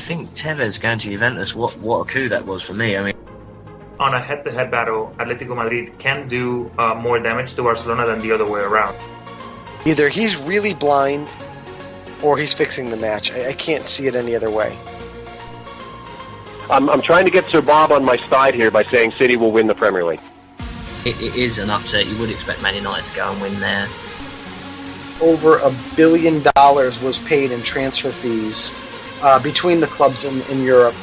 think Tevez going to Juventus, what a coup that was for me. I mean, on a head-to-head battle, Atletico Madrid can do more damage to Barcelona than the other way around. Either he's really blind or he's fixing the match. I can't see it any other way. I'm trying to get Sir Bob on my side here by saying City will win the Premier League. It is an upset. You would expect Man United to go and win there. Over $1 billion was paid in transfer fees between the clubs in Europe.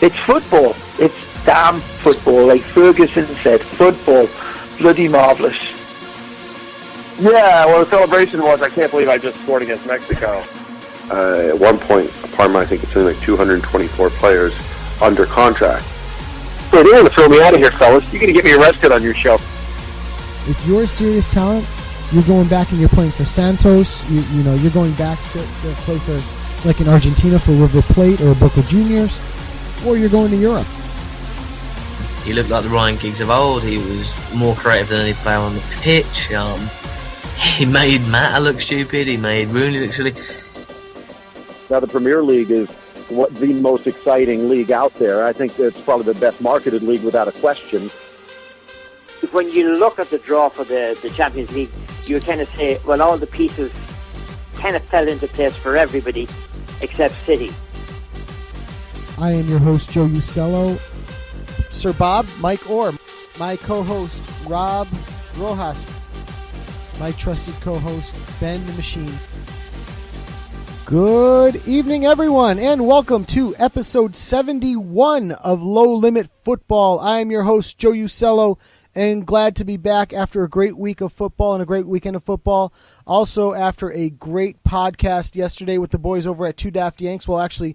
It's football. It's damn football. Like Ferguson said, football. Bloody marvellous. Yeah, well, the celebration was, I can't believe I just scored against Mexico. At one point, Parma, I think it's something like 224 players under contract. Hey, they're going to throw me out of here, fellas. You're going to get me arrested on your show. If you're a serious talent, you're going back and you're playing for Santos. You know, you're going back to play for, like in Argentina, for River Plate or Boca Juniors, or you're going to Europe. He looked like the Ryan Giggs of old. He was more creative than any player on the pitch. He made Mata look stupid. He made Rooney look silly. Now, the Premier League is the most exciting league out there. I think it's probably the best marketed league without a question. When you look at the draw for the Champions League, you kind of say, well, all the pieces kind of fell into place for everybody except City. I am your host, Joe Usello. Sir Bob, Mike Orr. My co-host, Rob Rojas. My trusted co-host, Ben the Machine. Good evening, everyone, and welcome to episode 71 of Low Limit Football. I am your host, Joe Usello, and glad to be back after a great week of football and a great weekend of football. Also, after a great podcast yesterday with the boys over at Two Daft Yanks. Well, actually,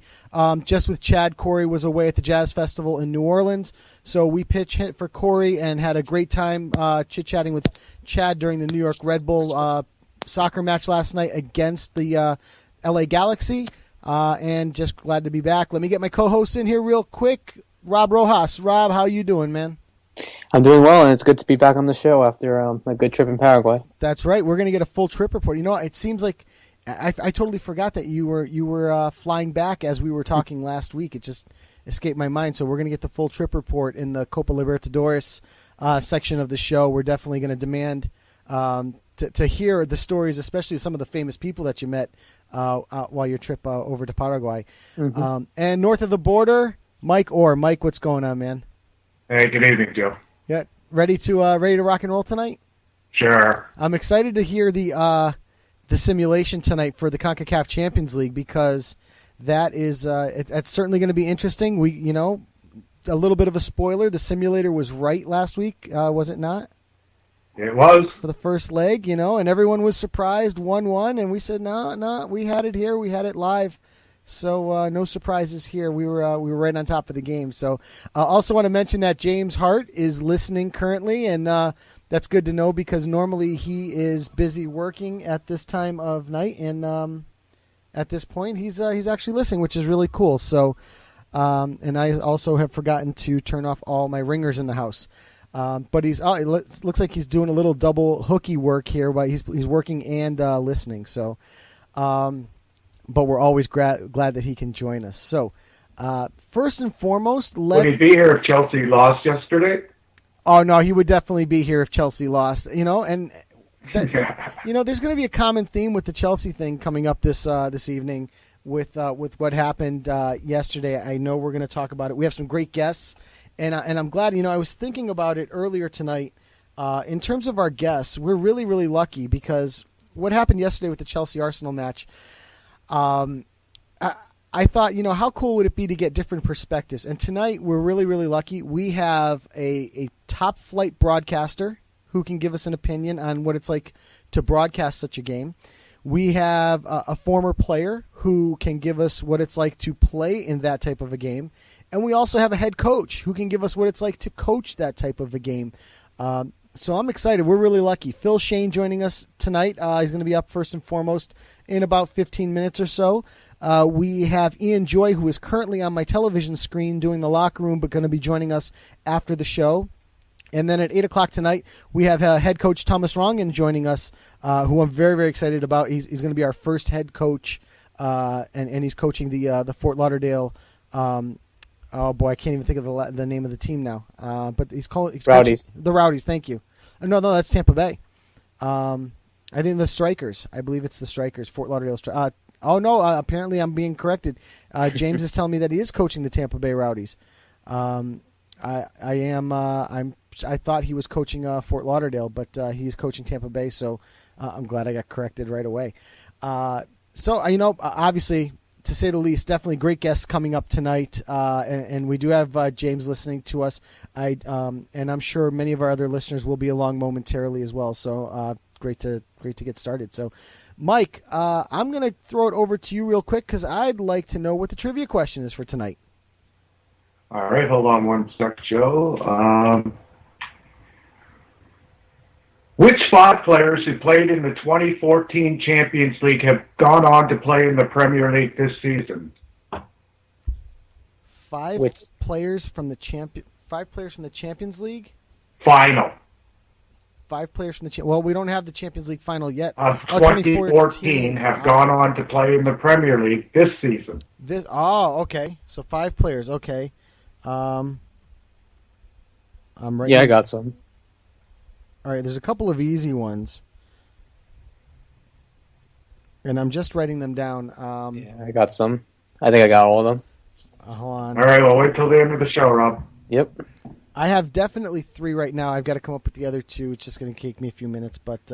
just with Chad. Corey was away at the Jazz Festival in New Orleans, so we pitch hit for Corey and had a great time chit-chatting with Chad during the New York Red Bull soccer match last night against the LA Galaxy, and just glad to be back. Let me get my co-host in here real quick. Rob Rojas. Rob, how you doing, man? I'm doing well, and it's good to be back on the show after a good trip in Paraguay. That's right. We're going to get a full trip report. You know, it seems like I totally forgot that you were flying back as we were talking last week. It just escaped my mind. So we're going to get the full trip report in the Copa Libertadores section of the show. We're definitely going to demand to hear the stories, especially some of the famous people that you met while your trip over to Paraguay. Mm-hmm. And north of the border, Mike Orr. Mike, what's going on, man? Hey, good evening, Joe. Yeah, ready to rock and roll tonight? Sure. I'm excited to hear the simulation tonight for the CONCACAF Champions League, because that is it's certainly going to be interesting. We, a little bit of a spoiler. The simulator was right last week, was it not? It was. For the first leg, and everyone was surprised, 1-1, and we said, no, we had it here, we had it live. So no surprises here. We were right on top of the game. So I also want to mention that James Hart is listening currently, and that's good to know, because normally he is busy working at this time of night, and at this point he's actually listening, which is really cool. So and I also have forgotten to turn off all my ringers in the house. But it looks like he's doing a little double hooky work here, while he's working and listening. So. But we're always glad that he can join us. So, first and foremost, would he be here if Chelsea lost yesterday? Oh no, he would definitely be here if Chelsea lost. And there's going to be a common theme with the Chelsea thing coming up this evening with what happened yesterday. I know we're going to talk about it. We have some great guests, and I'm glad. I was thinking about it earlier tonight. In terms of our guests, we're really, really lucky, because what happened yesterday with the Chelsea-Arsenal match. I thought, how cool would it be to get different perspectives? And tonight we're really, really lucky. We have a top flight broadcaster who can give us an opinion on what it's like to broadcast such a game. We have a former player who can give us what it's like to play in that type of a game. And we also have a head coach who can give us what it's like to coach that type of a game. So I'm excited. We're really lucky. Phil Schoen joining us tonight. He's going to be up first and foremost in about 15 minutes or so. We have Ian Joy, who is currently on my television screen doing the locker room, but going to be joining us after the show. And then at 8 o'clock tonight, we have head coach Thomas Rongen joining us, who I'm very, very excited about. He's going to be our first head coach and he's coaching the Fort Lauderdale. Oh boy, I can't even think of the name of the team now. But he's Rowdies. The Rowdies. Thank you. No, that's Tampa Bay. I think the Strikers. I believe it's the Strikers. Fort Lauderdale. Apparently I'm being corrected. James is telling me that he is coaching the Tampa Bay Rowdies. I thought he was coaching Fort Lauderdale, but he's coaching Tampa Bay. So I'm glad I got corrected right away. Obviously, to say the least, definitely great guests coming up tonight, and we do have James listening to us. And I'm sure many of our other listeners will be along momentarily as well. So great to get started. So, Mike, I'm going to throw it over to you real quick because I'd like to know what the trivia question is for tonight. All right, hold on one sec, Joe. Which 5 players who played in the 2014 Champions League have gone on to play in the Premier League this season? 5 players from the Champions League? Final. 5 players from the Well, we don't have the Champions League final yet. Of 2014 have gone on to play in the Premier League this season. Okay. So 5 players. Okay. I'm right. Yeah, I got some. All right, there's a couple of easy ones, and I'm just writing them down. Yeah, I got some. I think I got all of them. Hold on. All right, well, wait till the end of the show, Rob. Yep. I have definitely 3 right now. I've got to come up with the other 2. It's just going to take me a few minutes, but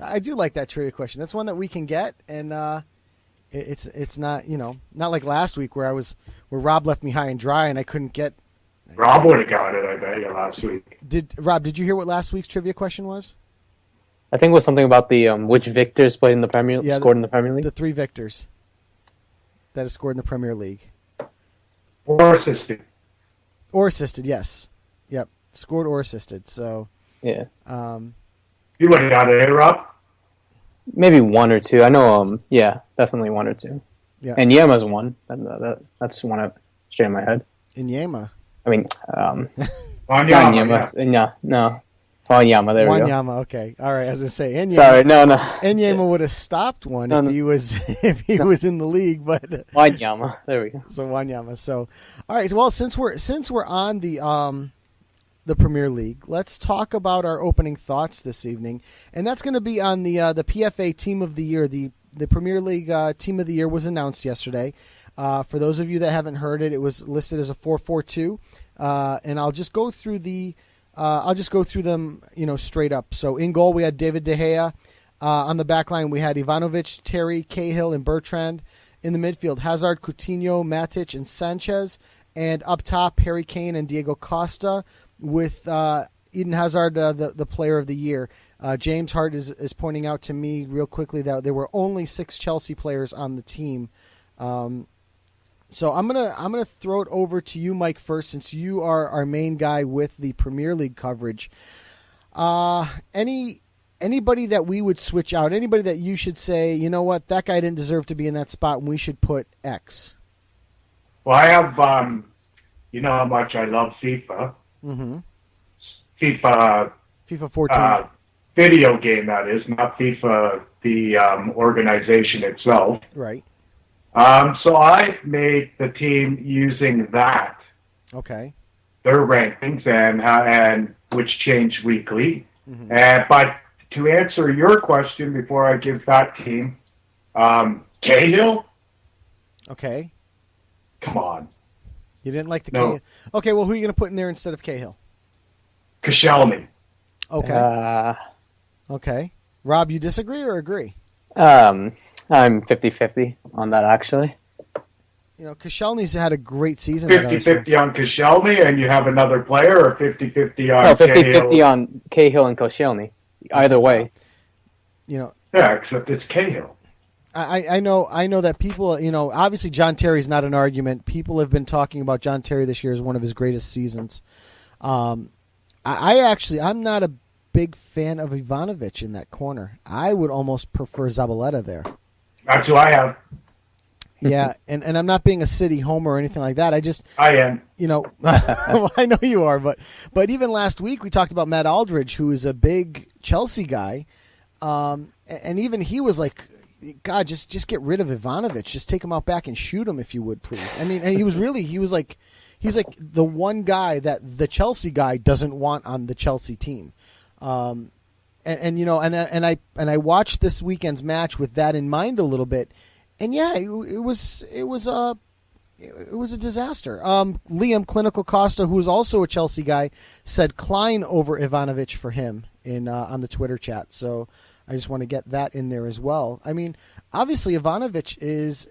I do like that trivia question. That's one that we can get, and it's not not like last week where Rob left me high and dry and I couldn't get. Rob would have got it, I bet you, last week. Rob, did you hear what last week's trivia question was? I think it was something about the which victors played in the scored in the Premier League. The 3 victors that have scored in the Premier League. Or assisted. Or assisted, yes. Yep, scored or assisted. So yeah. You would have got it, Rob? Maybe 1 or 2. I know. Yeah, definitely 1 or 2. Yeah. And Yema's 1. That's one up straight in my head. Inyama. I mean, Wanyama. Yeah. No. Wanyama, there we go. Wanyama, okay. All right, I was going to say, Inyama. Sorry, no. Inyama would have stopped one if he was in the league, but Wanyama, there we go. So Wanyama. So, all right. Well, since we're on the Premier League, let's talk about our opening thoughts this evening, and that's going to be on the PFA Team of the Year. The Premier League Team of the Year was announced yesterday. For those of you that haven't heard it, it was listed as a 4-4-2, and I'll just go through them, straight up. So in goal we had David De Gea. On the back line we had Ivanovic, Terry, Cahill, and Bertrand. In the midfield, Hazard, Coutinho, Matic, and Sanchez. And up top, Harry Kane and Diego Costa, with Eden Hazard the player of the year. James Hart is pointing out to me real quickly that there were only 6 Chelsea players on the team. So I'm gonna throw it over to you, Mike, first, since you are our main guy with the Premier League coverage. Anybody that we would switch out? Anybody that you should say, you know what, that guy didn't deserve to be in that spot, and we should put X? Well, I have, you know how much I love FIFA. Mm-hmm. FIFA 14. Video game, that is, not FIFA, the organization itself. Right. So I made the team using that. Okay. Their rankings and which change weekly. Mm-hmm. But to answer your question before I give that team, Cahill? Okay. Come on. You didn't like the No. Cahill? Okay, well, who are you going to put in there instead of Cahill? Koscielny. Okay. Okay. Rob, you disagree or agree? I'm 50-50 on that, actually. Koscielny's had a great season. 50-50 on Koscielny, and you have another player, or 50-50 on No, 50-50 Cahill? on Cahill and Koscielny. Either way. Yeah, except it's Cahill. I know that people, obviously John Terry's not an argument. People have been talking about John Terry this year as one of his greatest seasons. I'm not a big fan of Ivanovic in that corner. I would almost prefer Zabaleta there. That's who I have. Yeah, and I'm not being a City homer or anything like that. I am. Well, I know you are, but even last week we talked about Matt Aldridge, who is a big Chelsea guy, and even he was like, God, just get rid of Ivanovic. Just take him out back and shoot him if you would, please. I mean, and he's like the one guy that the Chelsea guy doesn't want on the Chelsea team. And I watched this weekend's match with that in mind a little bit, and yeah, it was a disaster. Liam Clinical Costa, who is also a Chelsea guy, said Klein over Ivanovic for him on the Twitter chat. So I just want to get that in there as well. I mean, obviously Ivanovic is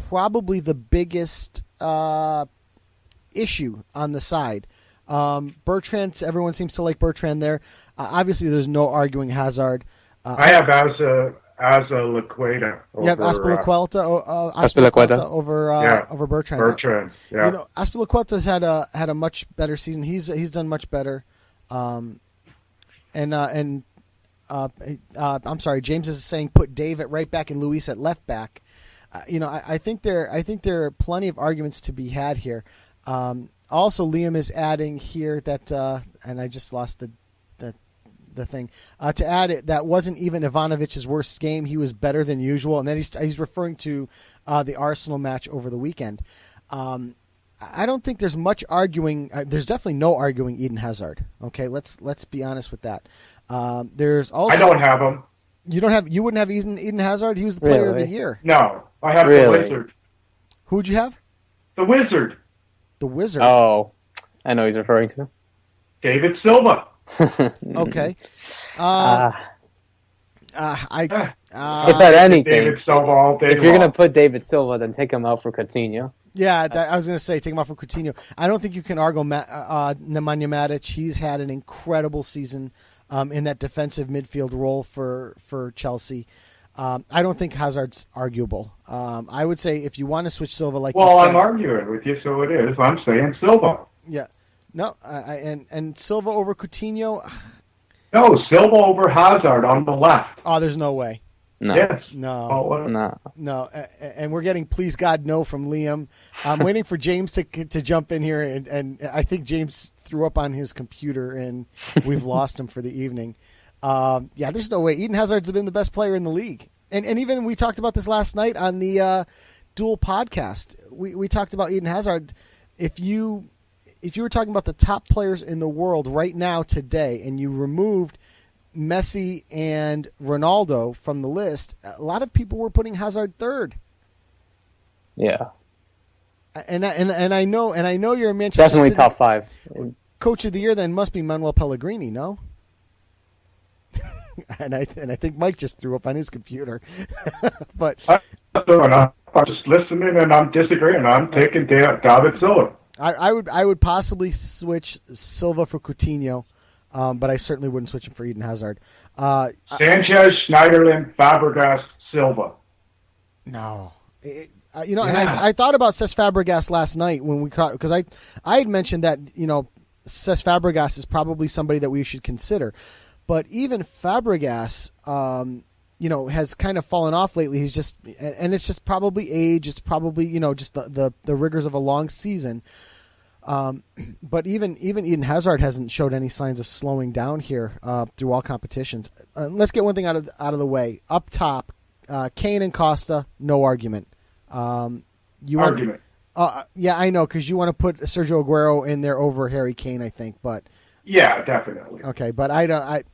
probably the biggest issue on the side. Bertrand, everyone seems to like Bertrand there. Obviously, there's no arguing Hazard. I have Azpilicueta. Yeah, Azpilicueta over Bertrand. Bertrand, yeah. You know, Azpilicueta's had a much better season. He's done much better. I'm sorry, James is saying put David right back and Luis at left back. I think there are plenty of arguments to be had here. Also, Liam is adding here that, and I just lost the thing, to add it, that wasn't even Ivanovic's worst game. He was better than usual, and then he's referring to the Arsenal match over the weekend. I don't think there's much arguing. There's definitely no arguing Eden Hazard. Okay, let's be honest with that. There's also I don't have him. You wouldn't have Eden Hazard. He was the player of the year. No, I have the Wizard. Who'd you have? The Wizard. The Wizard. Oh, I know he's referring to David Silva. Okay. If at anything, David Silva all day if you're going to put David Silva, then take him out for Coutinho. Yeah, I was going to say take him out for Coutinho. I don't think you can argue Nemanja Matic. He's had an incredible season in that defensive midfield role for Chelsea. I don't think Hazard's arguable. I would say if you want to switch Silva, you said. Well, I'm arguing with you, so it is. I'm saying Silva. Yeah. No, and Silva over Coutinho. No, Silva over Hazard on the left. Oh, there's no way. No. Yes. No. No. And we're getting please God no from Liam. I'm waiting for James to jump in here, and I think James threw up on his computer, and we've lost him for the evening. Yeah, there's no way. Eden Hazard's been the best player in the league. And even we talked about this last night on the Dual podcast. We talked about Eden Hazard. If you were talking about the top players in the world right now today, and you removed Messi and Ronaldo from the list, a lot of people were putting Hazard third. Yeah. And I know you're a Manchester definitely City top five. Coach of the year then must be Manuel Pellegrini, no? and I think Mike just threw up on his computer. But I'm just listening and I'm disagreeing. I'm taking David Silva. I would possibly switch Silva for Coutinho, but I certainly wouldn't switch him for Eden Hazard. Sanchez, Schneiderlin, Fabregas, Silva. No. And I thought about Cesc Fabregas last night when we caught, because I had mentioned that, Cesc Fabregas is probably somebody that we should consider. But even Fabregas, has kind of fallen off lately. He's just, and it's just probably age. It's probably, just the rigors of a long season. But even Eden Hazard hasn't showed any signs of slowing down here through all competitions. Let's get one thing out of the way. Up top, Kane and Costa, no argument. Argument. Yeah, I know, because you want to put Sergio Aguero in there over Harry Kane, I think, but. Yeah, definitely. Okay, but at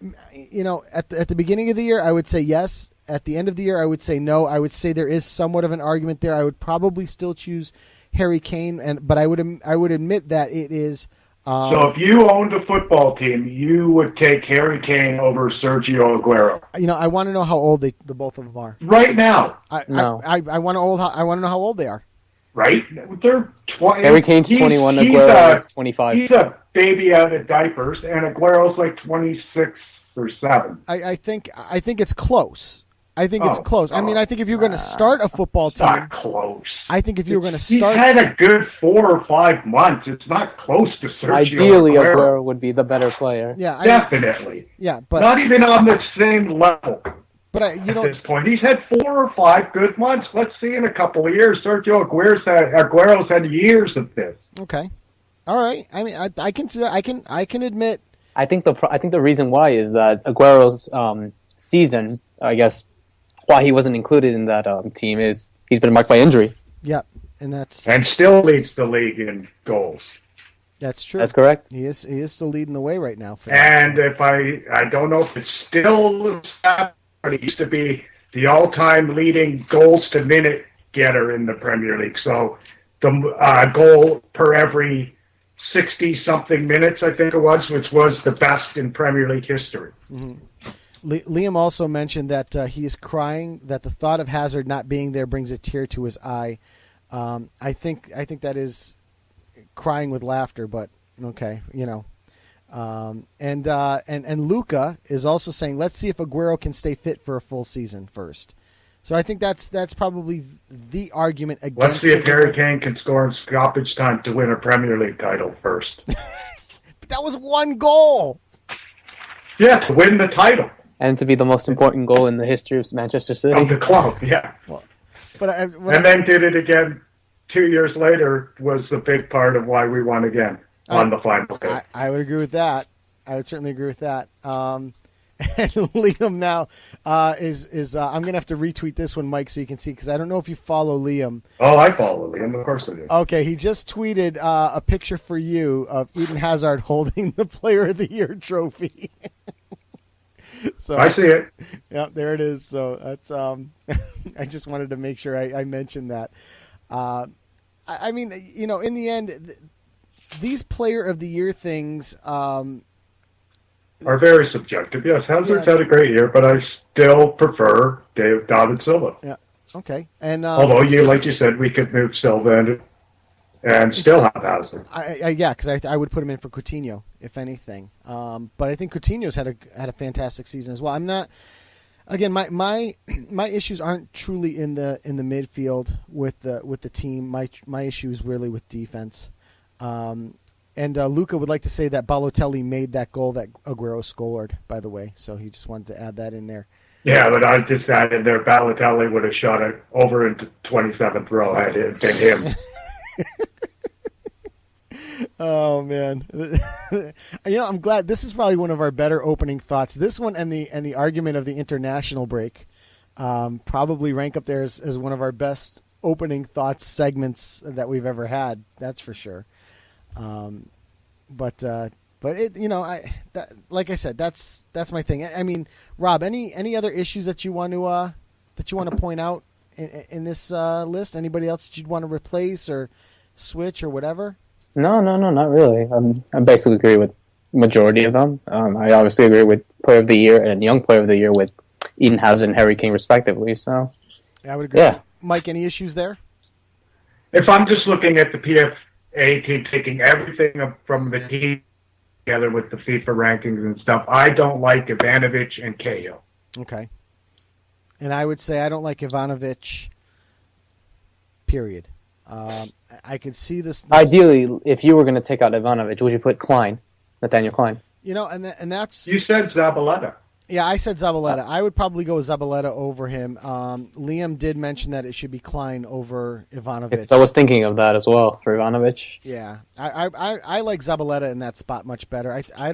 the beginning of the year, I would say yes. At the end of the year, I would say no. I would say there is somewhat of an argument there. I would probably still choose Harry Kane, but I would admit that it is. So if you owned a football team, you would take Harry Kane over Sergio Aguero. I want to know how old the both of them are right now. I want to know how old they are. Right, they're 20. Harry Kane's 21. Aguero is 25. He's a baby out of diapers, and Aguero's like 26 or 7. I think it's close. I think it's close. I mean, I think if you're going to start a football team, not close. I think if you were going to start, he's had a good 4 or 5 months. It's not close to Sergio. Ideally, Aguero would be the better player. Yeah, definitely. Yeah, but not even on the same level. But at this point, he's had 4 or 5 good months. Let's see in a couple of years. Sergio Aguero's had years of this. Okay, all right. I mean, I can see that. I can admit. I think the reason why is that Aguero's season, I guess, why he wasn't included in that team is he's been marked by injury. Yeah, and still leads the league in goals. That's true. That's correct. He is still leading the way right now. And if I don't know if it's still, but he used to be the all-time leading goals to minute getter in the Premier League. So the goal per every 60-something minutes, I think it was, which was the best in Premier League history. Mm-hmm. Liam also mentioned that he is crying, that the thought of Hazard not being there brings a tear to his eye. I think that is crying with laughter, but okay, and Luca is also saying, let's see if Aguero can stay fit for a full season first. So I think that's probably the argument against. Let's see if Harry Kane can score in stoppage time to win a Premier League title first. But that was one goal. Yeah, to win the title. And to be the most important goal in the history of Manchester City. Of the club, yeah. Well, and then did it again 2 years later was the big part of why we won again on the final day. I would agree with that. I would certainly agree with that. And Liam now is I'm going to have to retweet this one, Mike, so you can see, because I don't know if you follow Liam. Oh, I follow Liam. Of course I do. Okay, he just tweeted a picture for you of Eden Hazard holding the Player of the Year trophy. So I see it. Yeah, there it is. So that's I just wanted to make sure I mentioned that. I mean, in the end, these Player of the Year things are very subjective. Yes, Hazard's had a great year, but I still prefer David Silva. Yeah. Okay. And although like you said, we could move Silva and still have Hazard. Yeah, because I would put him in for Coutinho, if anything. But I think Coutinho's had a fantastic season as well. I'm not. Again, my issues aren't truly in the midfield with the team. My issue is really with defense. And Luca would like to say that Balotelli made that goal that Aguero scored, by the way. So he just wanted to add that in there. Yeah, but I just added there Balotelli would have shot it over into 27th row had it been him. Oh man, I'm glad this is probably one of our better opening thoughts. This one and the argument of the international break probably rank up there as one of our best opening thoughts segments that we've ever had. That's for sure. But it like I said, that's my thing. I mean, Rob, any other issues that you want to point out in this list? Anybody else that you'd want to replace or switch or whatever? No, not really. I basically agree with majority of them. I obviously agree with Player of the Year and Young Player of the Year with Eden Hazard and Harry Kane, respectively. So, yeah, I would agree. Yeah. Mike, any issues there? If I'm just looking at the PFA team taking everything from the team together with the FIFA rankings and stuff, I don't like Ivanovic and Cahill. Okay. And I would say I don't like Ivanovic, period. I could see this. Ideally, if you were going to take out Ivanovic, would you put Nathaniel Klein? And that's. You said Zabaleta. Yeah, I said Zabaleta. I would probably go with Zabaleta over him. Liam did mention that it should be Klein over Ivanovic. So I was thinking of that as well for Ivanovic. Yeah, I like Zabaleta in that spot much better. I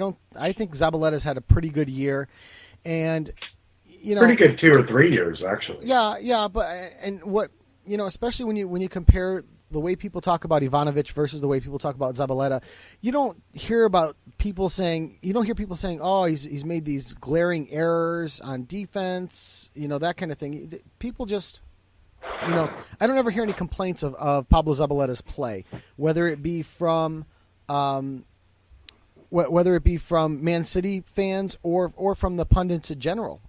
think Zabaleta's had a pretty good year, and pretty good 2 or 3 years actually. Yeah, but especially when you compare the way people talk about Ivanovic versus the way people talk about Zabaleta, you don't hear people saying, oh, he's made these glaring errors on defense, that kind of thing. People just, I don't ever hear any complaints of Pablo Zabaleta's play, whether it be from Man City fans or from the pundits in general.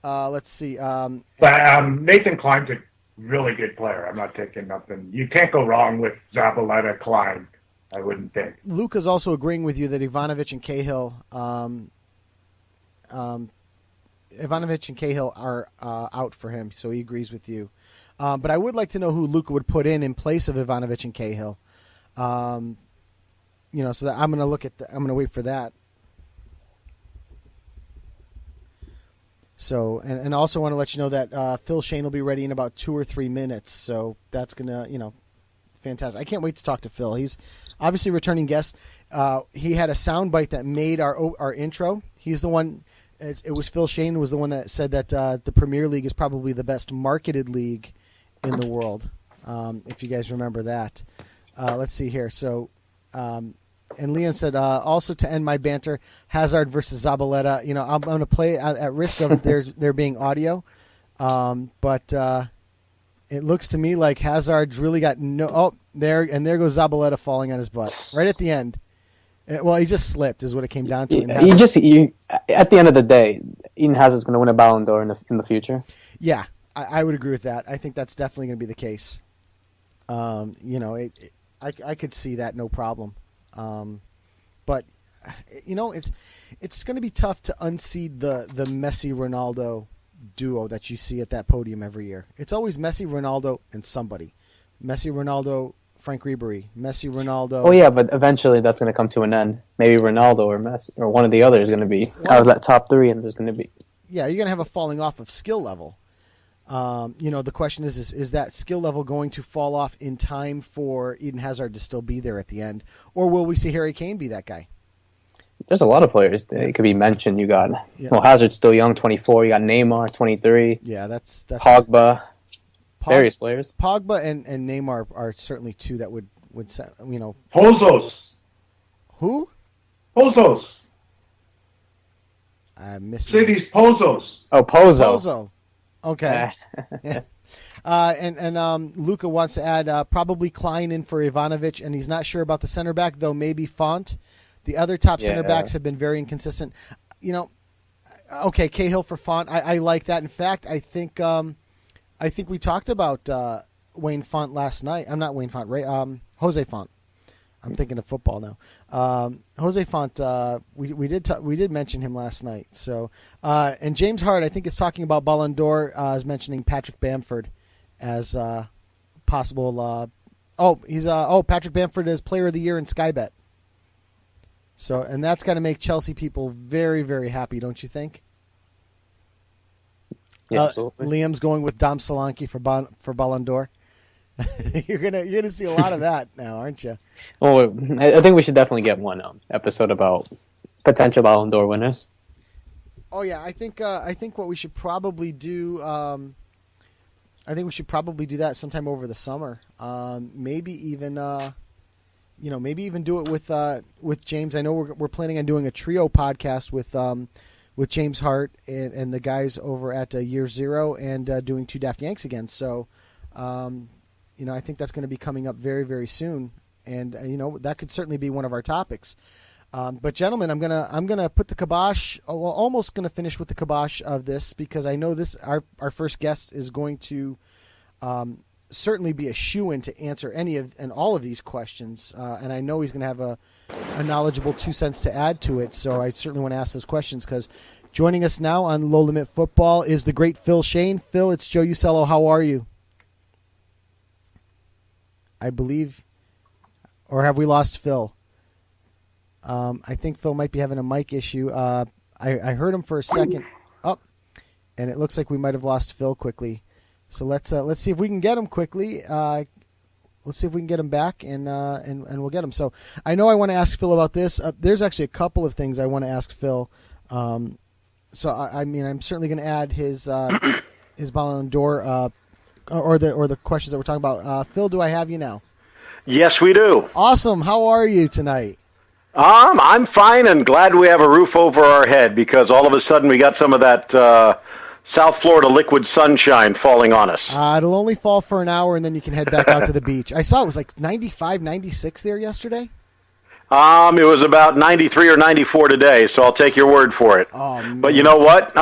Let's see. Nathan Klein's a really good player. I'm not taking nothing. You can't go wrong with Zabaleta, Klein, I wouldn't think. Luca's also agreeing with you that Ivanovic and Cahill are out for him, so he agrees with you. But I would like to know who Luca would put in place of Ivanovic and Cahill. So that I'm going to wait for that. So, and also want to let you know that Phil Schoen will be ready in about 2 or 3 minutes. So that's going to, fantastic. I can't wait to talk to Phil. He's obviously a returning guest. He had a soundbite that made our intro. He's the one It was Phil Schoen was the one that said that the Premier League is probably the best marketed league in the world. If you guys remember that. Let's see here. So, and Liam said, also to end my banter, Hazard versus Zabaleta. I'm going to play at risk of there being audio. But it looks to me like Hazard's really got there goes Zabaleta falling on his butt right at the end. Well, he just slipped is what it came down to. At the end of the day, Eden Hazard's going to win a Ballon d'Or in the future. Yeah, I would agree with that. I think that's definitely going to be the case. I could see that, no problem. But it's going to be tough to unseed the Messi Ronaldo duo that you see at that podium every year. It's always Messi, Ronaldo, and somebody. Messi, Ronaldo, Frank Ribery, Messi, Ronaldo. Oh yeah, but eventually that's going to come to an end. Maybe Ronaldo or Messi or one of the others is going to be out of that top three, and there's going to be. Yeah, you're going to have a falling off of skill level. The question is that skill level going to fall off in time for Eden Hazard to still be there at the end, or will we see Harry Kane be that guy? There's a lot of players that could be mentioned. You got Hazard's still young, 24. You got Neymar, 23. Yeah, that's Pogba. Various players. Pogba and Neymar are certainly two that would Pozos. Who? Pozos. I missed City's Pozos. Oh, Pozo. Pozo. Okay. And Luca wants to add probably Klein in for Ivanovic, and he's not sure about the center back, though maybe Font. The other top center backs have been very inconsistent. Okay, Cahill for Font. I like that. In fact, I think we talked about Wayne Font last night. I'm not Wayne Font, Jose Font. I'm thinking of football now. Jose Font. We did mention him last night. So and James Hart, I think, is talking about Ballon d'Or. Is mentioning Patrick Bamford as possible. Patrick Bamford is Player of the Year in Sky Bet. So, and that's got to make Chelsea people very, very happy, don't you think? Yeah, absolutely. Liam's going with Dom Solanke for Ballon d'Or. You're gonna see a lot of that now, aren't you? Well, I think we should definitely get one episode about potential Ballon d'Or winners. Oh yeah, I think what we should probably do. I think we should probably do that sometime over the summer. Maybe even do it with James. I know we're planning on doing a trio podcast with James Hart and the guys over at Year Zero and doing Two Daft Yanks again. So, I think that's going to be coming up very, very soon, and that could certainly be one of our topics. But gentlemen, I'm gonna put the kibosh. Almost gonna finish with the kibosh of this because I know our first guest is going to certainly be a shoo-in to answer any of and all of these questions, and I know he's going to have a knowledgeable 2 cents to add to it. So I certainly want to ask those questions because joining us now on Low Limit Football is the great Phil Schoen. Phil, it's Joe Usello. How are you? I believe, or have we lost Phil? I think Phil might be having a mic issue. I heard him for a second. And it looks like we might have lost Phil quickly. So let's see if we can get him quickly. Let's see if we can get him back, and we'll get him. So I know I want to ask Phil about this. There's actually a couple of things I want to ask Phil. I'm certainly going to add his Ballon d'Or or the questions that we're talking about. Phil, do I have you now? Yes, we do. Awesome. How are you tonight? I'm fine and glad we have a roof over our head because all of a sudden we got some of that South Florida liquid sunshine falling on us. It'll only fall for an hour and then you can head back out to the beach. I saw it was like 95, 96 there yesterday. It was about 93 or 94 today, so I'll take your word for it. Oh, man. But you know what?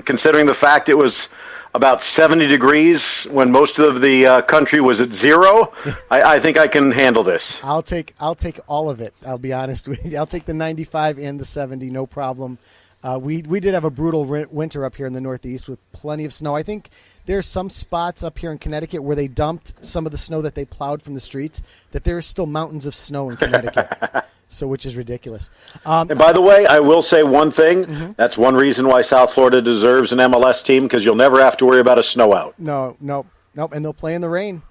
Considering the fact it was about 70 degrees when most of the country was at zero, I think I can handle this. I'll take all of it. I'll be honest with you. I'll take the 95 and the 70, no problem. We did have a brutal winter up here in the Northeast with plenty of snow. I think there's some spots up here in Connecticut where they dumped some of the snow that they plowed from the streets, that there are still mountains of snow in Connecticut, which is ridiculous. And by the way, I will say one thing. Mm-hmm. That's one reason why South Florida deserves an MLS team, because you'll never have to worry about a snow out. No. And they'll play in the rain.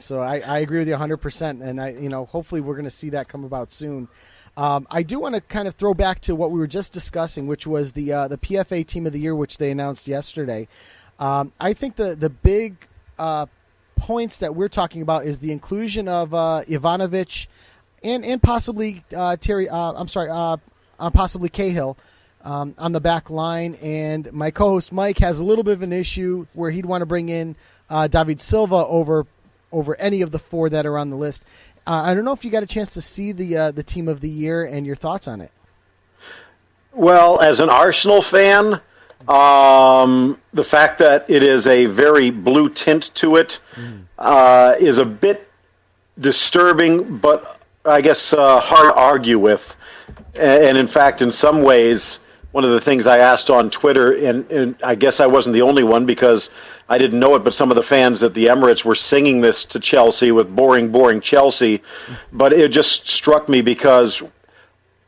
So I agree with you 100%. And hopefully we're going to see that come about soon. I do want to kind of throw back to what we were just discussing, which was the PFA Team of the Year, which they announced yesterday. I think the big points that we're talking about is the inclusion of Ivanovic and possibly possibly Cahill on the back line. And my co-host Mike has a little bit of an issue where he'd want to bring in David Silva over any of the four that are on the list. I don't know if you got a chance to see the Team of the Year and your thoughts on it. Well, as an Arsenal fan, the fact that it is a very blue tint to it is a bit disturbing, but I guess hard to argue with. And in fact, in some ways, one of the things I asked on Twitter, and I guess I wasn't the only one because I didn't know it, but some of the fans at the Emirates were singing this to Chelsea with boring, boring Chelsea. But it just struck me because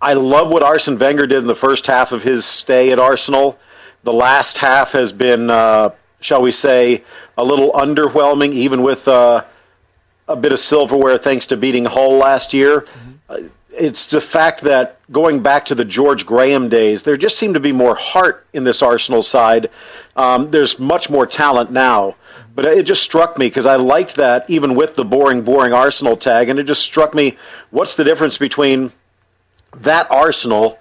I love what Arsene Wenger did in the first half of his stay at Arsenal. The last half has been, shall we say, a little underwhelming, even with a bit of silverware thanks to beating Hull last year. It's the fact that going back to the George Graham days, there just seemed to be more heart in this Arsenal side. There's much more talent now. But it just struck me because I liked that even with the boring, boring Arsenal tag. And it just struck me, what's the difference between that Arsenal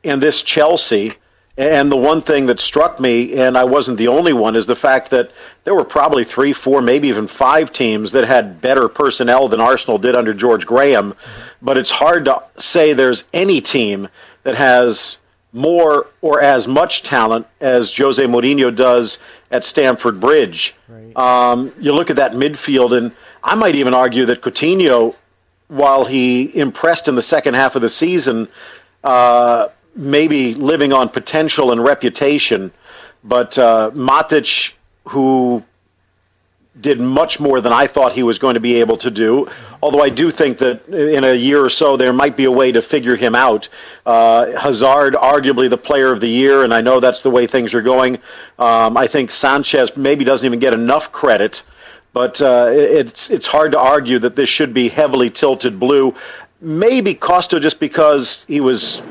and this Chelsea? And the one thing that struck me, and I wasn't the only one, is the fact that there were probably 3, 4, maybe even 5 teams that had better personnel than Arsenal did under George Graham. But it's hard to say there's any team that has more or as much talent as Jose Mourinho does at Stamford Bridge. Right. You look at that midfield, and I might even argue that Coutinho, while he impressed in the second half of the season, maybe living on potential and reputation, but Matic, who did much more than I thought he was going to be able to do, although I do think that in a year or so there might be a way to figure him out. Hazard, arguably the player of the year, and I know that's the way things are going. I think Sanchez maybe doesn't even get enough credit, but it's hard to argue that this should be heavily tilted blue. Maybe Costa just because he was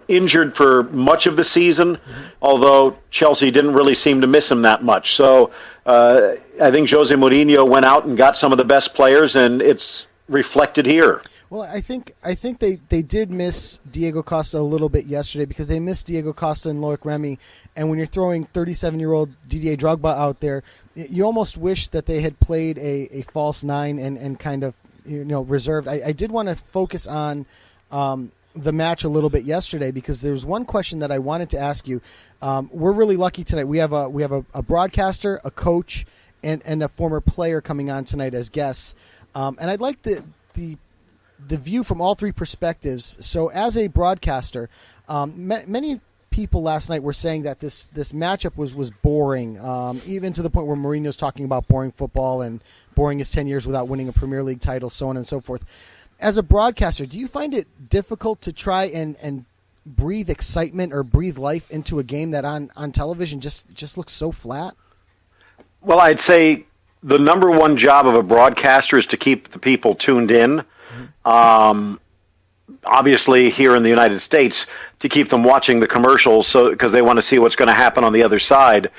injured for much of the season, although Chelsea didn't really seem to miss him that much. So I think Jose Mourinho went out and got some of the best players, and it's reflected here. Well, I think they did miss Diego Costa a little bit yesterday because they missed Diego Costa and Loic Remy, and when you're throwing 37-year-old Didier Drogba out there, you almost wish that they had played a false nine and kind of reserved. I did want to focus on the match a little bit yesterday because there was one question that I wanted to ask you. We're really lucky tonight. We have a broadcaster, a coach, and a former player coming on tonight as guests. And I'd like the view from all three perspectives. So as a broadcaster, many people last night were saying that this matchup was boring, even to the point where Mourinho's talking about boring football and boring his 10 years without winning a Premier League title, so on and so forth. As a broadcaster, do you find it difficult to try and breathe excitement or breathe life into a game that on television just looks so flat? Well, I'd say the number one job of a broadcaster is to keep the people tuned in. Obviously, here in the United States, to keep them watching the commercials because they want to see what's going to happen on the other side.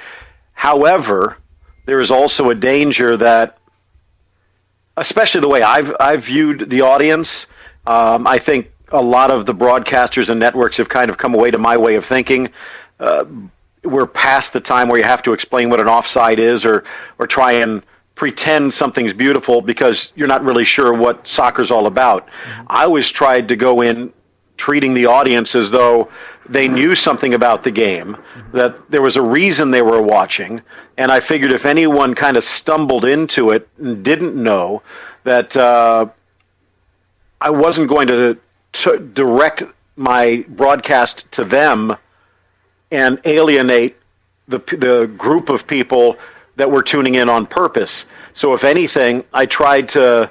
However, there is also a danger that, especially the way I've viewed the audience, I think a lot of the broadcasters and networks have kind of come away to my way of thinking. We're past the time where you have to explain what an offside is or try and pretend something's beautiful because you're not really sure what soccer's all about. I always tried to go in treating the audience as though they knew something about the game, that there was a reason they were watching, and I figured if anyone kind of stumbled into it and didn't know, that I wasn't going to direct my broadcast to them and alienate the group of people that were tuning in on purpose. So if anything, I tried to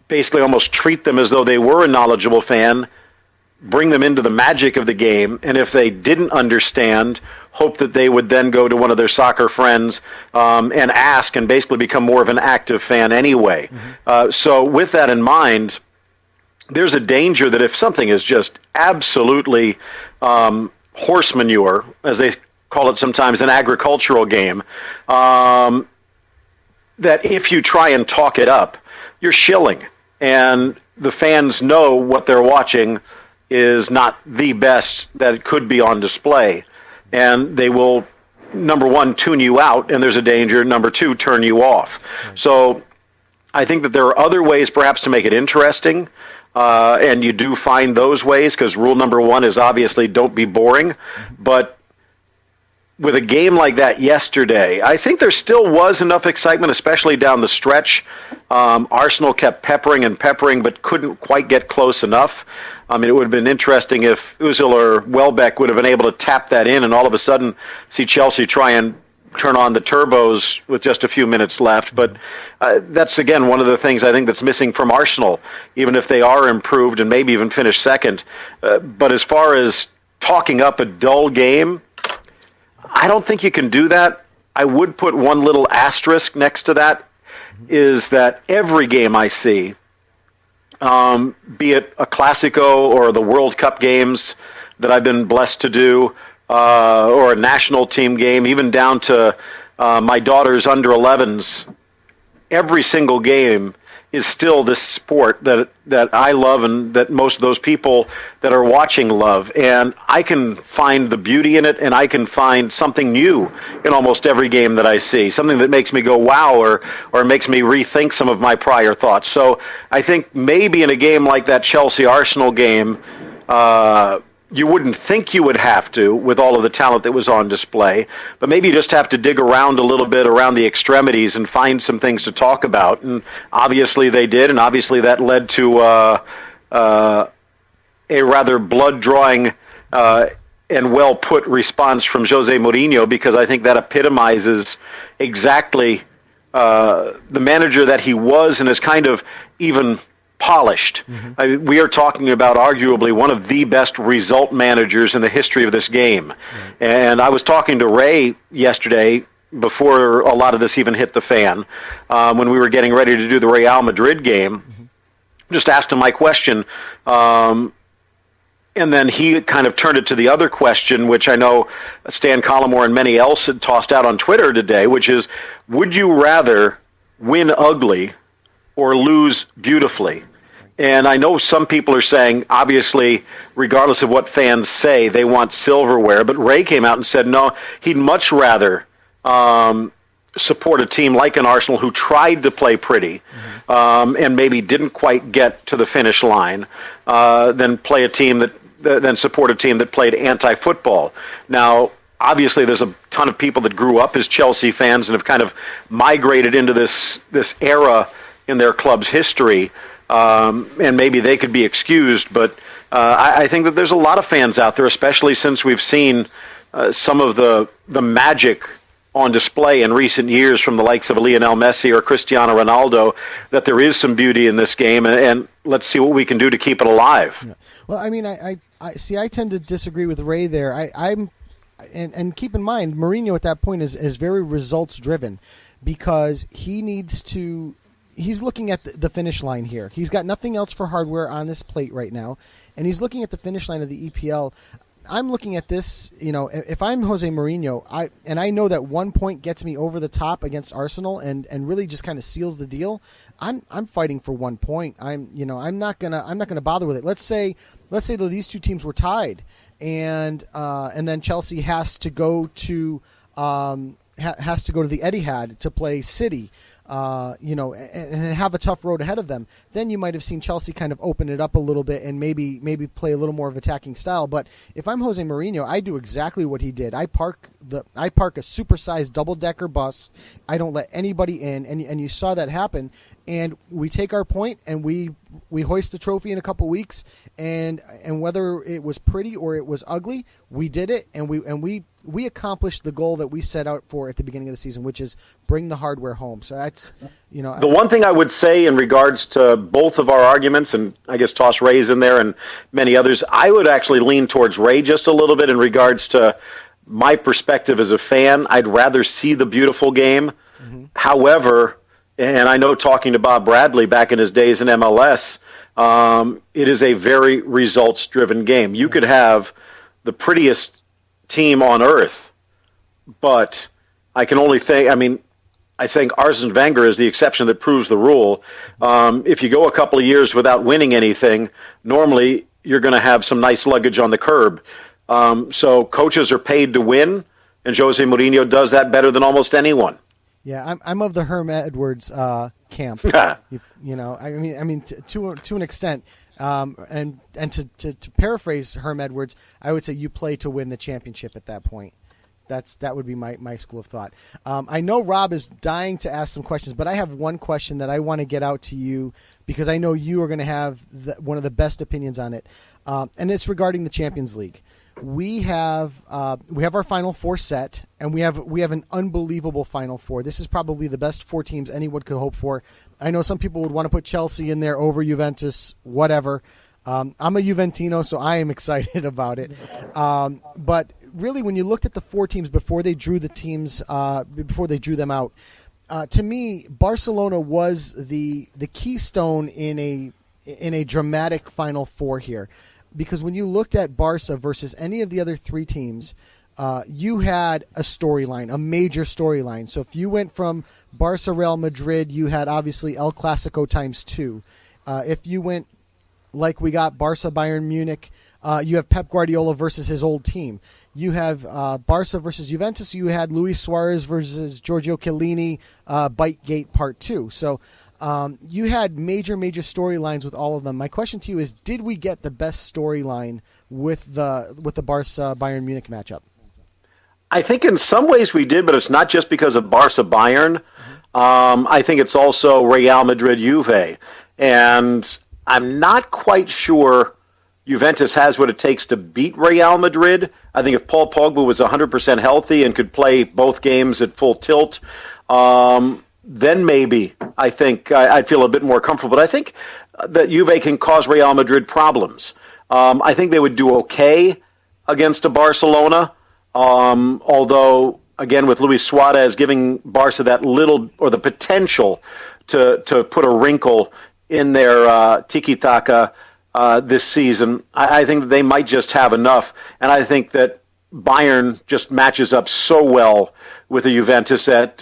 basically almost treat them as though they were a knowledgeable fan, bring them into the magic of the game, and if they didn't understand, hope that they would then go to one of their soccer friends and ask and basically become more of an active fan anyway. So with that in mind, there's a danger that if something is just absolutely horse manure, as they call it sometimes, an agricultural game, that if you try and talk it up, you're shilling. And the fans know what they're watching is not the best that it could be on display. And they will, number one, tune you out, and there's a danger. Number two, turn you off. So I think that there are other ways perhaps to make it interesting. And you do find those ways, because rule number one is obviously don't be boring. But with a game like that yesterday, I think there still was enough excitement, especially down the stretch. Arsenal kept peppering, but couldn't quite get close enough. I mean, it would have been interesting if Ozil or Welbeck would have been able to tap that in and all of a sudden see Chelsea try and turn on the turbos with just a few minutes left. But that's, again, one of the things I think that's missing from Arsenal, even if they are improved and maybe even finish second. But as far as talking up a dull game, I don't think you can do that. I would put one little asterisk next to that, is that every game I see, be it a Classico or the World Cup games that I've been blessed to do, or a national team game, even down to my daughter's under 11s, every single game is still this sport that I love and that most of those people that are watching love. And I can find the beauty in it, and I can find something new in almost every game that I see, something that makes me go wow, or makes me rethink some of my prior thoughts. So I think maybe in a game like that Chelsea-Arsenal game, you wouldn't think you would have to with all of the talent that was on display, but maybe you just have to dig around a little bit around the extremities and find some things to talk about. And obviously they did, and obviously that led to a rather blood-drawing and well-put response from Jose Mourinho, because I think that epitomizes exactly the manager that he was, and is kind of even polished. I mean, we are talking about arguably one of the best result managers in the history of this game. And I was talking to Ray yesterday before a lot of this even hit the fan, when we were getting ready to do the Real Madrid game. Just asked him my question, and then he kind of turned it to the other question, which I know Stan Collymore and many else had tossed out on Twitter today, which is, would you rather win ugly or lose beautifully? And I know some people are saying, obviously, regardless of what fans say, they want silverware. But Ray came out and said, no, he'd much rather support a team like an Arsenal who tried to play pretty and maybe didn't quite get to the finish line than play a team than support a team that played anti-football. Now, obviously, there's a ton of people that grew up as Chelsea fans and have kind of migrated into this era in their club's history, and maybe they could be excused, but I think that there's a lot of fans out there, especially since we've seen some of the magic on display in recent years from the likes of Lionel Messi or Cristiano Ronaldo, that there is some beauty in this game, and let's see what we can do to keep it alive. Yeah. Well, I mean, I see, I tend to disagree with Ray there. And keep in mind, Mourinho at that point is very results-driven, because he needs to... He's looking at the finish line here. He's got nothing else for hardware on this plate right now, and he's looking at the finish line of the EPL. I'm looking at this, if I'm Jose Mourinho, I know that 1 point gets me over the top against Arsenal and really just kind of seals the deal. I'm fighting for 1 point. I'm not gonna bother with it. Let's say that these two teams were tied, and then Chelsea has to go to the Etihad to play City. And have a tough road ahead of them. Then you might have seen Chelsea kind of open it up a little bit and maybe play a little more of attacking style. But if I'm Jose Mourinho, I do exactly what he did. I park a supersized double-decker bus. I don't let anybody in, and you saw that happen. And we take our point and we hoist the trophy in a couple weeks. And whether it was pretty or it was ugly, we did it, and we accomplished the goal that we set out for at the beginning of the season, which is bring the hardware home. So that's, The one thing I would say in regards to both of our arguments, and I guess toss Ray's in there and many others, I would actually lean towards Ray just a little bit in regards to my perspective as a fan. I'd rather see the beautiful game. However, and I know talking to Bob Bradley back in his days in MLS, It is a very results-driven game. You could have the prettiest team on earth, but I can only think, I think Arsene Wenger is the exception that proves the rule. If you go a couple of years without winning anything, normally you're going to have some nice luggage on the curb. So coaches are paid to win, and Jose Mourinho does that better than almost anyone. Yeah, I'm of the Herm Edwards camp. You know, to an extent, and to paraphrase Herm Edwards, I would say you play to win the championship at that point. That would be my school of thought. I know Rob is dying to ask some questions, but I have one question that I want to get out to you because I know you are going to have one of the best opinions on it, and it's regarding the Champions League. We have our Final Four set, and we have an unbelievable Final Four. This is probably the best four teams anyone could hope for. I know some people would want to put Chelsea in there over Juventus, whatever. I'm a Juventino, so I am excited about it. But really, when you looked at the four teams before they drew them out, to me, Barcelona was the keystone in a dramatic Final Four here. Because when you looked at Barca versus any of the other three teams, you had a storyline, a major storyline. So if you went from Barca Real Madrid, you had obviously El Clasico times 2. If you went like we got Barca Bayern Munich, you have Pep Guardiola versus his old team. You have Barca versus Juventus. You had Luis Suarez versus Giorgio Chiellini, Bitegate Part 2. So you had major storylines with all of them. My question to you is, did we get the best storyline with the Barca Bayern Munich matchup? I think in some ways we did, but it's not just because of Barca Bayern. I think it's also Real Madrid Juve. And I'm not quite sure Juventus has what it takes to beat Real Madrid. I think if Paul Pogba was 100% healthy and could play both games at full tilt, then maybe I think I'd feel a bit more comfortable. But I think that Juve can cause Real Madrid problems. I think they would do okay against a Barcelona, although, again, with Luis Suarez giving Barca that little, or the potential to put a wrinkle in their tiki-taka this season, I think that they might just have enough. And I think that Bayern just matches up so well with the Juventus that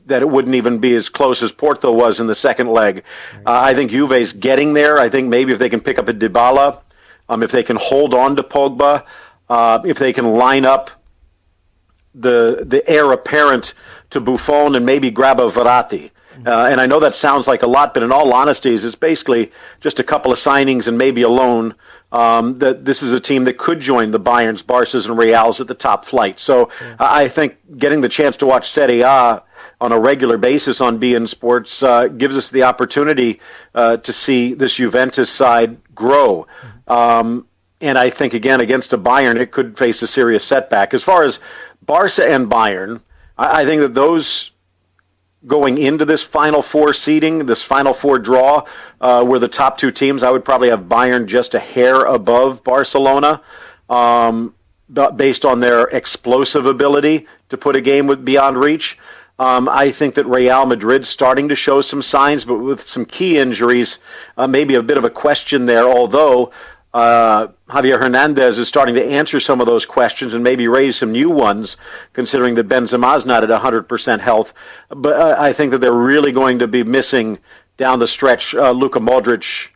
it wouldn't even be as close as Porto was in the second leg. I think Juve's getting there. I think maybe if they can pick up a Dybala, if they can hold on to Pogba, if they can line up the heir apparent to Buffon and maybe grab a Verratti. And I know that sounds like a lot, but in all honesty, it's basically just a couple of signings and maybe a loan. That this is a team that could join the Bayerns, Barças, and Reals at the top flight. So I think getting the chance to watch Serie A on a regular basis on BeIN Sports gives us the opportunity to see this Juventus side grow. And I think, again, against a Bayern, it could face a serious setback. As far as Barca and Bayern, I think that those going into this Final Four seeding, this Final Four draw, were the top two teams. I would probably have Bayern just a hair above Barcelona, based on their explosive ability to put a game beyond reach. I think that Real Madrid's starting to show some signs, but with some key injuries, maybe a bit of a question there, although Javier Hernandez is starting to answer some of those questions and maybe raise some new ones, considering that Benzema's not at 100% health. But I think that they're really going to be missing down the stretch Luka Modric.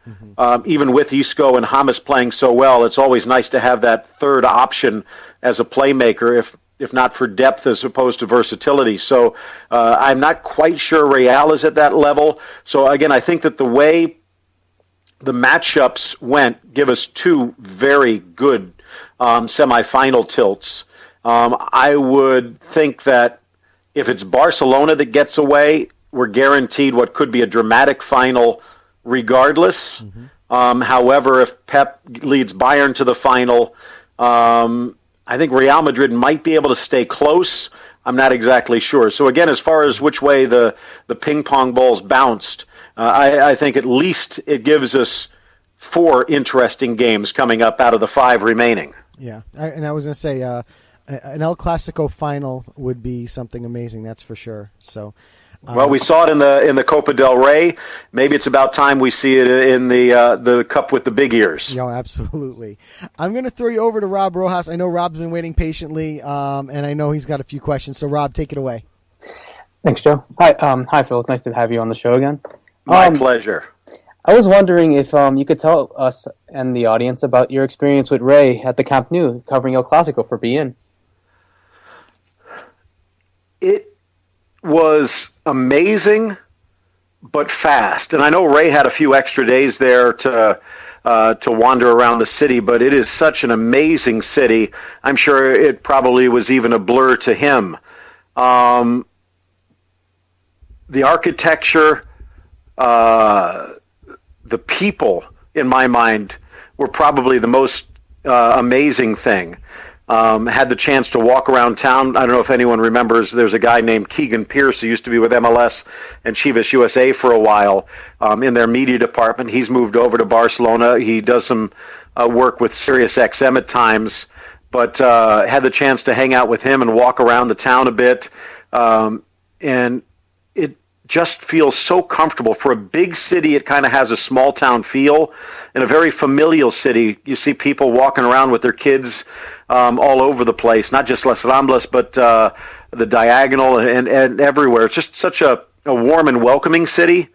Even with Isco and James playing so well, it's always nice to have that third option as a playmaker, if not for depth as opposed to versatility. So I'm not quite sure Real is at that level. So again, I think that the way the matchups went give us two very good semifinal tilts. I would think that if it's Barcelona that gets away, we're guaranteed what could be a dramatic final regardless. However, if Pep leads Bayern to the final, I think Real Madrid might be able to stay close. I'm not exactly sure. So again, as far as which way the ping pong balls bounced, I think at least it gives us 4 interesting games coming up out of the 5 remaining. Yeah, and I was going to say an El Clasico final would be something amazing, that's for sure. So, Well, we saw it in the Copa del Rey. Maybe it's about time we see it in the cup with the big ears. No, absolutely. I'm going to throw you over to Rob Rojas. I know Rob's been waiting patiently, and I know he's got a few questions. So, Rob, take it away. Thanks, Joe. Hi, Phil. It's nice to have you on the show again. My pleasure. I was wondering if you could tell us and the audience about your experience with Ray at the Camp Nou, covering El Clásico for BeIN. It was amazing, but fast. And I know Ray had a few extra days there to wander around the city, but it is such an amazing city. I'm sure it probably was even a blur to him. The architecture, the people, in my mind, were probably the most amazing thing. Had the chance to walk around town. I don't know if anyone remembers, there's a guy named Keegan Pierce who used to be with MLS and Chivas USA for a while in their media department. He's moved over to Barcelona. He does some work with SiriusXM at times, but had the chance to hang out with him and walk around the town a bit. And it just feels so comfortable. For a big city, it kind of has a small town feel. In a very familial city, you see people walking around with their kids all over the place, not just Las Ramblas, but the Diagonal and everywhere. It's just such a warm and welcoming city.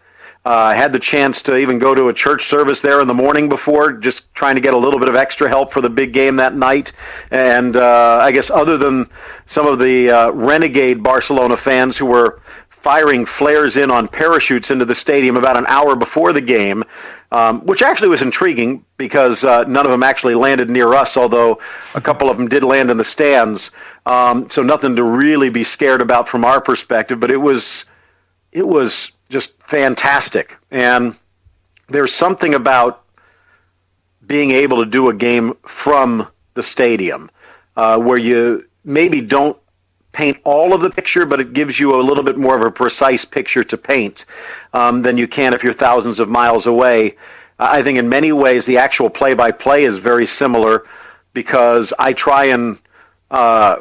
I had the chance to even go to a church service there in the morning before, just trying to get a little bit of extra help for the big game that night. And I guess other than some of the renegade Barcelona fans who were firing flares in on parachutes into the stadium about an hour before the game, which actually was intriguing because none of them actually landed near us, although a couple of them did land in the stands. So nothing to really be scared about from our perspective, but it was just fantastic. And there's something about being able to do a game from the stadium where you maybe don't paint all of the picture, but it gives you a little bit more of a precise picture to paint than you can if you're thousands of miles away. I think in many ways the actual play-by-play is very similar because I try and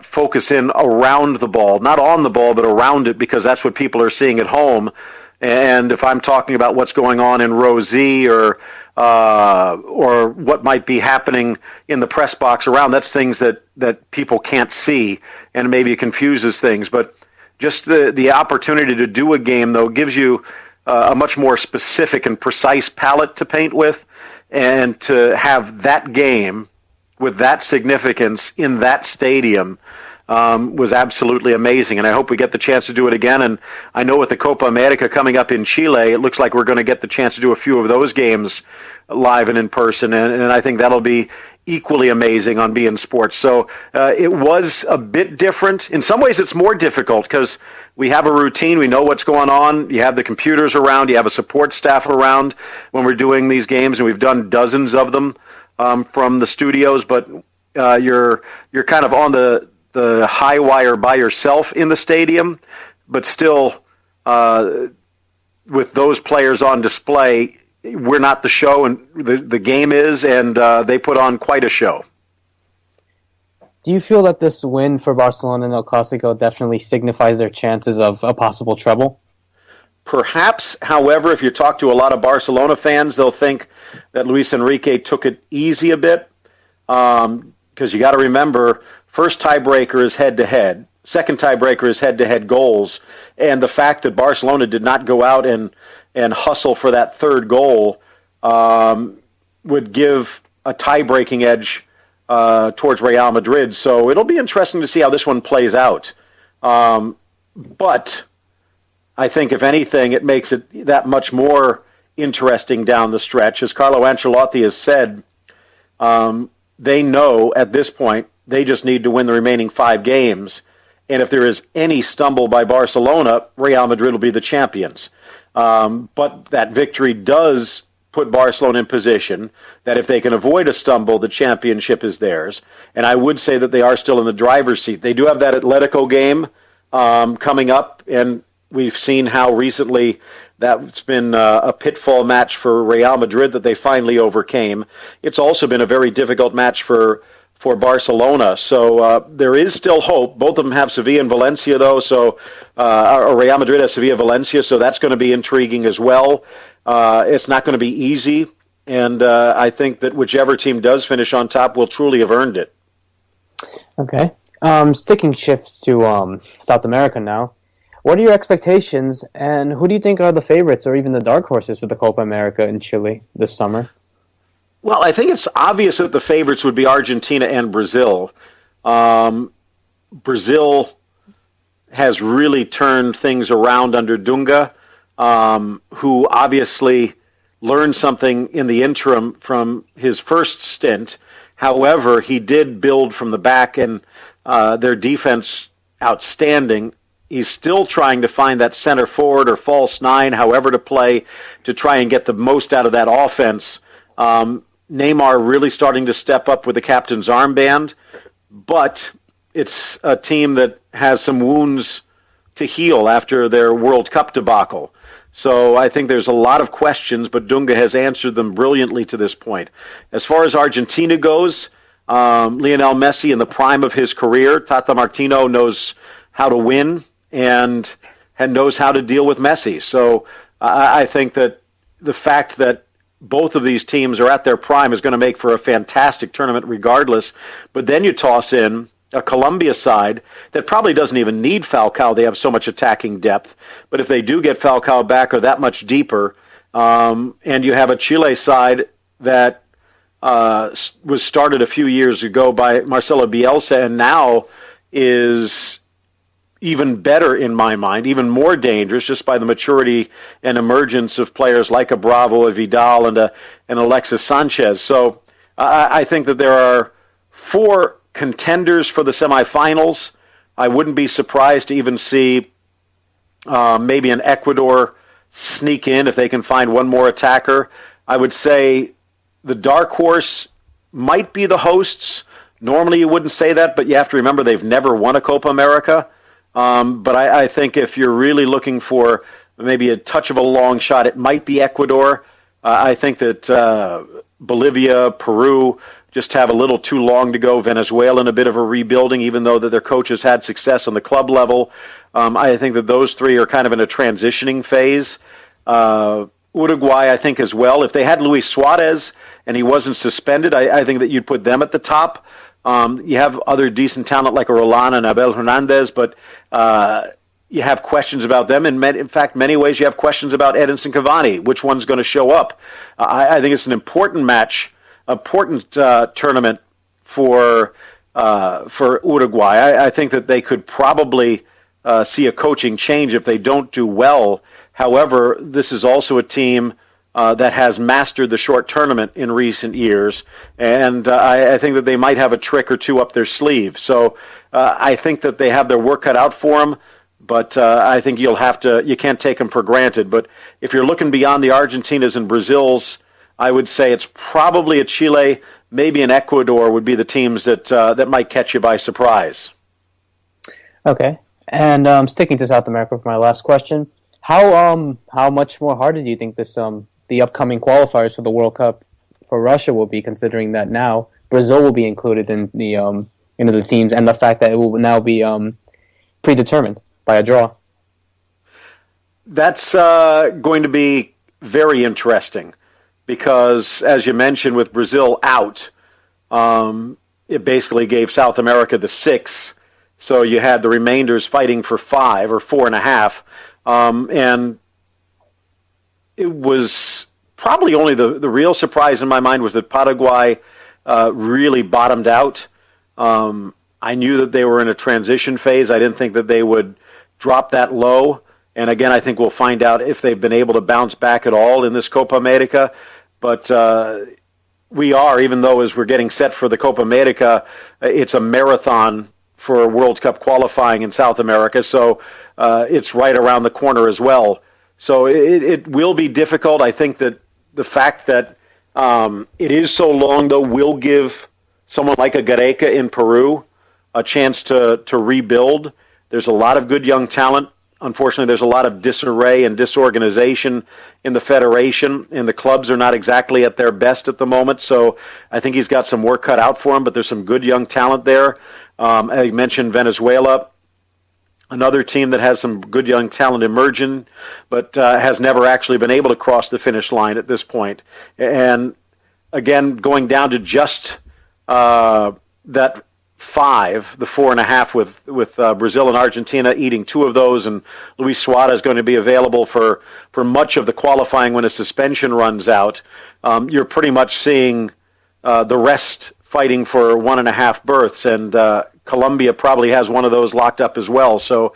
focus in around the ball, not on the ball, but around it, because that's what people are seeing at home. And if I'm talking about what's going on in row Z or what might be happening in the press box around, that's things that people can't see, and maybe it confuses things. But just the opportunity to do a game, though, gives you a much more specific and precise palette to paint with, and to have that game with that significance in that stadium was absolutely amazing, and I hope we get the chance to do it again. And I know with the Copa America coming up in Chile, it looks like we're going to get the chance to do a few of those games live and in person, and I think that'll be equally amazing on BeIN Sports. So it was a bit different. In some ways, it's more difficult because we have a routine. We know what's going on. You have the computers around. You have a support staff around when we're doing these games, and we've done dozens of them from the studios. But you're kind of on the high wire by yourself in the stadium, but still with those players on display, we're not the show, and the game is, and they put on quite a show. Do you feel that this win for Barcelona in El Clásico definitely signifies their chances of a possible treble? Perhaps, however, if you talk to a lot of Barcelona fans, they'll think that Luis Enrique took it easy a bit, because you got to remember, first tiebreaker is head-to-head. Second tiebreaker is head-to-head goals. And the fact that Barcelona did not go out and hustle for that third goal would give a tie-breaking edge towards Real Madrid. So it'll be interesting to see how this one plays out. But I think, if anything, it makes it that much more interesting down the stretch. As Carlo Ancelotti has said, they know at this point they just need to win the remaining 5 games. And if there is any stumble by Barcelona, Real Madrid will be the champions. But that victory does put Barcelona in position that if they can avoid a stumble, the championship is theirs. And I would say that they are still in the driver's seat. They do have that Atletico game coming up, and we've seen how recently that's been a pitfall match for Real Madrid that they finally overcame. It's also been a very difficult match for for Barcelona. So there is still hope. Both of them have Sevilla and Valencia, though. So or Real Madrid has Sevilla, Valencia. So that's going to be intriguing as well. It's not going to be easy, and I think that whichever team does finish on top will truly have earned it. Okay. Sticking shifts to South America now. What are your expectations, and who do you think are the favorites or even the dark horses for the Copa America in Chile this summer? Well, I think it's obvious that the favorites would be Argentina and Brazil. Brazil has really turned things around under Dunga, who obviously learned something in the interim from his first stint. However, he did build from the back, and their defense outstanding. He's still trying to find that center forward or false nine, however to play, to try and get the most out of that offense. Neymar really starting to step up with the captain's armband, but it's a team that has some wounds to heal after their World Cup debacle. So I think there's a lot of questions, but Dunga has answered them brilliantly to this point. As far as Argentina goes, Lionel Messi in the prime of his career, Tata Martino knows how to win and knows how to deal with Messi. So I think that the fact that both of these teams are at their prime is going to make for a fantastic tournament regardless. But then you toss in a Colombia side that probably doesn't even need Falcao. They have so much attacking depth. But if they do get Falcao back or that much deeper, and you have a Chile side that was started a few years ago by Marcelo Bielsa and now is even better in my mind, even more dangerous just by the maturity and emergence of players like a Bravo, a Vidal, and Alexis Sanchez. So I think that there are 4 contenders for the semifinals. I wouldn't be surprised to even see maybe an Ecuador sneak in if they can find one more attacker. I would say the dark horse might be the hosts. Normally you wouldn't say that, but you have to remember they've never won a Copa America. But I think if you're really looking for maybe a touch of a long shot, it might be Ecuador. I think that Bolivia, Peru just have a little too long to go. Venezuela in a bit of a rebuilding, even though that their coaches had success on the club level. I think that those 3 are kind of in a transitioning phase. Uruguay, I think, as well. If they had Luis Suarez and he wasn't suspended, I think that you'd put them at the top. You have other decent talent like Roland and Abel Hernandez, but you have questions about them. In fact, many ways you have questions about Edinson Cavani. Which one's going to show up? I think it's an important match, important tournament for Uruguay. I think that they could probably see a coaching change if they don't do well. However, this is also a team that has mastered the short tournament in recent years, and I think that they might have a trick or two up their sleeve. So I think that they have their work cut out for them, but I think you can't take them for granted. But if you're looking beyond the Argentinas and Brazils, I would say it's probably a Chile, maybe an Ecuador would be the teams that might catch you by surprise. Okay, and sticking to South America for my last question, how much more harder do you think this the upcoming qualifiers for the World Cup for Russia will be, considering that now Brazil will be included in the into the teams, and the fact that it will now be predetermined by a draw? That's going to be very interesting because, as you mentioned, with Brazil out, it basically gave South America the 6. So you had the remainders fighting for 5 or 4.5. And it was probably only the real surprise in my mind was that Paraguay really bottomed out. I knew that they were in a transition phase. I didn't think that they would drop that low. And again, I think we'll find out if they've been able to bounce back at all in this Copa America. But we are, even though as we're getting set for the Copa America, it's a marathon for World Cup qualifying in South America. So it's right around the corner as well. So it will be difficult. I think that the fact that it is so long, though, will give someone like a Gareca in Peru a chance to rebuild. There's a lot of good young talent unfortunately, there's a lot of disarray and disorganization in the federation, and the clubs are not exactly at their best at the moment. So I think he's got some work cut out for him, but there's some good young talent there. I mentioned Venezuela, another team that has some good young talent emerging, but has never actually been able to cross the finish line at this point. And again, going down to just that 5, the 4.5 with Brazil and Argentina eating 2 of those, and Luis Suarez is going to be available for much of the qualifying when a suspension runs out. You're pretty much seeing the rest fighting for 1.5 berths, and Colombia probably has one of those locked up as well. So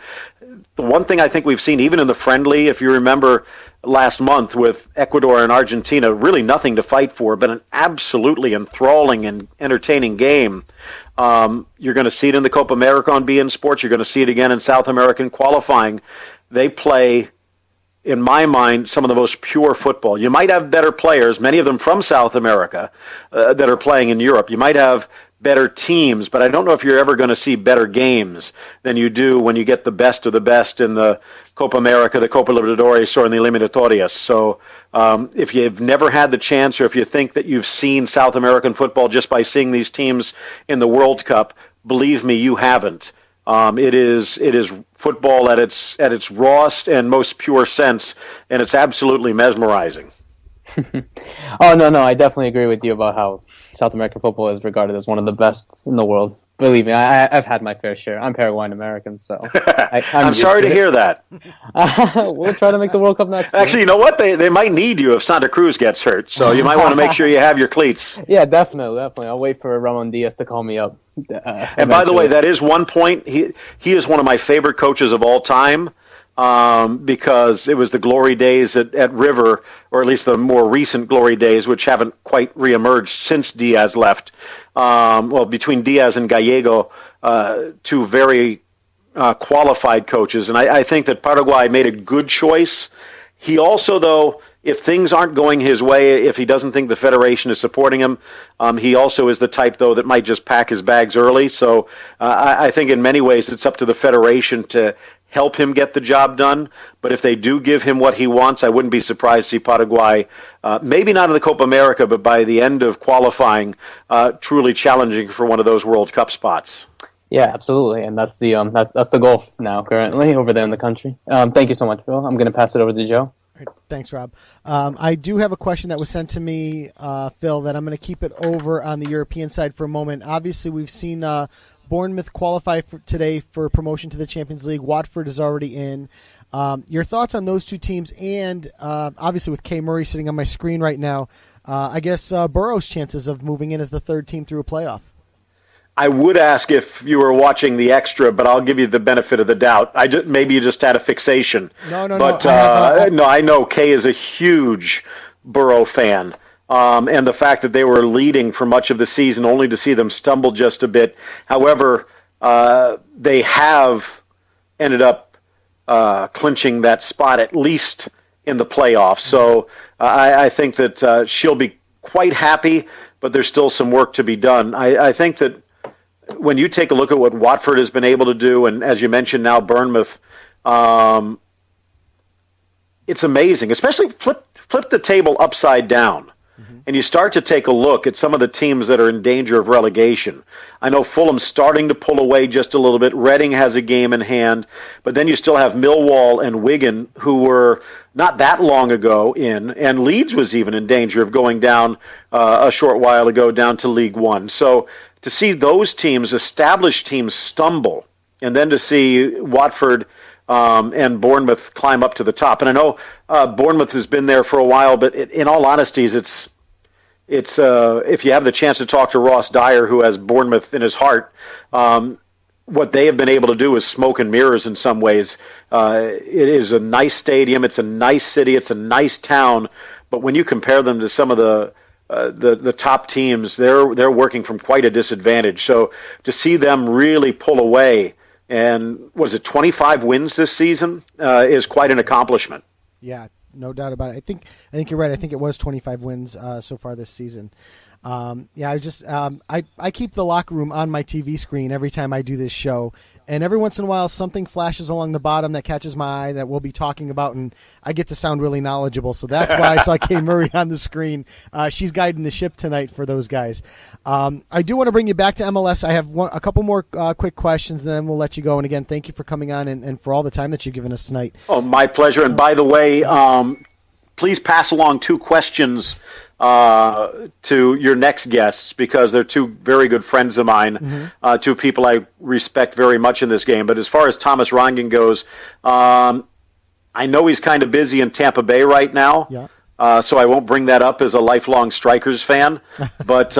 the one thing I think we've seen, even in the friendly, if you remember last month with Ecuador and Argentina, really nothing to fight for, but an absolutely enthralling and entertaining game. You're going to see it in the Copa America on BeIN Sports. You're going to see it again in South American qualifying. They play, in my mind, some of the most pure football. You might have better players, many of them from South America, that are playing in Europe. You might have better teams, but I don't know if you're ever going to see better games than you do when you get the best of the best in the Copa America, the Copa Libertadores, or in the Eliminatorias. So if you've never had the chance, or if you think that you've seen South American football just by seeing these teams in the World Cup, believe me, you haven't. It is football at its rawest and most pure sense, and it's absolutely mesmerizing. Oh, no, I definitely agree with you about how South American football is regarded as one of the best in the world. Believe me, I've had my fair share. I'm Paraguayan American, so I'm sorry to hear that. We'll try to make the World Cup next year. Actually, you know what? They might need you if Santa Cruz gets hurt, so you might want to make sure you have your cleats. Yeah, definitely. I'll wait for Ramon Diaz to call me up. And by the way, that is one point. He is one of my favorite coaches of all time. Because it was the glory days at River, or at least the more recent glory days, which haven't quite reemerged since Diaz left. Between Diaz and Gallego, 2 very qualified coaches. And I think that Paraguay made a good choice. He also, though, if things aren't going his way, if he doesn't think the Federation is supporting him, he also is the type, though, that might just pack his bags early. So I think in many ways it's up to the Federation to help him get the job done. But if they do give him what he wants, I wouldn't be surprised to see Paraguay, maybe not in the Copa America, but by the end of qualifying, truly challenging for one of those World Cup spots. Yeah, absolutely, and that's the goal now currently over there in the country. Thank you so much, Bill. I'm going to pass it over to Joe. Right, thanks, Rob. I do have a question that was sent to me, Phil, that I'm going to keep it over on the European side for a moment. Obviously, we've seen Bournemouth qualify today for promotion to the Champions League. Watford is already in. Your thoughts on those 2 teams, and obviously with Kay Murray sitting on my screen right now, I guess Burrow's chances of moving in as the 3rd team through a playoff. I would ask if you were watching the extra, but I'll give you the benefit of the doubt. Maybe you just had a fixation. No. I know Kay is a huge Burrow fan. And the fact that they were leading for much of the season, only to see them stumble just a bit. However, they have ended up clinching that spot, at least in the playoffs. So I think that she'll be quite happy, but there's still some work to be done. I think that when you take a look at what Watford has been able to do, and as you mentioned now, Bournemouth, it's amazing. Especially flip the table upside down. And you start to take a look at some of the teams that are in danger of relegation. I know Fulham's starting to pull away just a little bit. Reading has a game in hand. But then you still have Millwall and Wigan, who were not that long ago in, and Leeds was even in danger of going down a short while ago down to League One. So to see those teams, established teams, stumble, and then to see Watford and Bournemouth climb up to the top. And I know Bournemouth has been there for a while, but in all honesty, it's if you have the chance to talk to Ross Dyer, who has Bournemouth in his heart, what they have been able to do is smoke and mirrors in some ways. It is a nice stadium. It's a nice city. It's a nice town. But when you compare them to some of the top teams, they're working from quite a disadvantage. So to see them really pull away, and was it 25 wins this season, is quite an accomplishment. Yeah, no doubt about it. I think you're right. I think it was 25 wins so far this season. I keep the locker room on my TV screen every time I do this show, and every once in a while something flashes along the bottom that catches my eye that we'll be talking about, and I get to sound really knowledgeable. So that's why I saw Kay Murray on the screen. She's guiding the ship tonight for those guys. I do want to bring you back to MLS. I have a couple more quick questions, and then we'll let you go. And again, thank you for coming on and for all the time that you've given us tonight. Oh, my pleasure. And by the way, please pass along 2 questions to your next guests, because they're 2 very good friends of mine, 2 people I respect very much in this game. But as far as Thomas Rongen goes, I know he's kind of busy in Tampa Bay right now, so I won't bring that up as a lifelong Strikers fan. But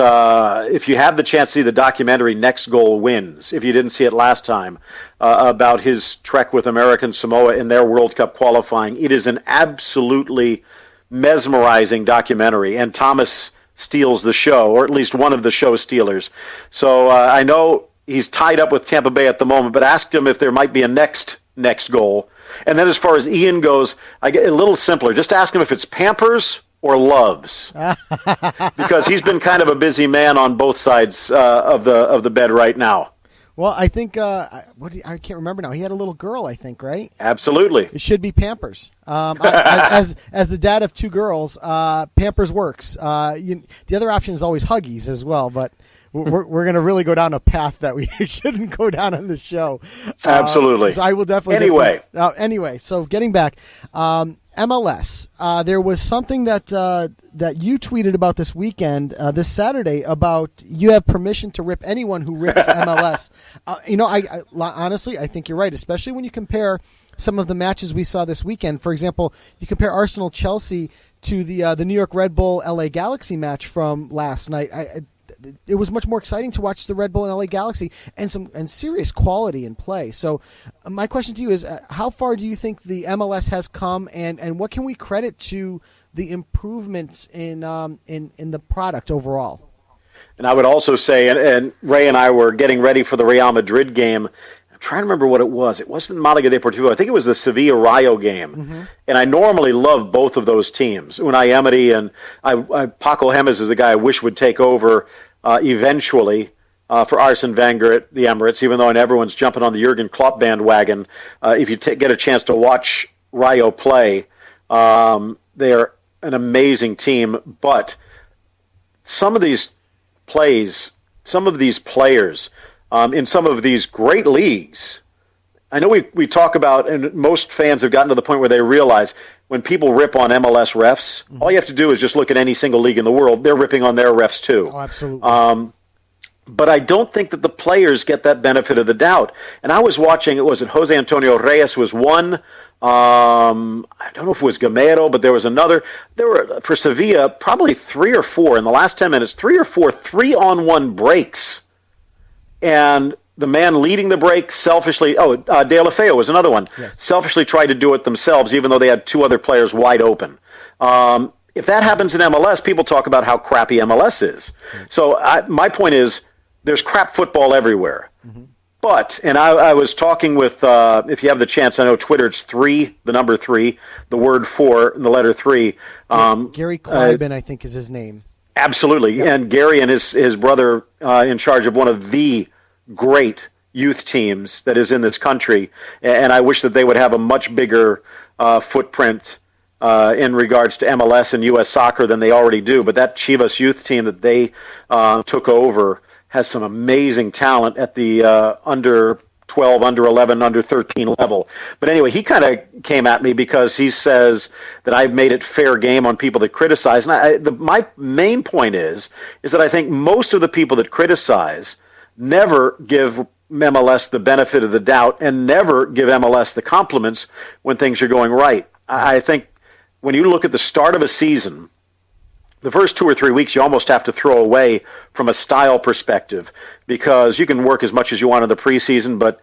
if you have the chance to see the documentary Next Goal Wins, if you didn't see it last time, about his trek with American Samoa in their World Cup qualifying, it is an absolutely mesmerizing documentary, and Thomas steals the show, or at least one of the show stealers. So I know he's tied up with Tampa Bay at the moment, but ask him if there might be a next goal. And then as far as Ian goes, I get a little simpler. Just ask him if it's Pampers or Loves, because he's been kind of a busy man on both sides of the bed right now. Well, I think I can't remember now. He had a little girl, I think, right? Absolutely. It should be Pampers. As the dad of 2 girls, Pampers works. The other option is always Huggies as well, but we're going to really go down a path that we shouldn't go down on the show. Absolutely. So I will definitely. Anyway, so getting back. MLS. There was something that you tweeted about this weekend, this Saturday, about you have permission to rip anyone who rips MLS. I honestly, I think you're right, especially when you compare some of the matches we saw this weekend. For example, you compare Arsenal-Chelsea to the New York Red Bull LA Galaxy match from last night. It was much more exciting to watch the Red Bull and LA Galaxy and serious quality in play. So my question to you is, how far do you think the MLS has come, and what can we credit to the improvements in the product overall? And I would also say, and Ray and I were getting ready for the Real Madrid game. I'm trying to remember what it was. It wasn't Malaga Deportivo. I think it was the Sevilla-Rayo game. And I normally love both of those teams. Unai Emery and Paco Gemes is the guy I wish would take over eventually for Arsene Wenger at the Emirates, even though everyone's jumping on the Jurgen Klopp bandwagon. If you get a chance to watch Rayo play, they're an amazing team. But some of these players, in some of these great leagues, I know we talk about, and most fans have gotten to the point where they realize when people rip on MLS refs, all you have to do is just look at any single league in the world. They're ripping on their refs too. Oh, absolutely. But I don't think that the players get that benefit of the doubt. And I was watching, Jose Antonio Reyes was one. I don't know if it was Gamero, but there was another. There were, for Sevilla, probably 3 or 4 in the last 10 minutes, 3 or 4 3-on-1 breaks. And the man leading the break selfishly, De La Feo was another one, selfishly tried to do it themselves, even though they had 2 other players wide open. If that happens in MLS, people talk about how crappy MLS is. So my point is, there's crap football everywhere. But, and I was talking with, if you have the chance, I know Twitter, it's 3, the number 3, the word 4, and the letter 3. Gary Kleiben, I think, is his name. Absolutely. Yep. And Gary and his brother in charge of one of the great youth teams that is in this country. And I wish that they would have a much bigger footprint in regards to MLS and U.S. soccer than they already do. But that Chivas youth team that they took over has some amazing talent at the under 12, under 11, under 13 level. But anyway, he kind of came at me because he says that I've made it fair game on people that criticize. And my main point is that I think most of the people that criticize never give MLS the benefit of the doubt and never give MLS the compliments when things are going right. I think when you look at the start of a season, the first 2 or 3 weeks you almost have to throw away from a style perspective, because you can work as much as you want in the preseason, but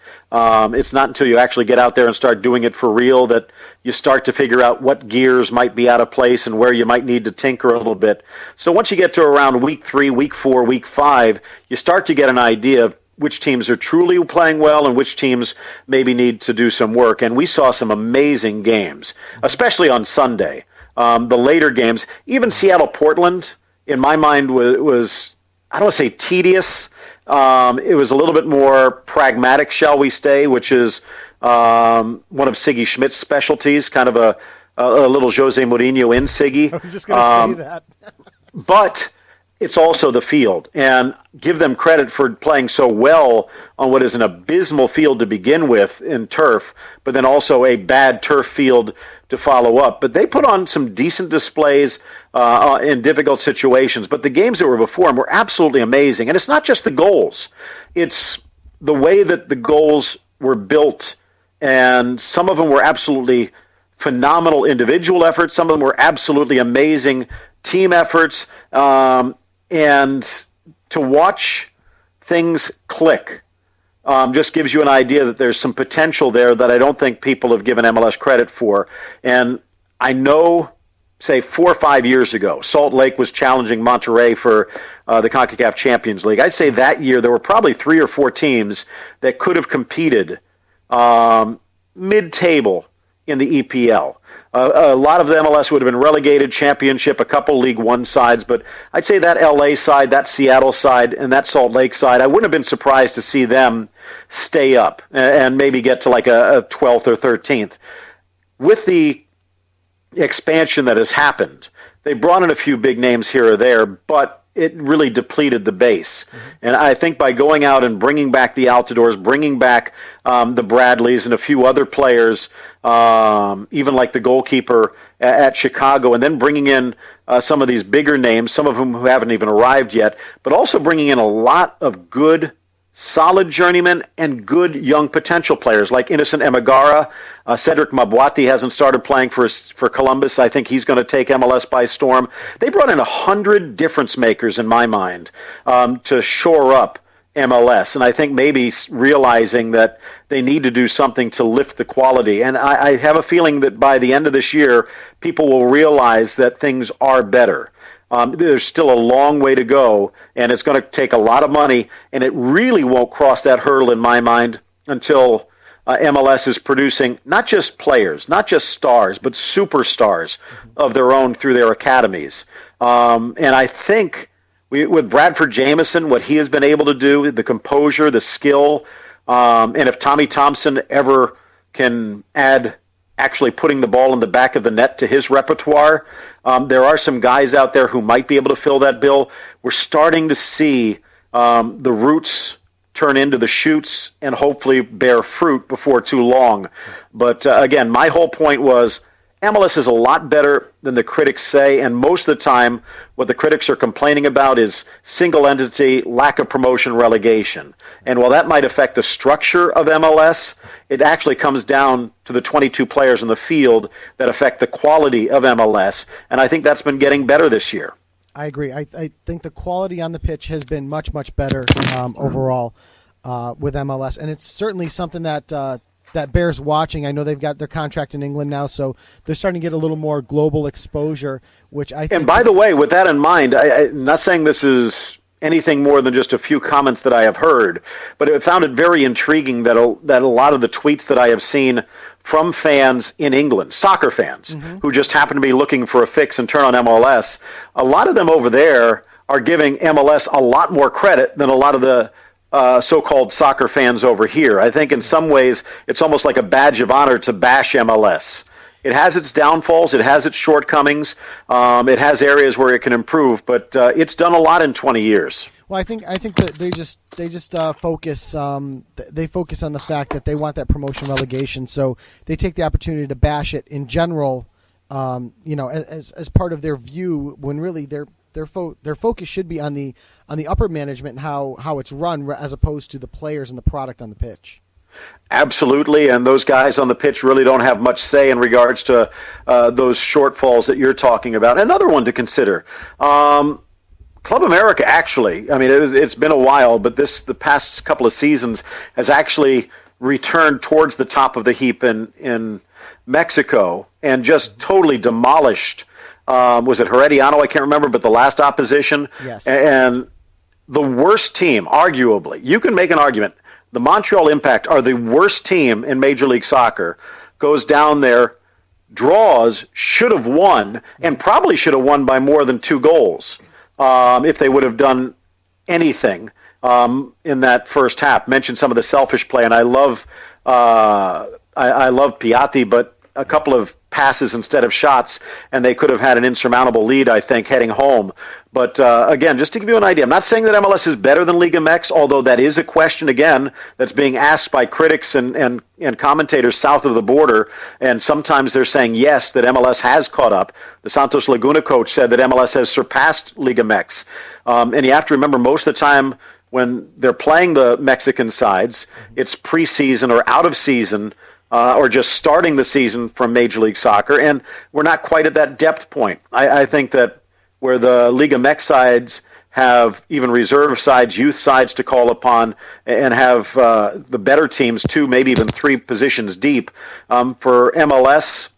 it's not until you actually get out there and start doing it for real that you start to figure out what gears might be out of place and where you might need to tinker a little bit. So once you get to around week 3, week 4, week 5, you start to get an idea of which teams are truly playing well and which teams maybe need to do some work. And we saw some amazing games, especially on Sunday. The later games, even Seattle-Portland, in my mind, was I don't want to say tedious. It was a little bit more pragmatic, shall we say, which is one of Siggy Schmidt's specialties, kind of a little Jose Mourinho in Siggy. I was just going to say that. But it's also the field, and give them credit for playing so well on what is an abysmal field to begin with in turf, but then also a bad turf field to follow up. But they put on some decent displays in difficult situations, but the games that were before them were absolutely amazing. And it's not just the goals. It's the way that the goals were built, and some of them were absolutely phenomenal individual efforts. Some of them were absolutely amazing team efforts. And to watch things click just gives you an idea that there's some potential there that I don't think people have given MLS credit for. And I know, say, 4 or 5 years ago, Salt Lake was challenging Monterrey for the CONCACAF Champions League. I'd say that year there were probably 3 or 4 teams that could have competed mid-table in the EPL. A lot of the MLS would have been relegated, championship, a couple League One sides, but I'd say that LA side, that Seattle side, and that Salt Lake side, I wouldn't have been surprised to see them stay up and maybe get to like a 12th or 13th. With the expansion that has happened, they brought in a few big names here or there, but it really depleted the base. And I think by going out and bringing back the Altidores, bringing back the Bradleys and a few other players, even like the goalkeeper at Chicago, and then bringing in some of these bigger names, some of whom who haven't even arrived yet, but also bringing in a lot of good, solid journeymen and good young potential players like Innocent Emigara. Cedric Mabwati hasn't started playing for Columbus. I think he's going to take MLS by storm. They brought in 100 difference makers, in my mind, to shore up MLS, and I think maybe realizing that they need to do something to lift the quality. And I have a feeling that by the end of this year, people will realize that things are better. There's still a long way to go, and it's going to take a lot of money, and it really won't cross that hurdle in my mind until MLS is producing not just players, not just stars, but superstars of their own through their academies. And I think with Bradford Jamieson, what he has been able to do, the composure, the skill, and if Tommy Thompson ever can add actually putting the ball in the back of the net to his repertoire, there are some guys out there who might be able to fill that bill. We're starting to see the roots turn into the shoots and hopefully bear fruit before too long. But again, my whole point was MLS is a lot better than the critics say, and most of the time what the critics are complaining about is single entity, lack of promotion, relegation. And while that might affect the structure of MLS, it actually comes down to the 22 players in the field that affect the quality of MLS, and I think that's been getting better this year. I agree. I think the quality on the pitch has been much, much better overall with MLS, and it's certainly something that bears watching. I know they've got their contract in England now, so they're starting to get a little more global exposure, which I think... And by the way, with that in mind, I'm not saying this is anything more than just a few comments that I have heard, but I found it very intriguing that a lot of the tweets that I have seen from fans in England, soccer fans, who just happen to be looking for a fix and turn on MLS, a lot of them over there are giving MLS a lot more credit than a lot of the so-called soccer fans over here. I think in some ways it's almost like a badge of honor to bash MLS. It has its downfalls, it has its shortcomings, it has areas where it can improve, but it's done a lot in 20 years. Well, I think that they just focus they focus on the fact that they want that promotion relegation, so they take the opportunity to bash it in general, as part of their view, when really their focus should be on the upper management and how it's run, as opposed to the players and the product on the pitch. Absolutely, and those guys on the pitch really don't have much say in regards to those shortfalls that you're talking about. Another one to consider, Club America, actually, I mean, it's been a while, but the past couple of seasons has actually returned towards the top of the heap in Mexico and just totally demolished, was it Herediano? I can't remember, but the last opposition. Yes. And the worst team, arguably, you can make an argument, the Montreal Impact are the worst team in Major League Soccer, goes down there, draws, should have won, and probably should have won by more than 2 goals. if they would have done anything in that first half. Mentioned some of the selfish play, and I love Piatti, but a couple of passes instead of shots, and they could have had an insurmountable lead, I think, heading home. But again, just to give you an idea, I'm not saying that MLS is better than Liga MX, although that is a question, again, that's being asked by critics and commentators south of the border, and sometimes they're saying, yes, that MLS has caught up. The Santos Laguna coach said that MLS has surpassed Liga MX. And you have to remember, most of the time when they're playing the Mexican sides, it's preseason or out of season, or just starting the season from Major League Soccer, and we're not quite at that depth point. I think that where the Liga MX sides have even reserve sides, youth sides to call upon, and have the better teams 2, maybe even 3 positions deep, for MLS,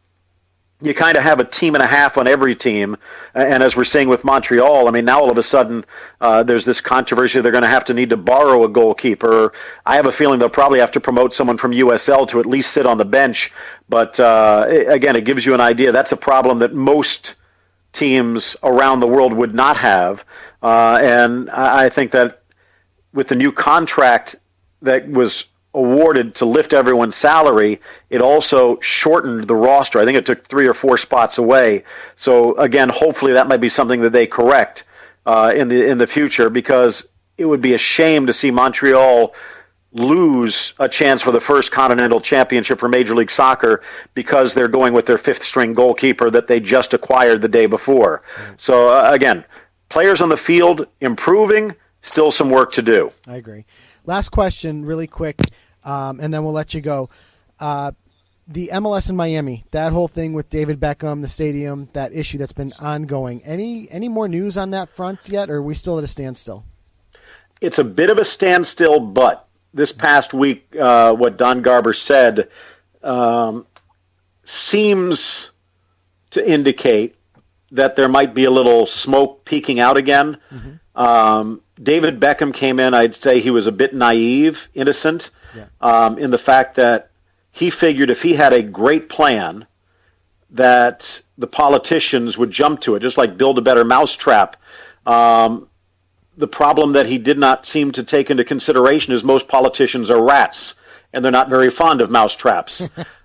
you kind of have a team and a half on every team. And as we're seeing with Montreal, I mean, now all of a sudden there's this controversy they're going to have to need to borrow a goalkeeper. I have a feeling they'll probably have to promote someone from USL to at least sit on the bench. But again, it gives you an idea. That's a problem that most teams around the world would not have. And I think that with the new contract that was awarded to lift everyone's salary, it also shortened the roster. I think it took 3 or 4 spots away. So again, hopefully that might be something that they correct in the future, because it would be a shame to see Montreal lose a chance for the first continental championship for Major League Soccer because they're going with their 5th string goalkeeper that they just acquired the day before. So again, players on the field improving, still some work to do. I agree. Last question, really quick, and then we'll let you go. The MLS in Miami, that whole thing with David Beckham, the stadium, that issue that's been ongoing. Any more news on that front yet, or are we still at a standstill? It's a bit of a standstill, but this past week, what Don Garber said seems to indicate that there might be a little smoke peeking out again. David Beckham came in, I'd say he was a bit naive, innocent, in the fact that he figured if he had a great plan that the politicians would jump to it, just like build a better mousetrap. The problem that he did not seem to take into consideration is most politicians are rats, and they're not very fond of mousetraps.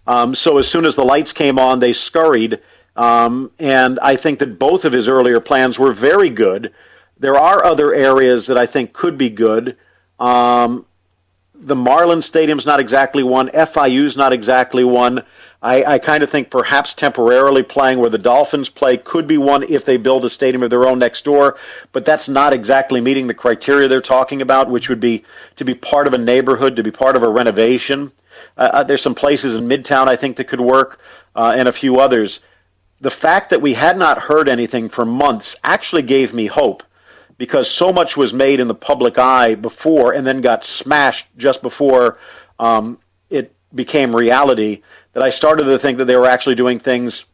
So as soon as the lights came on, they scurried, and I think that both of his earlier plans were very good. There are other areas that I think could be good. The Marlins Stadium's not exactly one. FIU's not exactly one. I kind of think perhaps temporarily playing where the Dolphins play could be one if they build a stadium of their own next door, but that's not exactly meeting the criteria they're talking about, which would be to be part of a neighborhood, to be part of a renovation. There's some places in Midtown I think that could work, and a few others. The fact that we had not heard anything for months actually gave me hope, because so much was made in the public eye before and then got smashed just before it became reality, that I started to think that they were actually doing things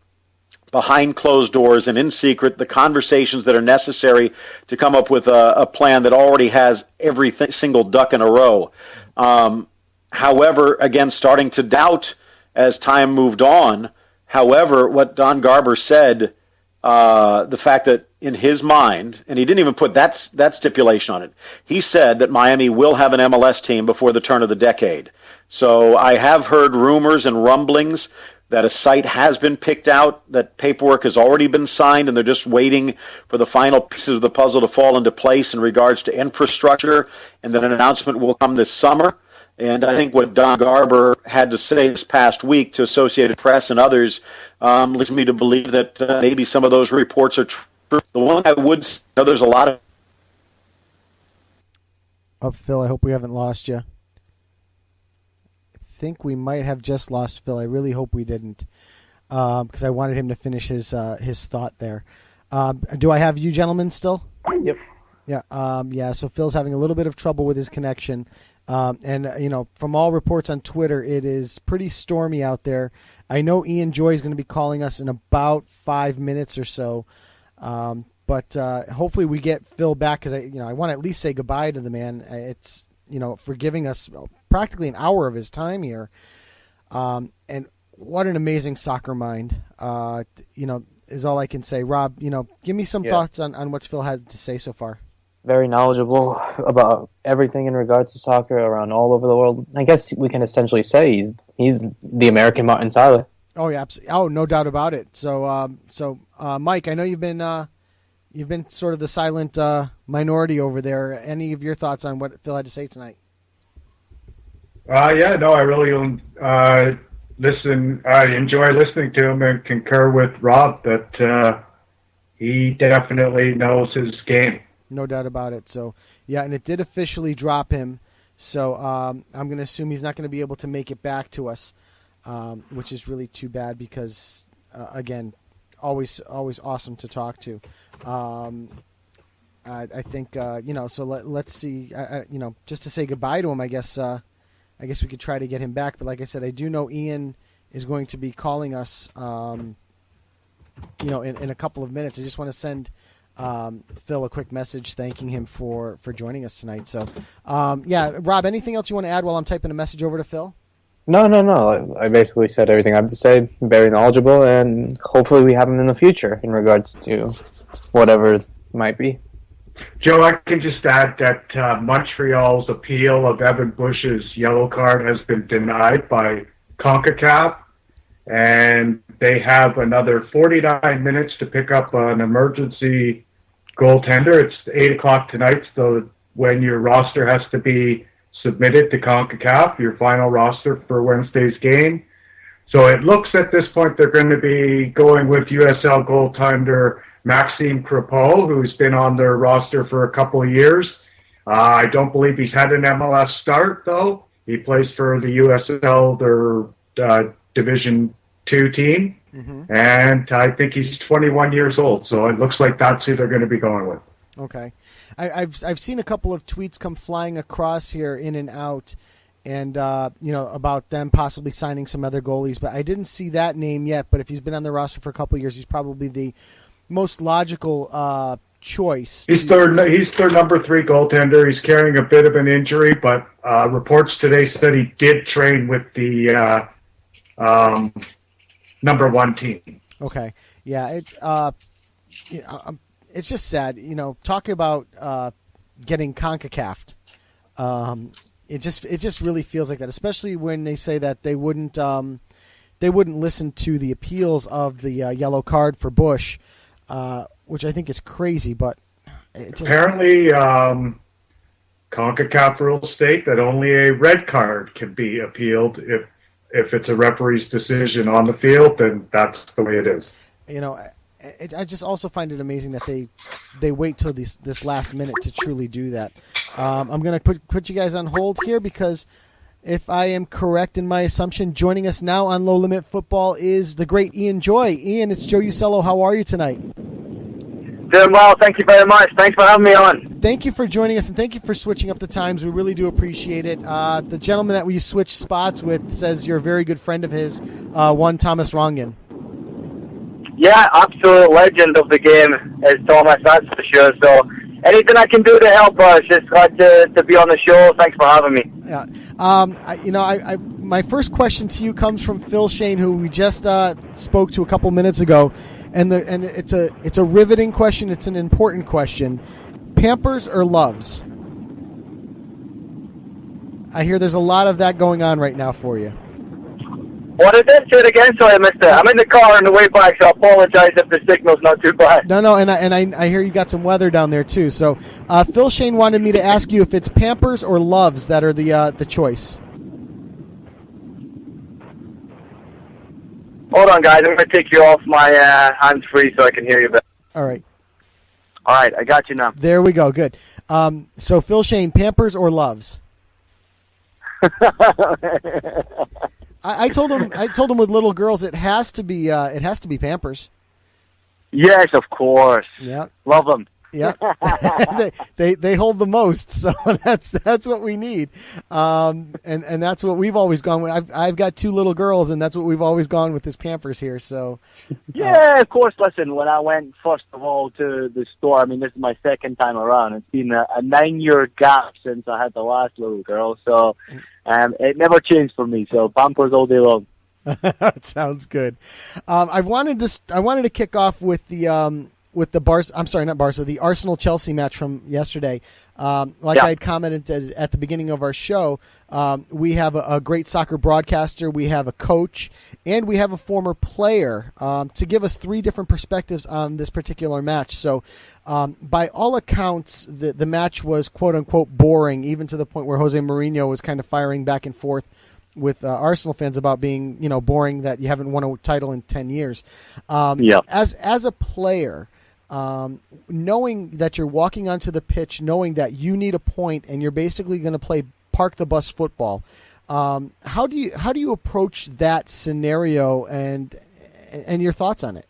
behind closed doors and in secret, the conversations that are necessary to come up with a plan that already has every single duck in a row. However, again, starting to doubt as time moved on. However, what Don Garber said, the fact that in his mind, and he didn't even put that stipulation on it, he said that Miami will have an MLS team before the turn of the decade. So I have heard rumors and rumblings that a site has been picked out, that paperwork has already been signed, and they're just waiting for the final pieces of the puzzle to fall into place in regards to infrastructure, and then an announcement will come this summer. And I think what Don Garber had to say this past week to Associated Press and others leads me to believe that maybe some of those reports are true. The one I would say, there's a lot of... Oh, Phil, I hope we haven't lost you. I think we might have just lost Phil. I really hope we didn't, because I wanted him to finish his thought there. Do I have you gentlemen still? Yep. Yeah. So Phil's having a little bit of trouble with his connection. And from all reports on Twitter, it is pretty stormy out there. I know Ian Joy is going to be calling us in about 5 minutes or so. But hopefully we get Phil back, because I want to at least say goodbye to the man. It's, for giving us practically an hour of his time here. And what an amazing soccer mind. is all I can say. Rob, give me some thoughts on what Phil had to say so far. Very knowledgeable about everything in regards to soccer around all over the world. I guess we can essentially say he's the American Martin Tyler. Oh yeah, oh no doubt about it. So Mike, I know you've been sort of the silent minority over there. Any of your thoughts on what Phil had to say tonight? I really listen. I enjoy listening to him and concur with Rob that he definitely knows his game. No doubt about it. So, yeah, and it did officially drop him. So I'm going to assume he's not going to be able to make it back to us, which is really too bad because, again, always awesome to talk to. I think, so let's see, just to say goodbye to him, I guess we could try to get him back. But like I said, I do know Ian is going to be calling us, in a couple of minutes. I just want to send Phil a quick message thanking him for joining us tonight. So, Rob, anything else you want to add while I'm typing a message over to Phil? No. I basically said everything I have to say. Very knowledgeable, and hopefully we have him in the future in regards to whatever it might be. Joe, I can just add that Montreal's appeal of Evan Bush's yellow card has been denied by CONCACAF, and they have another 49 minutes to pick up an emergency goaltender. It's 8 o'clock tonight, so when your roster has to be submitted to CONCACAF, your final roster for Wednesday's game. So it looks at this point they're going to be going with USL goaltender Maxime Crepeau, who's been on their roster for a couple of years. I don't believe he's had an MLS start, though. He plays for the USL, their Division 2 team. Mm-hmm. And I think he's 21 years old, so it looks like that's who they're going to be going with. Okay. I've seen a couple of tweets come flying across here in and out, and about them possibly signing some other goalies, but I didn't see that name yet. But if he's been on the roster for a couple of years, he's probably the most logical choice. He's their number 3 goaltender. He's carrying a bit of an injury, but reports today said he did train with the number 1 team. Okay. Yeah. It's just sad, talking about getting CONCACAF'd. It just really feels like that, especially when they say that they wouldn't listen to the appeals of the yellow card for Bush, which I think is crazy. But apparently, CONCACAF rules state that only a red card can be appealed if it's a referee's decision on the field. Then that's the way it is. I just also find it amazing that they wait till this last minute to truly do that. I'm going to put you guys on hold here because if I am correct in my assumption, joining us now on Low Limit Football is the great Ian Joy. Ian, it's Joe Usello. How are you tonight? Doing well. Thank you very much. Thanks for having me on. Thank you for joining us, and thank you for switching up the times. We really do appreciate it. The gentleman that we switched spots with says you're a very good friend of his, one Thomas Rongen. Yeah, absolute legend of the game is Thomas, that's for sure. So anything I can do to help us, just glad to be on the show. Thanks for having me. Yeah. My first question to you comes from Phil Schoen, who we just spoke to a couple minutes ago, and it's a riveting question. It's an important question. Pampers or Loves? I hear there's a lot of that going on right now for you. What is it? Say it again. Sorry, I missed it. I'm in the car on the way back, so I apologize if the signal's not too bad. No, and I hear you got some weather down there too. So, Phil Schoen wanted me to ask you if it's Pampers or Loves that are the choice. Hold on, guys. I'm going to take you off my hands-free so I can hear you better. All right. All right, I got you now. There we go. Good. So, Phil Schoen, Pampers or Loves? I told him with little girls it has to be Pampers. Yes, of course. Yeah, love them. Yeah, they hold the most, so that's what we need, and that's what we've always gone with. I've got 2 little girls, and that's what we've always gone with is Pampers here. So yeah, of course. Listen, when I went first of all to the store, I mean this is my second time around. It's been a 9-year gap since I had the last little girl, so it never changed for me. So Pampers all day long. Sounds good. I wanted to kick off with the the Arsenal Chelsea match from yesterday. I had commented at the beginning of our show, we have a great soccer broadcaster, we have a coach, and we have a former player to give us three different perspectives on this particular match. So, by all accounts, the match was quote unquote boring, even to the point where Jose Mourinho was kind of firing back and forth with Arsenal fans about being, boring, that you haven't won a title in 10 years. As a player, knowing that you're walking onto the pitch, knowing that you need a point and you're basically going to play park the bus football, how do you approach that scenario and your thoughts on it?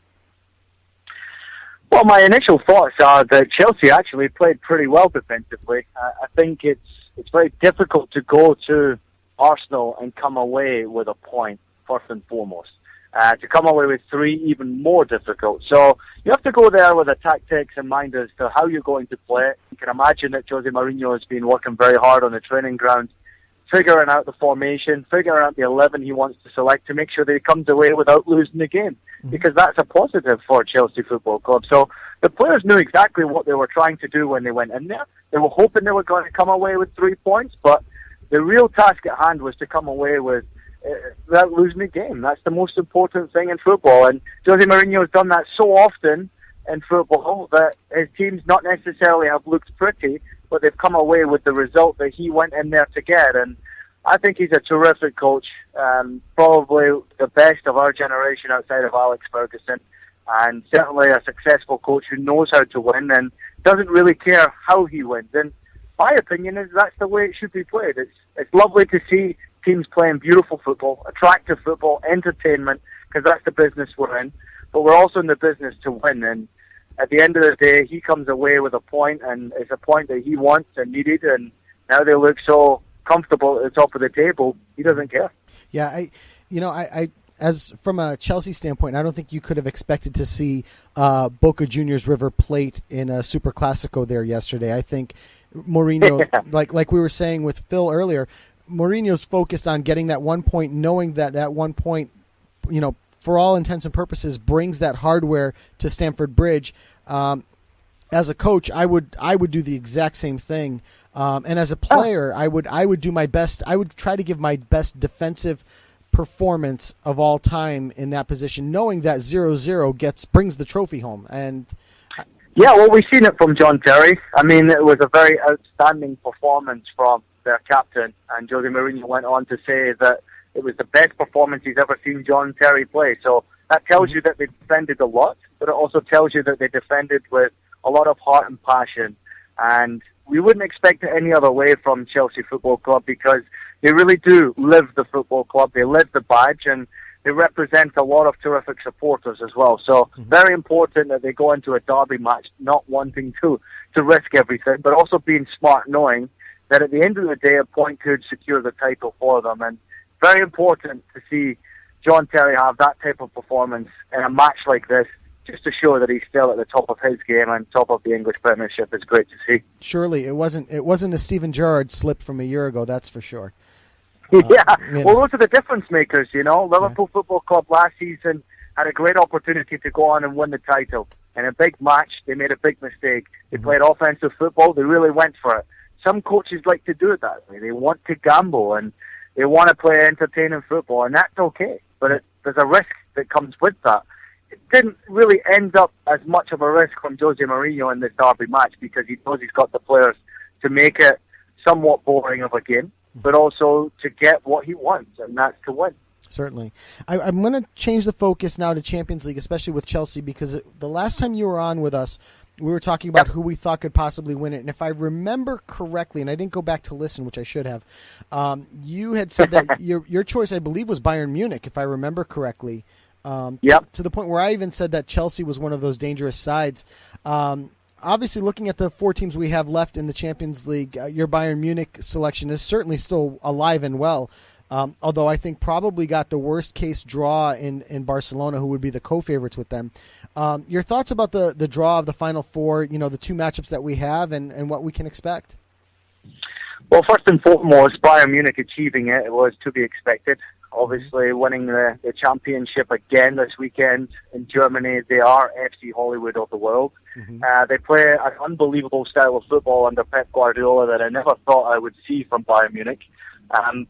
Well, my initial thoughts are that Chelsea actually played pretty well defensively. I think it's very difficult to go to Arsenal and come away with a point, first and foremost. To come away with three, even more difficult. So you have to go there with the tactics in mind as to how you're going to play it. You can imagine that Jose Mourinho has been working very hard on the training ground, figuring out the formation, figuring out the 11 he wants to select to make sure that he comes away without losing the game. Because that's a positive for Chelsea Football Club. So the players knew exactly what they were trying to do when they went in there. They were hoping they were going to come away with 3 points, but the real task at hand was to come away without losing the game. That's the most important thing in football. And Jose Mourinho has done that so often in football that his teams not necessarily have looked pretty, but they've come away with the result that he went in there to get. And I think he's a terrific coach, probably the best of our generation outside of Alex Ferguson, and certainly a successful coach who knows how to win and doesn't really care how he wins. And my opinion is that's the way it should be played. It's lovely to see teams playing beautiful football, attractive football, entertainment, because that's the business we're in. But we're also in the business to win. And at the end of the day, he comes away with a point, and it's a point that he wants and needed. And now they look so comfortable at the top of the table. He doesn't care. Yeah, I as from a Chelsea standpoint, I don't think you could have expected to see Boca Juniors River Plate in a Super Classico there yesterday. I think Mourinho, like we were saying with Phil earlier, Mourinho's focused on getting that 1 point, knowing that 1 point, for all intents and purposes, brings that hardware to Stamford Bridge. As a coach, I would do the exact same thing. And as a player, I would do my best. I would try to give my best defensive performance of all time in that position, knowing that 0-0 brings the trophy home. And yeah, well, we've seen it from John Terry. I mean, it was a very outstanding performance from their captain, and Jose Mourinho went on to say that it was the best performance he's ever seen John Terry play. So that tells you that they defended a lot, but it also tells you that they defended with a lot of heart and passion. And we wouldn't expect it any other way from Chelsea Football Club, because they really do live the football club. They live the badge, and they represent a lot of terrific supporters as well. So very important that they go into a derby match not wanting to risk everything, but also being smart, knowing that at the end of the day, a point could secure the title for them. And very important to see John Terry have that type of performance in a match like this, just to show that he's still at the top of his game and top of the English Premiership. Is great to see. Surely it wasn't a Steven Gerrard slip from a year ago, that's for sure. Well, those are the difference makers, Liverpool Football Club last season had a great opportunity to go on and win the title. In a big match, they made a big mistake. They played offensive football. They really went for it. Some coaches like to do it that way. They want to gamble, and they want to play entertaining football, and that's okay. But there's a risk that comes with that. It didn't really end up as much of a risk from Jose Mourinho in this derby match, because he knows he's got the players to make it somewhat boring of a game, but also to get what he wants, and that's to win. Certainly. I'm going to change the focus now to Champions League, especially with Chelsea, because the last time you were on with us, we were talking about who we thought could possibly win it. And if I remember correctly, and I didn't go back to listen, which I should have, you had said that your choice, I believe, was Bayern Munich, if I remember correctly. To the point where I even said that Chelsea was one of those dangerous sides. Obviously, looking at the 4 teams we have left in the Champions League, your Bayern Munich selection is certainly still alive and well. Although I think probably got the worst case draw in Barcelona, who would be the co-favorites with them. Your thoughts about the draw of the Final Four, the 2 matchups that we have and what we can expect? Well, first and foremost, Bayern Munich achieving it was to be expected. obviously winning the championship again this weekend in Germany. They are FC Hollywood of the world. They play an unbelievable style of football under Pep Guardiola that I never thought I would see from Bayern Munich.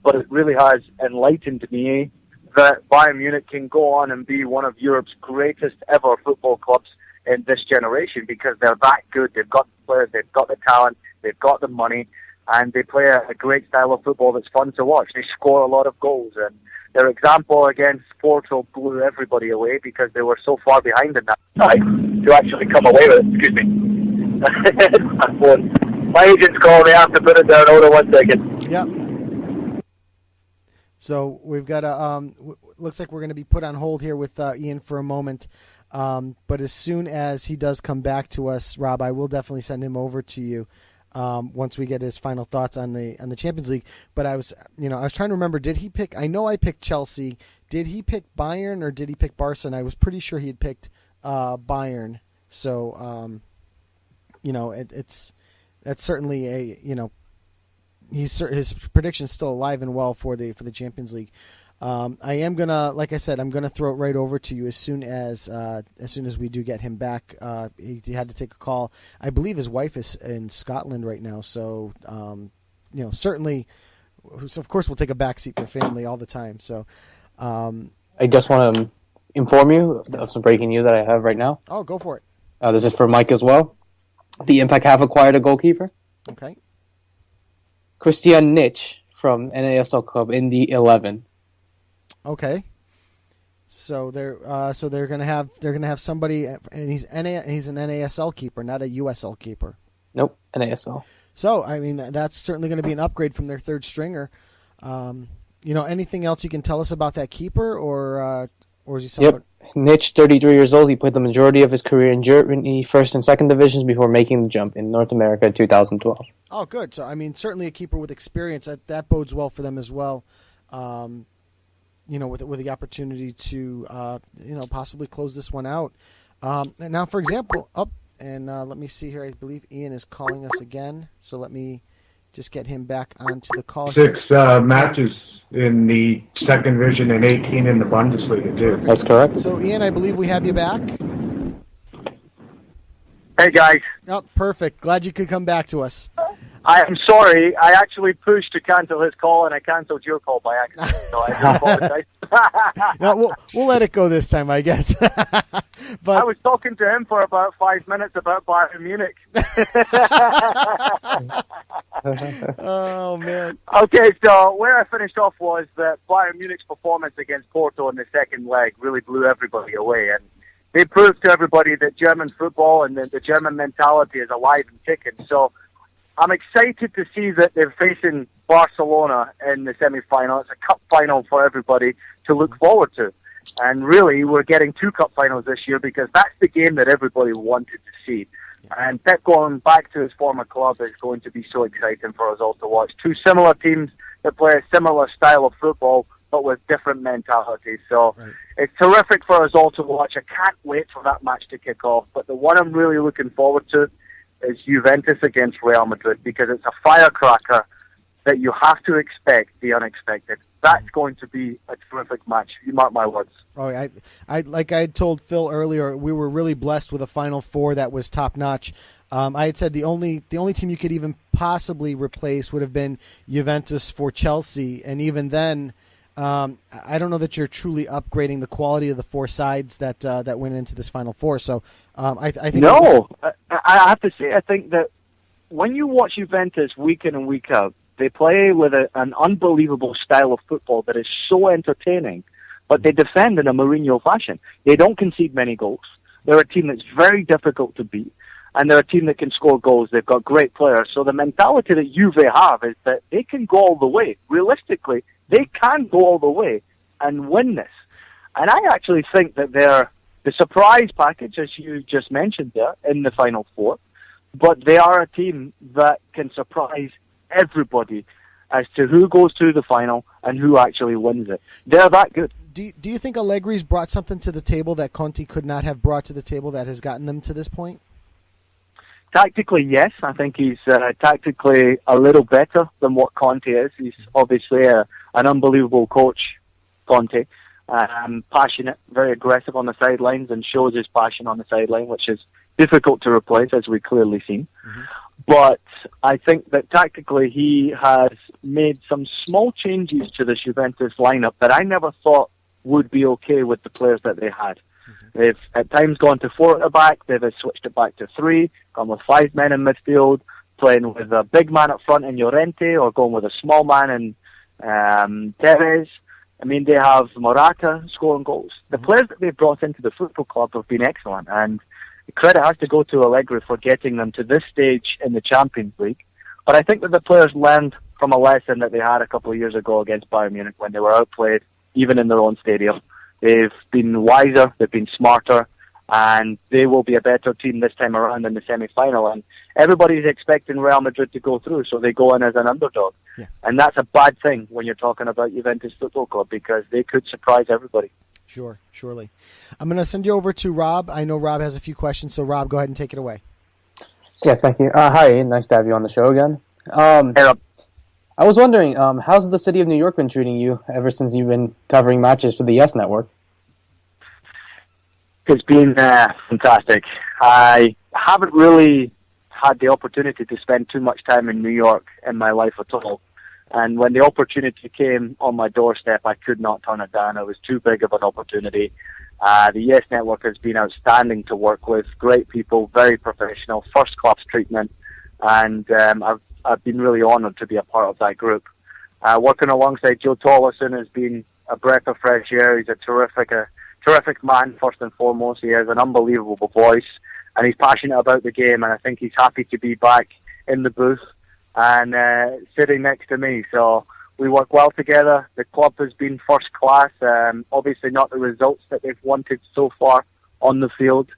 But it really has enlightened me that Bayern Munich can go on and be one of Europe's greatest ever football clubs in this generation, because they're that good. They've got the players, they've got the talent, they've got the money, and they play a great style of football that's fun to watch. They score a lot of goals, and their example against Porto blew everybody away because they were so far behind in that time to actually come away with it. Excuse me. My agent's calling me. I have to put it down. Hold on 1 second. Yep. So we've got a looks like we're going to be put on hold here with Ian for a moment. But as soon as he does come back to us, Rob, I will definitely send him over to you once we get his final thoughts on the Champions League. But I was trying to remember, did he pick? I know I picked Chelsea. Did he pick Bayern or did he pick Barca? And I was pretty sure he had picked Bayern. So that's certainly his prediction's still alive and well for the Champions League. I am gonna, like I said, I'm gonna throw it right over to you as soon as we do get him back. He had to take a call. I believe his wife is in Scotland right now, so certainly, of course, we'll take a backseat for family all the time. So, I just want to inform you of some breaking news that I have right now. Oh, go for it. This is for Mike as well. The Impact have acquired a goalkeeper. Okay. Christian Nitsch from NASL club Indy 11. Okay. So they're gonna have somebody, and he's an NASL keeper, not a USL keeper. Nope, NASL. So I mean that's certainly going to be an upgrade from their third stringer. Anything else you can tell us about that keeper, or is he someone? Yep. Nitsch, 33 years old. He played the majority of his career in Germany, first and second divisions, before making the jump in North America in 2012. Oh, good. So I mean, certainly a keeper with experience. That bodes well for them as well. With the opportunity to possibly close this one out. And now, for example, let me see here. I believe Ian is calling us again. So let me just get him back onto the call. 6 matches in the second division and 18 in the Bundesliga too. That's correct. So Ian, I believe we have you back. Hey guys. Oh, perfect. Glad you could come back to us. I am sorry. I actually pushed to cancel his call, and I canceled your call by accident. So I do apologize. No, we'll let it go this time, I guess. But I was talking to him for about 5 minutes about Bayern Munich. Oh man. Okay, so where I finished off was that Bayern Munich's performance against Porto in the second leg really blew everybody away, and they proved to everybody that German football and the German mentality is alive and kicking. So I'm excited to see that they're facing Barcelona in the semi-final. It's a cup final for everybody to look forward to. And really, we're getting 2 cup finals this year because that's the game that everybody wanted to see. And Pep going back to his former club is going to be so exciting for us all to watch. 2 similar teams that play a similar style of football, but with different mentalities. So It's terrific for us all to watch. I can't wait for that match to kick off. But the one I'm really looking forward to is Juventus against Real Madrid, because it's a firecracker that you have to expect the unexpected. That's going to be a terrific match. You mark my words. Oh, I like I told Phil earlier, we were really blessed with a Final Four that was top notch. I had said the only team you could even possibly replace would have been Juventus for Chelsea, and even then, I don't know that you're truly upgrading the quality of the 4 sides that went into this Final Four. So I think no, I have to say, I think that when you watch Juventus week in and week out, they play with an unbelievable style of football that is so entertaining, but they defend in a Mourinho fashion. They don't concede many goals. They're a team that's very difficult to beat, and they're a team that can score goals. They've got great players. So the mentality that Juve have is that they can go all the way. Realistically, they can go all the way and win this. And I actually think that they're the surprise package, as you just mentioned there, in the Final Four. But they are a team that can surprise everybody as to who goes through the final and who actually wins it. They're that good. Do you think Allegri's brought something to the table that Conte could not have brought to the table that has gotten them to this point? Tactically, yes. I think he's tactically a little better than what Conte is. He's obviously an unbelievable coach Conte. Passionate, very aggressive on the sidelines, and shows his passion on the sideline, which is difficult to replace, as we clearly seen. But I think that tactically he has made some small changes to the Juventus lineup that I never thought would be okay with the players that they had. They've at times gone to 4 at the back, they've switched it back to 3, gone with 5 men in midfield, playing with a big man up front in Llorente, or going with a small man in Tevez. I mean, they have Morata scoring goals. The players that they've brought into the football club have been excellent, and credit has to go to Allegri for getting them to this stage in the Champions League. But I think that the players learned from a lesson that they had a couple of years ago against Bayern Munich when they were outplayed, even in their own stadium. They've been wiser, they've been smarter, and they will be a better team this time around in the semi-final. And everybody's expecting Real Madrid to go through, so they go in as an underdog. Yeah. And that's a bad thing when you're talking about Juventus Football Club, because they could surprise everybody. Sure, surely. I'm going to send you over to Rob. I know Rob has a few questions, so Rob, go ahead and take it away. Yes, thank you. Hi, nice to have you on the show again. Hey, Rob. I was wondering, how's the city of New York been treating you ever since you've been covering matches for the Yes Network? It's been fantastic. I haven't really had the opportunity to spend too much time in New York in my life at all. And when the opportunity came on my doorstep, I could not turn it down. It was too big of an opportunity. The Yes Network has been outstanding to work with. Great people, very professional, first-class treatment. And I've been really honoured to be a part of that group. Working alongside Joe Tolleson has been a breath of fresh air. He's a terrific man, first and foremost. He has an unbelievable voice, and he's passionate about the game, and I think he's happy to be back in the booth and sitting next to me. So we work well together. The club has been first class. Obviously not the results that they've wanted so far on the field,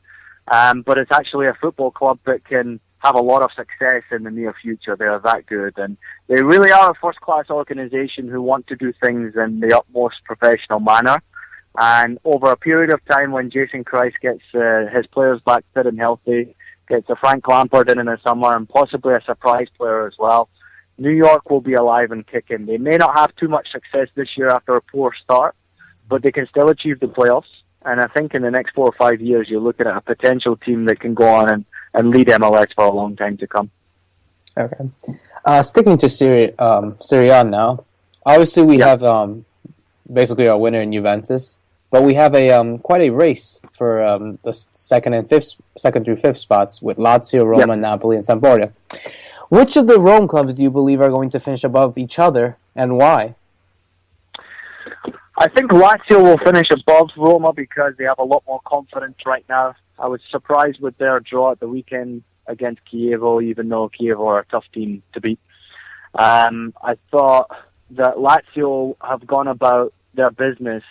but it's actually a football club that can have a lot of success in the near future. They are that good, and they really are a first-class organisation who want to do things in the utmost professional manner. And over a period of time, when Jason Christ gets his players back fit and healthy, gets a Frank Lampard in the summer, and possibly a surprise player as well, New York will be alive and kicking. They may not have too much success this year after a poor start, but they can still achieve the playoffs. And I think in the next 4 or 5 years, you're looking at a potential team that can go on and lead MLS for a long time to come. Okay. Sticking to Serie A now, obviously we have basically our winner in Juventus, but we have a quite a race for the second through fifth spots with Lazio, Roma, Napoli, and Sampdoria. Which of the Rome clubs do you believe are going to finish above each other, and why? I think Lazio will finish above Roma because they have a lot more confidence right now. I was surprised with their draw at the weekend against Chievo, even though Chievo are a tough team to beat. I thought that Lazio have gone about their business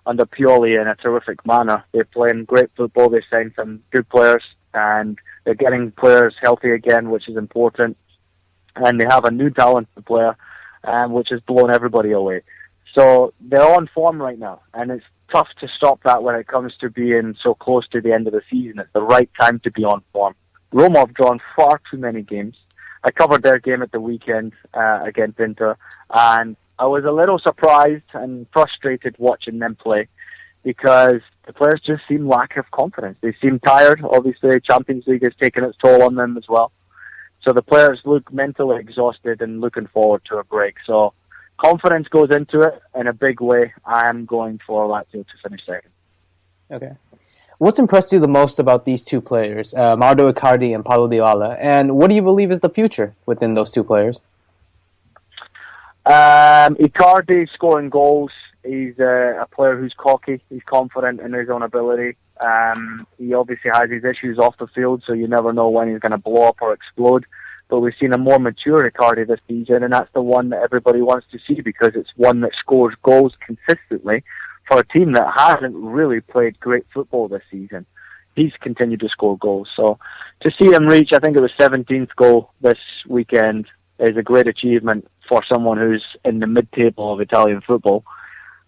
under Pioli in a terrific manner. They're playing great football. They signed some good players, and they're getting players healthy again, which is important. And they have a new talented player, which has blown everybody away. So they're on form right now, and it's tough to stop that when it comes to being so close to the end of the season. It's the right time to be on form. Roma have drawn far too many games. I covered their game at the weekend against Inter, and I was a little surprised and frustrated watching them play because the players just seem lack of confidence. They seem tired. Obviously, Champions League has taken its toll on them as well. So the players look mentally exhausted and looking forward to a break. So confidence goes into it in a big way. I am going for Lazio to finish second. Okay. What's impressed you the most about these two players, Mauro Icardi and Paulo Dybala, and what do you believe is the future within those two players? Icardi scoring goals. He's a player who's cocky. He's confident in his own ability. He obviously has his issues off the field, so you never know when he's going to blow up or explode. But we've seen a more mature Icardi this season, and that's the one that everybody wants to see because it's one that scores goals consistently for a team that hasn't really played great football this season. He's continued to score goals. So to see him reach, I think it was 17th goal this weekend, is a great achievement for someone who's in the mid-table of Italian football.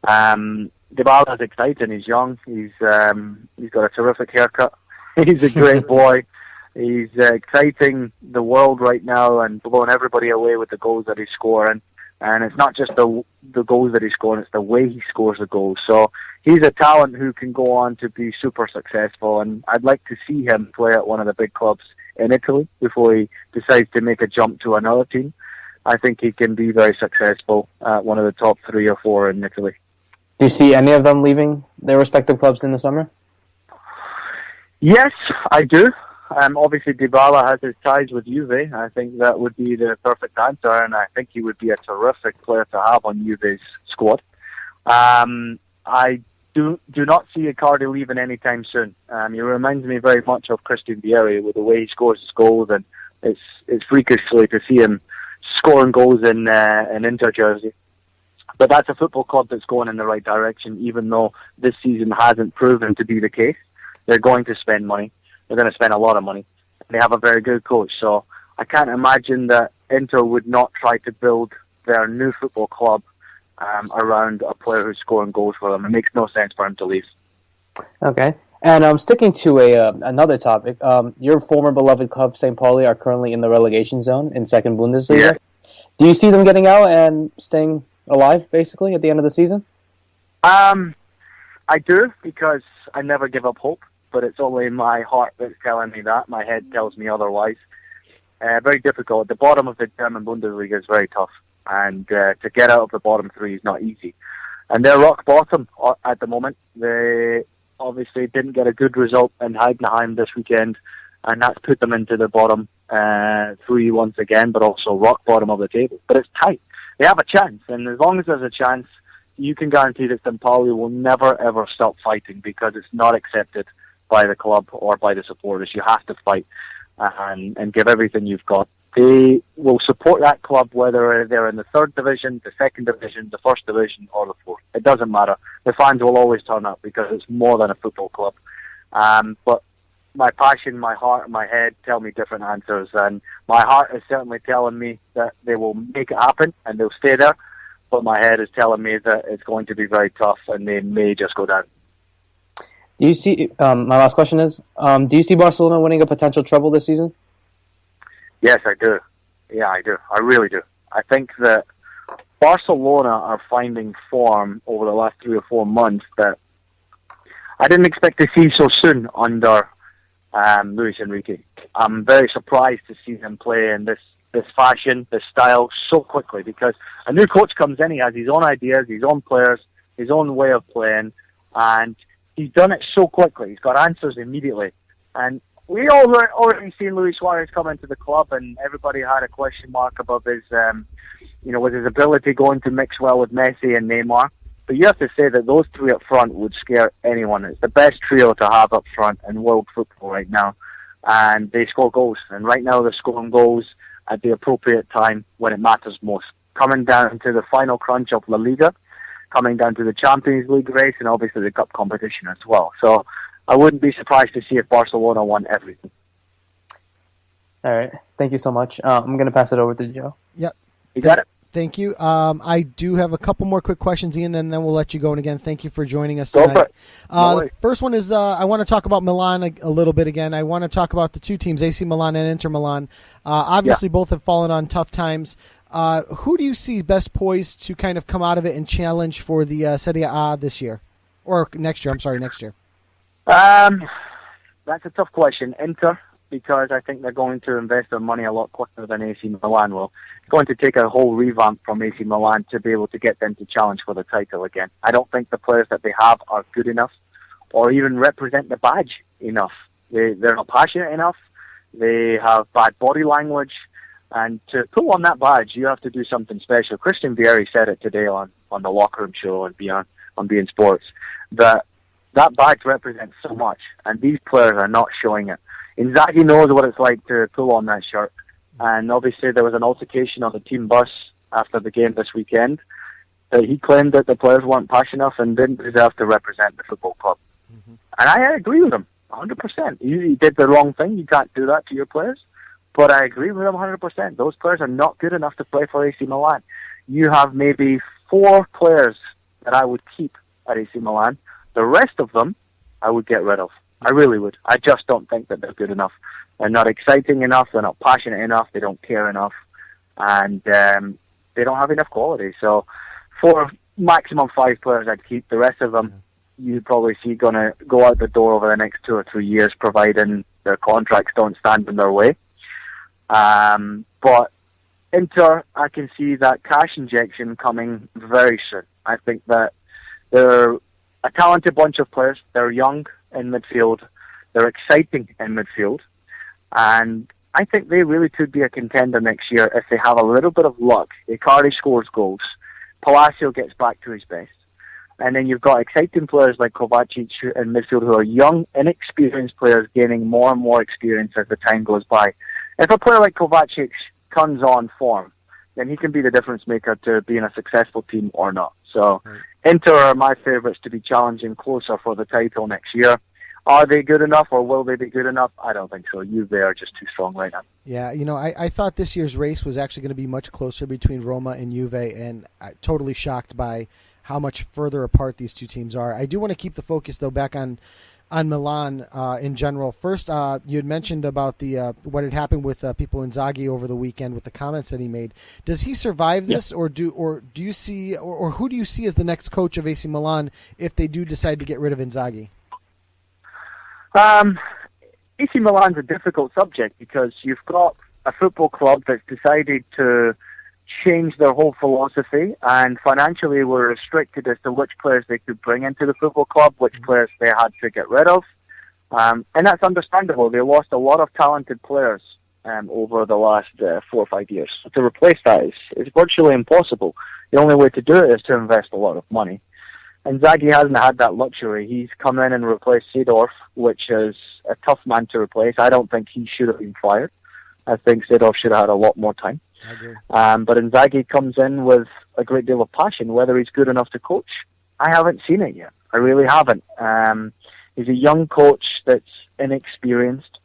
Dybala's exciting. He's young. He's got a terrific haircut. He's a great boy. He's exciting the world right now and blowing everybody away with the goals that he's scoring. And it's not just the goals that he's scoring, it's the way he scores the goals. So he's a talent who can go on to be super successful, and I'd like to see him play at one of the big clubs in Italy before he decides to make a jump to another team. I think he can be very successful at one of the top 3 or 4 in Italy. Do you see any of them leaving their respective clubs in the summer? Yes, I do. Obviously, Dybala has his ties with Juve. I think that would be the perfect answer, and I think he would be a terrific player to have on Juve's squad. I do not see Icardi leaving anytime soon. He reminds me very much of Christian Vieri with the way he scores his goals, and it's freakishly to see him scoring goals in Inter jersey. But that's a football club that's going in the right direction, even though this season hasn't proven to be the case. They're going to spend money. They're going to spend a lot of money. They have a very good coach, so I can't imagine that Inter would not try to build their new football club around a player who's scoring goals for them. It makes no sense for him to leave. Okay. And sticking to another topic, your former beloved club, St. Pauli, are currently in the relegation zone in second Bundesliga. Yeah. Do you see them getting out and staying alive, basically, at the end of the season? I do, because I never give up hope, but it's only my heart that's telling me that. My head tells me otherwise. Very difficult. The bottom of the German Bundesliga is very tough, and to get out of the bottom 3 is not easy. And they're rock bottom at the moment. They obviously didn't get a good result in Heidenheim this weekend, and that's put them into the bottom 3 once again, but also rock bottom of the table. But it's tight. They have a chance, and as long as there's a chance, you can guarantee that St. Pauli will never, ever stop fighting, because it's not accepted by the club or by the supporters. You have to fight and give everything you've got. They will support that club whether they're in the 3rd division, the 2nd division, the 1st division, or the 4th. It doesn't matter. The fans will always turn up, because it's more than a football club. But my passion, my heart, and my head tell me different answers, and my heart is certainly telling me that they will make it happen and they'll stay there, but my head is telling me that it's going to be very tough and they may just go down. Do you see? My last question is: do you see Barcelona winning a potential treble this season? Yes, I do. Yeah, I do. I really do. I think that Barcelona are finding form over the last 3 or 4 months that I didn't expect to see so soon under Luis Enrique. I'm very surprised to see them play in this fashion, this style, so quickly, because a new coach comes in, he has his own ideas, his own players, his own way of playing, and he's done it so quickly. He's got answers immediately. And we already seen Luis Suarez come into the club, and everybody had a question mark about his, with his ability going to mix well with Messi and Neymar. But you have to say that those 3 up front would scare anyone. It's the best trio to have up front in world football right now. And they score goals. And right now they're scoring goals at the appropriate time when it matters most. Coming down to the final crunch of La Liga, coming down to the Champions League race, and obviously the cup competition as well. So I wouldn't be surprised to see if Barcelona won everything. All right. Thank you so much. I'm going to pass it over to Joe. Yep. You got it. Thank you. I do have a couple more quick questions, Ian, and then we'll let you go. And again, thank you for joining us tonight. Go for it. The first one is I want to talk about Milan a little bit again. I want to talk about the 2 teams, AC Milan and Inter Milan. Obviously, both have fallen on tough times. Who do you see best poised to kind of come out of it and challenge for the Serie A this year? Or next year, next year. That's a tough question. Inter, because I think they're going to invest their money a lot quicker than AC Milan will. It's going to take a whole revamp from AC Milan to be able to get them to challenge for the title again. I don't think the players that they have are good enough or even represent the badge enough. They're not passionate enough. They have bad body language. And to pull on that badge, you have to do something special. Christian Vieri said it today on the Locker Room Show and on BeIN Sports, that badge represents so much, and these players are not showing it. Inzaghi knows what it's like to pull on that shirt, and obviously there was an altercation on the team bus after the game this weekend that he claimed that the players weren't passionate enough and didn't deserve to represent the football club. Mm-hmm. And I agree with him 100%. He did the wrong thing. You can't do that to your players. But I agree with him 100%. Those players are not good enough to play for AC Milan. You have maybe 4 players that I would keep at AC Milan. The rest of them, I would get rid of. I really would. I just don't think that they're good enough. They're not exciting enough. They're not passionate enough. They don't care enough. And they don't have enough quality. So, for maximum 5 players, I'd keep. The rest of them, you'd probably see going to go out the door over the next 2 or 3 years, providing their contracts don't stand in their way. But Inter, I can see that cash injection coming very soon. I think that they're a talented bunch of players. They're young in midfield. They're exciting in midfield. And I think they really could be a contender next year if they have a little bit of luck. Icardi scores goals. Palacio gets back to his best. And then you've got exciting players like Kovacic in midfield who are young, inexperienced players gaining more and more experience as the time goes by. If a player like Kovacic comes on form, then he can be the difference maker to being a successful team or not. So Inter are my favourites to be challenging closer for the title next year. Are they good enough, or will they be good enough? I don't think so. Juve are just too strong right now. Yeah, I thought this year's race was actually going to be much closer between Roma and Juve, and I'm totally shocked by how much further apart these two teams are. I do want to keep the focus, though, back on Milan in general. First, you had mentioned about the what had happened with Pippo Inzaghi over the weekend with the comments that he made. Does he survive this, or do you see, or who do you see as the next coach of AC Milan if they do decide to get rid of Inzaghi? AC Milan's a difficult subject because you've got a football club that's decided to change their whole philosophy, and financially were restricted as to which players they could bring into the football club, which players they had to get rid of. And that's understandable. They lost a lot of talented players over the last 4 or 5 years. To replace that is virtually impossible. The only way to do it is to invest a lot of money. And Inzaghi hasn't had that luxury. He's come in and replaced Seedorf, which is a tough man to replace. I don't think he should have been fired. I think Seedorf should have had a lot more time. I agree. But Inzaghi comes in with a great deal of passion. Whether he's good enough to coach, I haven't seen it yet. I really haven't. He's a young coach that's inexperienced.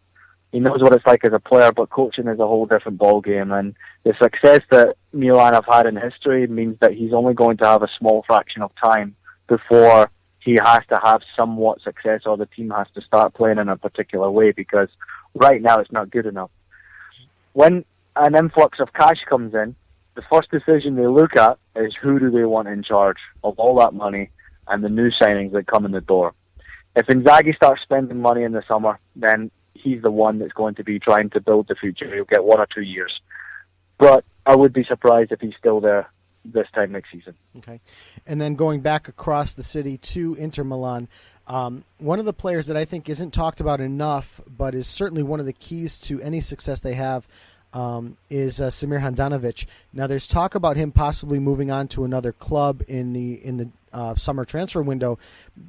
He knows what it's like as a player, but coaching is a whole different ballgame. And the success that Milan have had in history means that he's only going to have a small fraction of time before he has to have somewhat success, or the team has to start playing in a particular way, because right now it's not good enough. When an influx of cash comes in, the first decision they look at is who do they want in charge of all that money and the new signings that come in the door. If Inzaghi starts spending money in the summer, then he's the one that's going to be trying to build the future. He'll get 1 or 2 years. But I would be surprised if he's still there this time next season. Okay. And then going back across the city to Inter Milan, one of the players that I think isn't talked about enough, but is certainly one of the keys to any success they have, is Samir Handanovic. Now, there's talk about him possibly moving on to another club in the summer transfer window.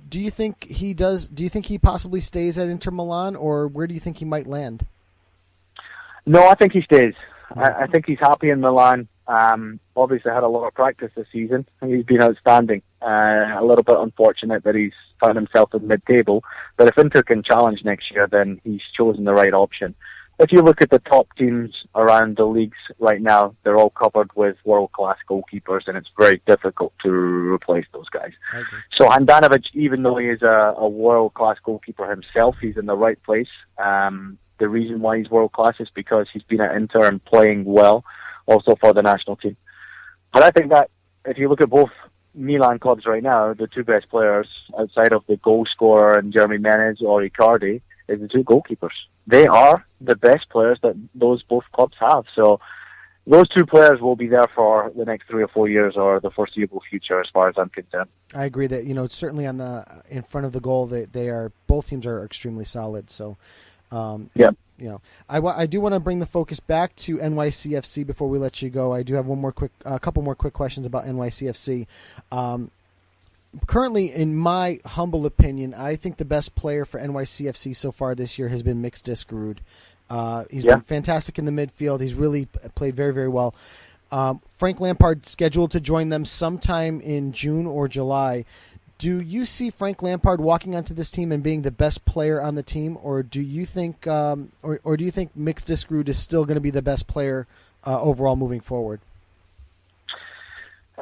Do you think he does? Do you think he possibly stays at Inter Milan, or where do you think he might land? No, I think he stays. I think he's happy in Milan. Obviously had a lot of practice this season. He's been outstanding. A little bit unfortunate that he's found himself in mid-table. But if Inter can challenge next year, then he's chosen the right option. If you look at the top teams around the leagues right now, they're all covered with world-class goalkeepers, and it's very difficult to replace those guys. So Handanovic, even though he is a world-class goalkeeper himself, he's in the right place. The reason why he's world-class is because he's been at Inter and playing well, also for the national team. But I think that if you look at both Milan clubs right now, the two best players outside of the goal scorer and Jeremy Menez or Icardi is the two goalkeepers. They are the best players that those both clubs have. So those two players will be there for the next 3 or 4 years or the foreseeable future, as far as I'm concerned. I agree that certainly on the in front of the goal, they are, both teams are extremely solid. So yeah. I do want to bring the focus back to NYCFC before we let you go. I do have a couple more quick questions about NYCFC. Currently, in my humble opinion, I think the best player for NYCFC so far this year has been Mix Diskerud. He's been fantastic in the midfield. He's really played very, very well. Frank Lampard scheduled to join them sometime in June or July. Do you see Frank Lampard walking onto this team and being the best player on the team, or do you think, or do you think Mix Diskerud is still going to be the best player overall moving forward?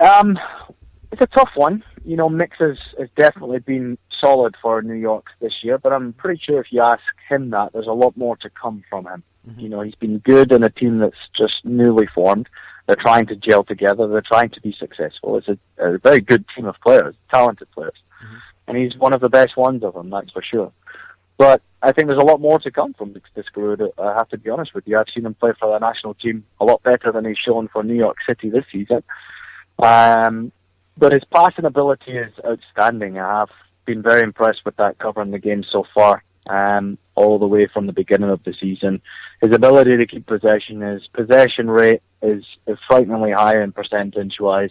It's a tough one. Mix has definitely been solid for New York this year, but I'm pretty sure if you ask him that, there's a lot more to come from him. Mm-hmm. He's been good in a team that's just newly formed. They're trying to gel together. They're trying to be successful. It's a very good team of players, talented players. And he's one of the best ones of them, that's for sure. But I think there's a lot more to come from Diskerud, I have to be honest with you. I've seen him play for the national team a lot better than he's shown for New York City this season. But his passing ability is outstanding. I have been very impressed with that covering the game so far, all the way from the beginning of the season. His ability to keep possession, his possession rate is frighteningly high in percentage-wise.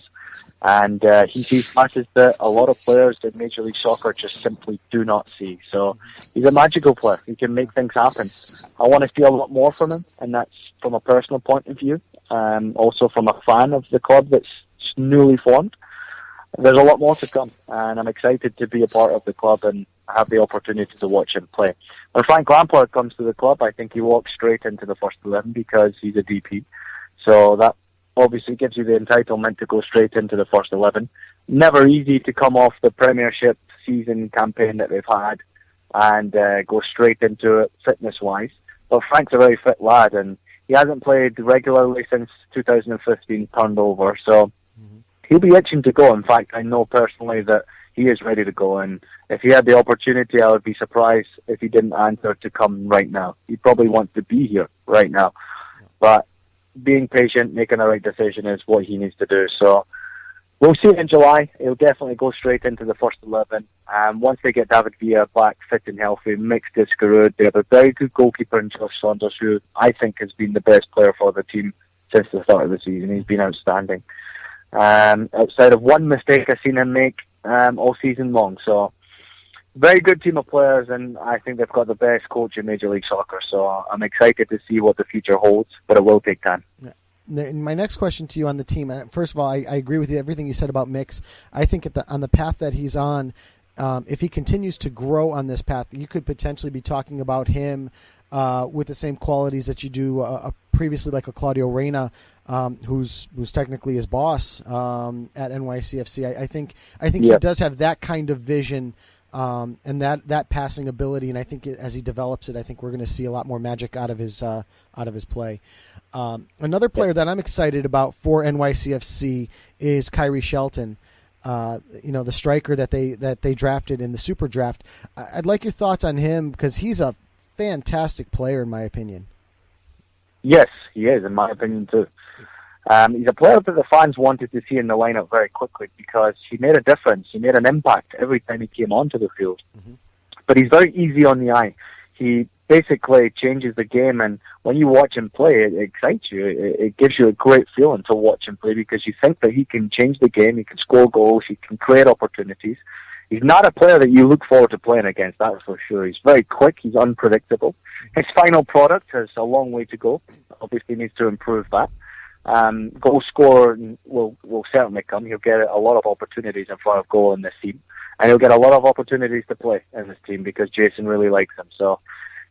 And he sees passes that a lot of players in Major League Soccer just simply do not see. So he's a magical player. He can make things happen. I want to see a lot more from him, and that's from a personal point of view. Also from a fan of the club that's newly formed. There's a lot more to come, and I'm excited to be a part of the club and have the opportunity to watch him play. When Frank Lampard comes to the club, I think he walks straight into the first 11 because he's a DP. So that obviously gives you the entitlement to go straight into the first 11. Never easy to come off the Premiership season campaign that they've had and go straight into it fitness-wise. But Frank's a very fit lad, and he hasn't played regularly since 2015 turned over, so he'll be itching to go. In fact, I know personally that he is ready to go, and if he had the opportunity, I would be surprised if he didn't answer to come right now. He probably wants to be here right now. But being patient, making the right decision is what he needs to do. So we'll see in July. He'll definitely go straight into the first 11. Once they get David Villa back fit and healthy, mixed Diskerud, they have a very good goalkeeper in Josh Saunders, who I think has been the best player for the team since the start of the season. He's been outstanding. Outside of one mistake I've seen him make all season long. So very good team of players, and I think they've got the best coach in Major League Soccer. So I'm excited to see what the future holds, but it will take time. My next question to you on the team, first of all, I agree with you, everything you said about Mix. I think on the path that he's on, if he continues to grow on this path, you could potentially be talking about him with the same qualities that you do previously, like a Claudio Reyna, who's technically his boss at NYCFC. I think he does have that kind of vision and that passing ability, and I think as he develops it, I think we're going to see a lot more magic out of his play. Another player that I'm excited about for NYCFC is Kyrie Shelton. The striker that they drafted in the Super Draft. I'd like your thoughts on him because he's a fantastic player in my opinion. Yes, he is in my opinion too. He's a player that the fans wanted to see in the lineup very quickly because he made a difference. He made an impact every time he came onto the field. But he's very easy on the eye. He basically changes the game, and when you watch him play, it excites you. It gives you a great feeling to watch him play because you think that he can change the game, he can score goals, he can create opportunities. He's not a player that you look forward to playing against, that's for sure. He's very quick, he's unpredictable. His final product has a long way to go. Obviously needs to improve that. Goal scorer will certainly come. He'll get a lot of opportunities in front of goal in this team. And he'll get a lot of opportunities to play in this team because Jason really likes him. So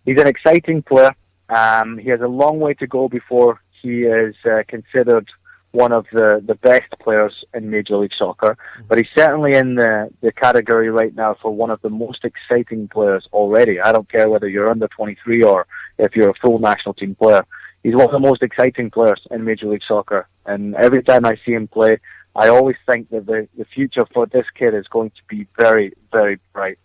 he's an exciting player. He has a long way to go before he is considered one of the best players in Major League Soccer. But he's certainly in the category right now for one of the most exciting players already. I don't care whether you're under 23 or if you're a full national team player. He's one of the most exciting players in Major League Soccer. And every time I see him play, I always think that the future for this kid is going to be very, very bright.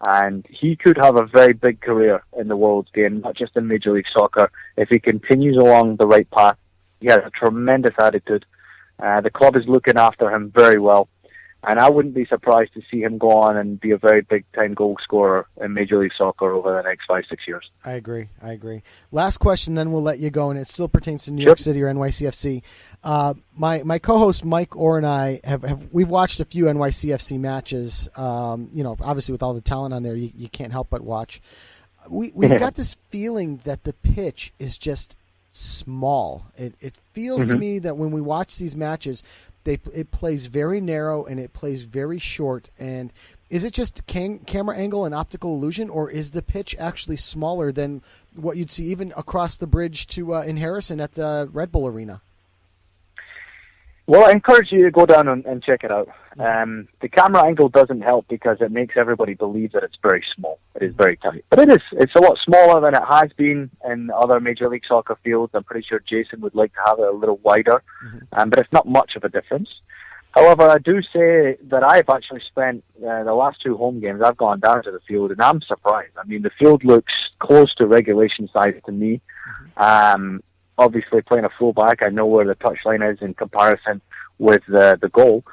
And he could have a very big career in the world's game, not just in Major League Soccer. If he continues along the right path, he has a tremendous attitude. The club is looking after him very well. And I wouldn't be surprised to see him go on and be a very big-time goal scorer in Major League Soccer over the next 5-6 years. I agree. Last question, then we'll let you go, and it still pertains to New York City or NYCFC. My co-host Mike Orr and I we've watched a few NYCFC matches. Obviously with all the talent on there, you can't help but watch. We've got this feeling that the pitch is just small. It feels to me that when we watch these matches, it plays very narrow and it plays very short. And is it just camera angle and optical illusion, or is the pitch actually smaller than what you'd see even across the bridge to in Harrison at the Red Bull Arena? Well, I encourage you to go down and check it out. The camera angle doesn't help because it makes everybody believe that it's very small. It is very tight. But it is. It's a lot smaller than it has been in other Major League Soccer fields. I'm pretty sure Jason would like to have it a little wider. But it's not much of a difference. However, I do say that I've actually spent the last 2 home games, I've gone down to the field, and I'm surprised. I mean, the field looks close to regulation size to me. Obviously, playing a fullback, I know where the touchline is in comparison with the goal.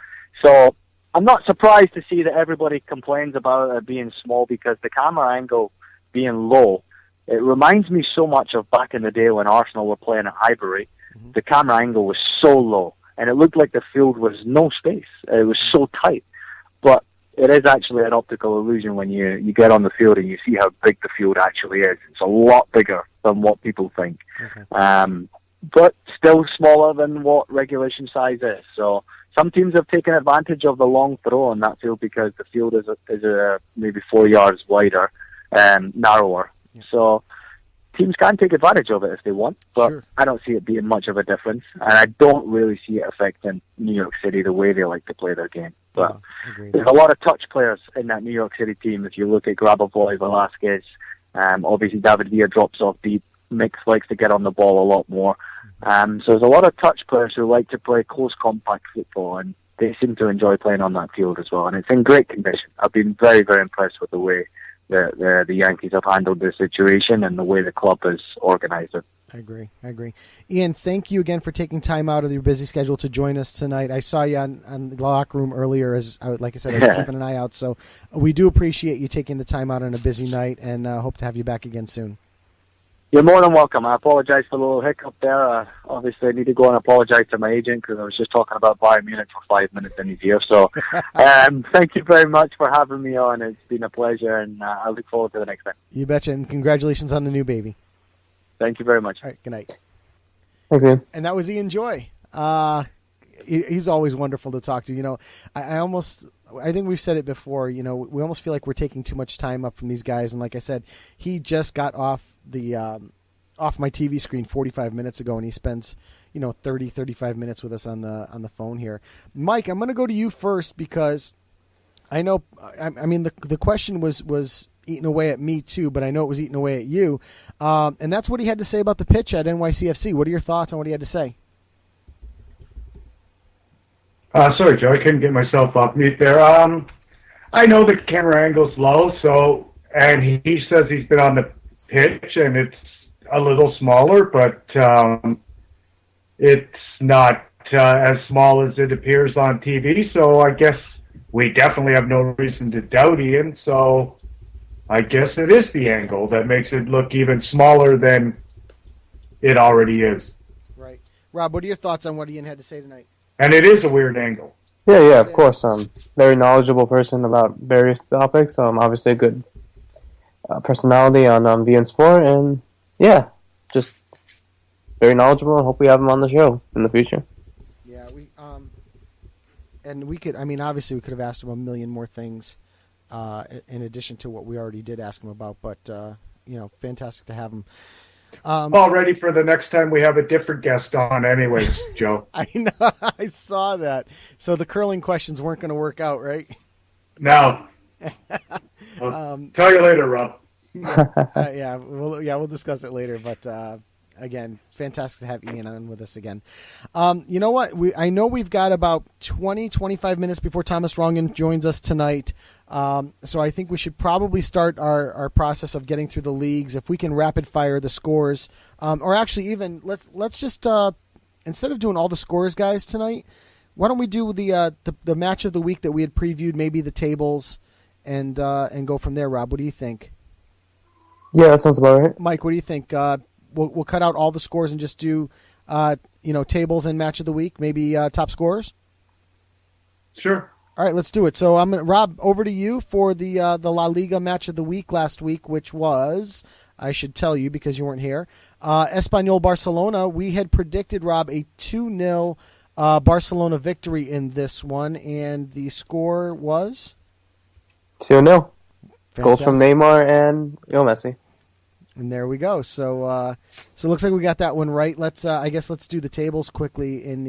So I'm not surprised to see that everybody complains about it being small because the camera angle being low, it reminds me so much of back in the day when Arsenal were playing at Highbury. The camera angle was so low, and it looked like the field was no space. It was so tight. But it is actually an optical illusion when you get on the field and you see how big the field actually is. It's a lot bigger than what people think. But still smaller than what regulation size is. So some teams have taken advantage of the long throw on that field because the field is maybe 4 yards wider and narrower. So teams can take advantage of it if they want, but I don't see it being much of a difference. And I don't really see it affecting New York City the way they like to play their game. But there's a lot of touch players in that New York City team. If you look at Grabavoy, Velasquez, obviously David Villa drops off deep. Mix likes to get on the ball a lot more. So there's a lot of touch players who like to play close, compact football, and they seem to enjoy playing on that field as well. And it's in great condition. I've been very, very impressed with the way the Yankees have handled this situation and the way the club has organized it. I agree. Ian, thank you again for taking time out of your busy schedule to join us tonight. I saw you on the locker room earlier, like I said, I was keeping an eye out. So we do appreciate you taking the time out on a busy night, and hope to have you back again soon. You're more than welcome. I apologize for the little hiccup there. Obviously, I need to go and apologize to my agent because I was just talking about Bayern Munich for 5 minutes in his ear. So thank you very much for having me on. It's been a pleasure, and I look forward to the next time. You betcha, and congratulations on the new baby. Thank you very much. All right, good night. Thanks, Ian. And that was Ian Joy. He's always wonderful to talk to. You know, I think we've said it before, you know, we almost feel like we're taking too much time up from these guys. And like I said, he just got off off my TV screen 45 minutes ago, and he spends, 35 minutes with us on the phone here. Mike, I'm going to go to you first because I know, the question was eating away at me too, but I know it was eating away at you. And that's what he had to say about the pitch at NYCFC. What are your thoughts on what he had to say? Sorry, Joe, I couldn't get myself off mute there. I know the camera angle's low, and he says he's been on the pitch, and it's a little smaller, but it's not as small as it appears on TV, so I guess we definitely have no reason to doubt Ian, so I guess it is the angle that makes it look even smaller than it already is. Right. Rob, what are your thoughts on what Ian had to say tonight? And it is a weird angle. Yeah, of course. Very knowledgeable person about various topics. Obviously a good personality on BeIN Sports, and yeah, just very knowledgeable. And hope we have him on the show in the future. Yeah, and we could. Obviously, we could have asked him a million more things in addition to what we already did ask him about. But fantastic to have him. All ready for the next time we have a different guest on anyways, Joe. I know. I saw that. So the curling questions weren't going to work out, right? No. I'll tell you later, Rob. We'll discuss it later. But again, fantastic to have Ian on with us again. You know what? I know we've got about 20-25 minutes before Thomas Rongen joins us tonight. So I think we should probably start our process of getting through the leagues. If we can rapid fire the scores, or actually even let's just instead of doing all the scores, guys, tonight, why don't we do the match of the week that we had previewed, maybe the tables, and go from there. Rob, what do you think? Yeah, that sounds about right. Mike, what do you think? We'll cut out all the scores and just do tables and match of the week, maybe top scorers. Sure. All right, let's do it. So Rob, over to you for the La Liga match of the week last week, which was, I should tell you because you weren't here, Espanyol Barcelona. We had predicted, Rob, a 2-0 Barcelona victory in this one, and the score was 2-0. Goals from Neymar and Messi. And there we go. So it looks like we got that one right. Let's let's do the tables quickly in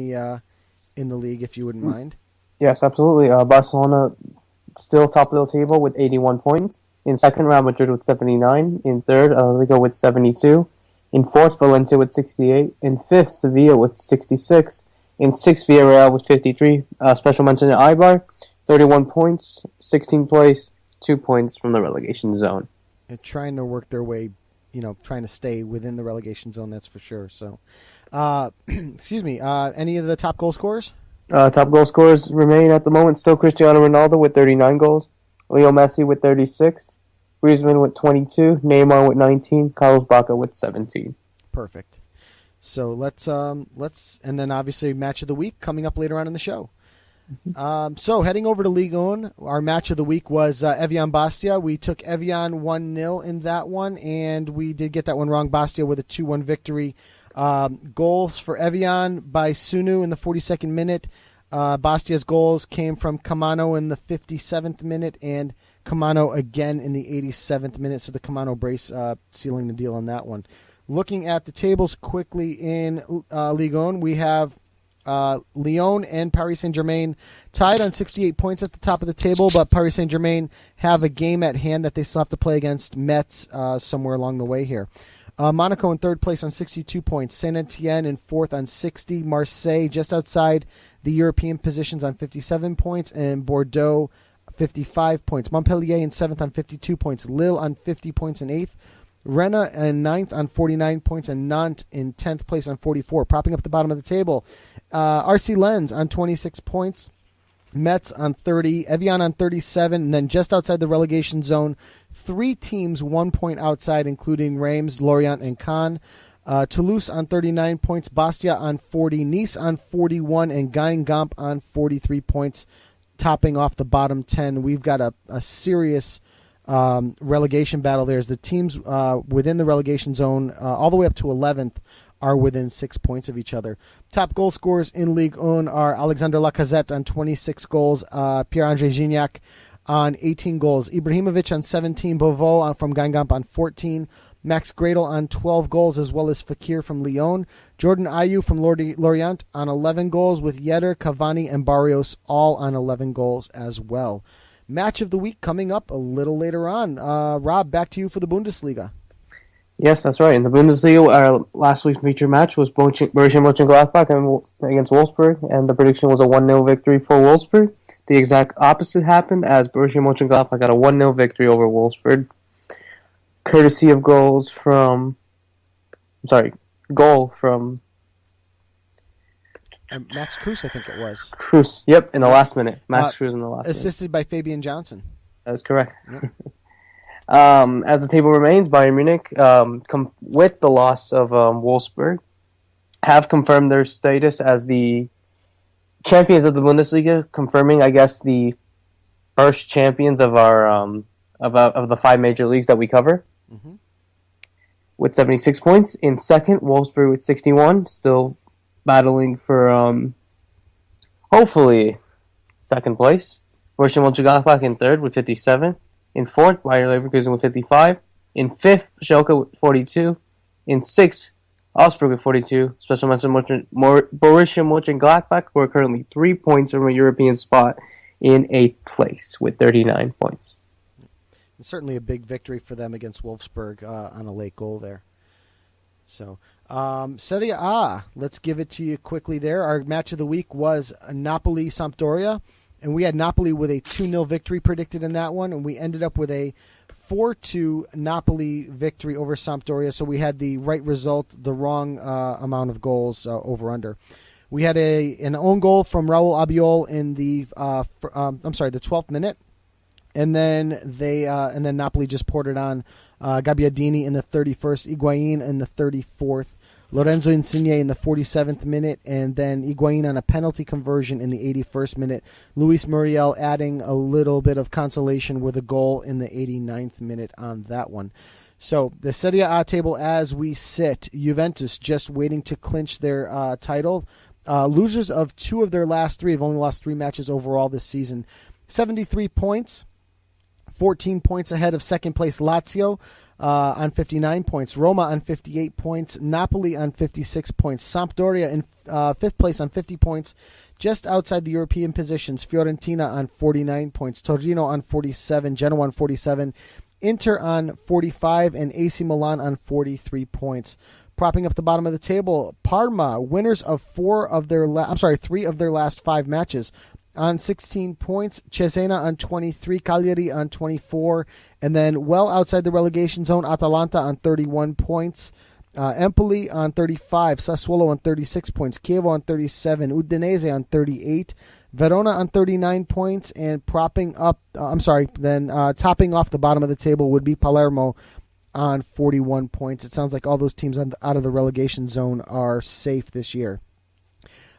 in the league, if you wouldn't mind. Yes, absolutely. Barcelona still top of the table with 81 points. In second, Real Madrid with 79. In third, Liga with 72. In fourth, Valencia with 68. In fifth, Sevilla with 66. In sixth, Villarreal with 53. Special mention to Eibar, 31 points, 16th place, 2 points from the relegation zone. It's trying to work their way, trying to stay within the relegation zone, that's for sure. So, excuse me, any of the top goal scorers? Top goal scorers remain at the moment still Cristiano Ronaldo with 39 goals, Leo Messi with 36, Griezmann with 22, Neymar with 19, Carlos Bacca with 17. Perfect. So let's and then obviously match of the week coming up later on in the show. So heading over to Ligue 1, our match of the week was Evian Bastia. We took Evian 1-0 in that one, and we did get that one wrong. Bastia with a 2-1 victory. Goals for Evian by Sunu in the 42nd minute. Bastia's goals came from Camano in the 57th minute and Camano again in the 87th minute. So the Camano brace sealing the deal on that one. Looking at the tables quickly in Ligue 1, we have Lyon and Paris Saint-Germain tied on 68 points at the top of the table, but Paris Saint-Germain have a game at hand that they still have to play against Metz somewhere along the way here. Monaco in third place on 62 points. Saint-Etienne in fourth on 60. Marseille just outside the European positions on 57 points. And Bordeaux 55 points. Montpellier in seventh on 52 points. Lille on 50 points in eighth. Rennes in ninth on 49 points. And Nantes in 10th place on 44. Propping up the bottom of the table. RC Lens on 26 points. Metz on 30, Evian on 37, and then just outside the relegation zone, 3 teams 1 point outside, including Reims, Lorient, and Caen. Toulouse on 39 points, Bastia on 40, Nice on 41, and Guingamp on 43 points, topping off the bottom 10. We've got a serious relegation battle there as the teams within the relegation zone, all the way up to 11th, are within 6 points of each other. Top goal scorers in Ligue 1 are Alexander Lacazette on 26 goals, Pierre-André Gignac on 18 goals, Ibrahimovic on 17, Beauvau from Guingamp on 14, Max Gradel on 12 goals, as well as Fakir from Lyon, Jordan Ayew from Lorient on 11 goals, with Yedder, Cavani, and Barrios all on 11 goals as well. Match of the week coming up a little later on. Rob, back to you for the Bundesliga. Yes, that's right. In the Bundesliga, our last week's feature match was Borussia Mönchengladbach against Wolfsburg, and the prediction was a 1-0 victory for Wolfsburg. The exact opposite happened as Borussia Mönchengladbach got a 1-0 victory over Wolfsburg, courtesy of goal from Max Kruse, I think it was. Kruse, yep, in the last minute. Max Kruse in the last minute. Assisted by Fabian Johnson. That is correct. Yep. As the table remains, Bayern Munich, with the loss of Wolfsburg, have confirmed their status as the champions of the Bundesliga, confirming, I guess, the first champions of our of the 5 major leagues that we cover, with 76 points. In second, Wolfsburg with 61, still battling for hopefully second place. Borussia Mönchengladbach in third with 57. In fourth, Bayer Leverkusen with 55. In fifth, Schalke with 42. In sixth, Augsburg with 42. Special mention Borussia Mönchengladbach, who are currently 3 points from a European spot, in 8th place with 39 points. It's certainly a big victory for them against Wolfsburg on a late goal there. So, Serie A, let's give it to you quickly there. Our match of the week was Napoli-Sampdoria. And we had Napoli with a 2-0 victory predicted in that one, and we ended up with a 4-2 Napoli victory over Sampdoria. So we had the right result, the wrong amount of goals over under. We had an own goal from Raul Albiol in the 12th minute, and then Napoli just poured it on. Gabbiadini in the 31st, Higuain in the 34th. Lorenzo Insigne in the 47th minute, and then Higuain on a penalty conversion in the 81st minute. Luis Muriel adding a little bit of consolation with a goal in the 89th minute on that one. So the Serie A table as we sit, Juventus just waiting to clinch their title. Losers of 2 of their last 3 have only lost 3 matches overall this season. 73 points. 14 points ahead of second place Lazio on 59 points. Roma on 58 points. Napoli on 56 points. Sampdoria in fifth place on 50 points. Just outside the European positions, Fiorentina on 49 points. Torino on 47. Genoa on 47. Inter on 45. And AC Milan on 43 points. Propping up the bottom of the table, Parma, winners of three of their last 5 matches, on 16 points. Cesena on 23, Cagliari on 24, and then well outside the relegation zone, Atalanta on 31 points. Empoli on 35, Sassuolo on 36 points, Chievo on 37, Udinese on 38, Verona on 39 points, and topping off the bottom of the table would be Palermo on 41 points. It sounds like all those teams out of the relegation zone are safe this year.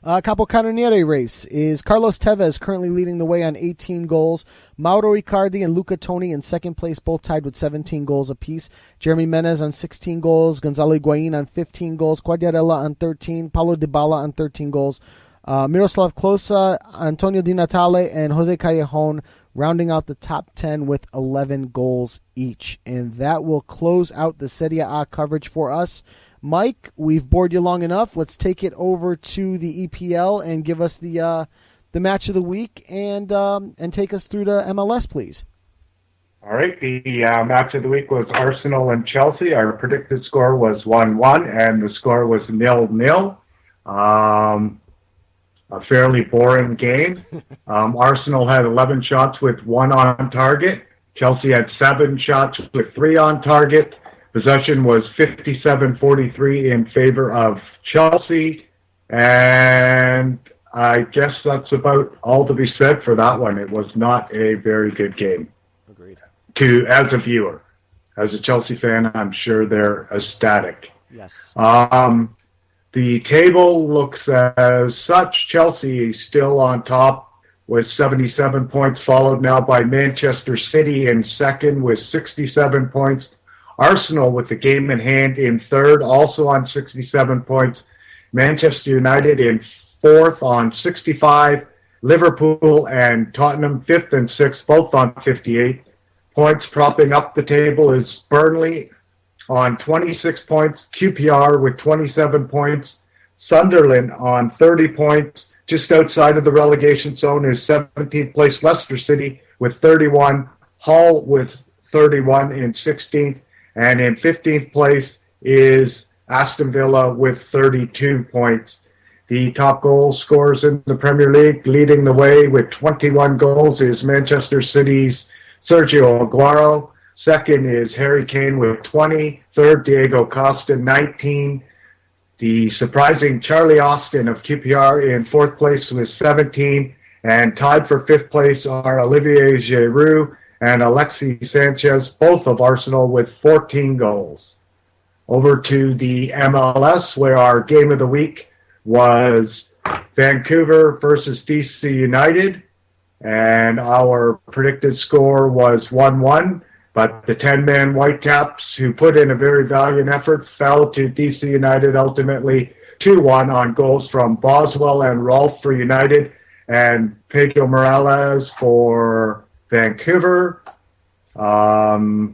Capocannoniere race is Carlos Tevez currently leading the way on 18 goals. Mauro Icardi and Luca Toni in second place, both tied with 17 goals apiece. Jeremy Menez on 16 goals. Gonzalo Higuain on 15 goals. Quagliarella on 13. Paulo Dybala on 13 goals. Miroslav Klose, Antonio Di Natale, and Jose Callejon rounding out the top 10 with 11 goals each. And that will close out the Serie A coverage for us. Mike, we've bored you long enough. Let's take it over to the EPL and give us the match of the week and take us through the MLS, please. All right, the match of the week was Arsenal and Chelsea. Our predicted score was 1-1, and the score was 0-0. A fairly boring game. Arsenal had 11 shots with 1 on target. Chelsea had 7 shots with 3 on target. Possession was 57-43 in favor of Chelsea. And I guess that's about all to be said for that one. It was not a very good game. Agreed. As a viewer. As a Chelsea fan, I'm sure they're ecstatic. Yes. The table looks as such. Chelsea is still on top with 77 points, followed now by Manchester City in second with 67 points. Arsenal with the game in hand in third, also on 67 points. Manchester United in fourth on 65. Liverpool and Tottenham fifth and sixth, both on 58 points. Propping up the table is Burnley on 26 points. QPR with 27 points. Sunderland on 30 points. Just outside of the relegation zone is 17th place Leicester City with 31. Hull with 31 in 16th. And in 15th place is Aston Villa with 32 points. The top goal scorers in the Premier League, leading the way with 21 goals, is Manchester City's Sergio Aguero. Second is Harry Kane with 20. Third, Diego Costa, 19. The surprising Charlie Austin of QPR in fourth place with 17. And tied for fifth place are Olivier Giroud and Alexis Sanchez, both of Arsenal, with 14 goals. Over to the MLS, where our game of the week was Vancouver versus DC United, and our predicted score was 1-1, but the 10-man Whitecaps, who put in a very valiant effort, fell to DC United ultimately 2-1 on goals from Boswell and Rolfe for United, and Pedro Morales for Vancouver. There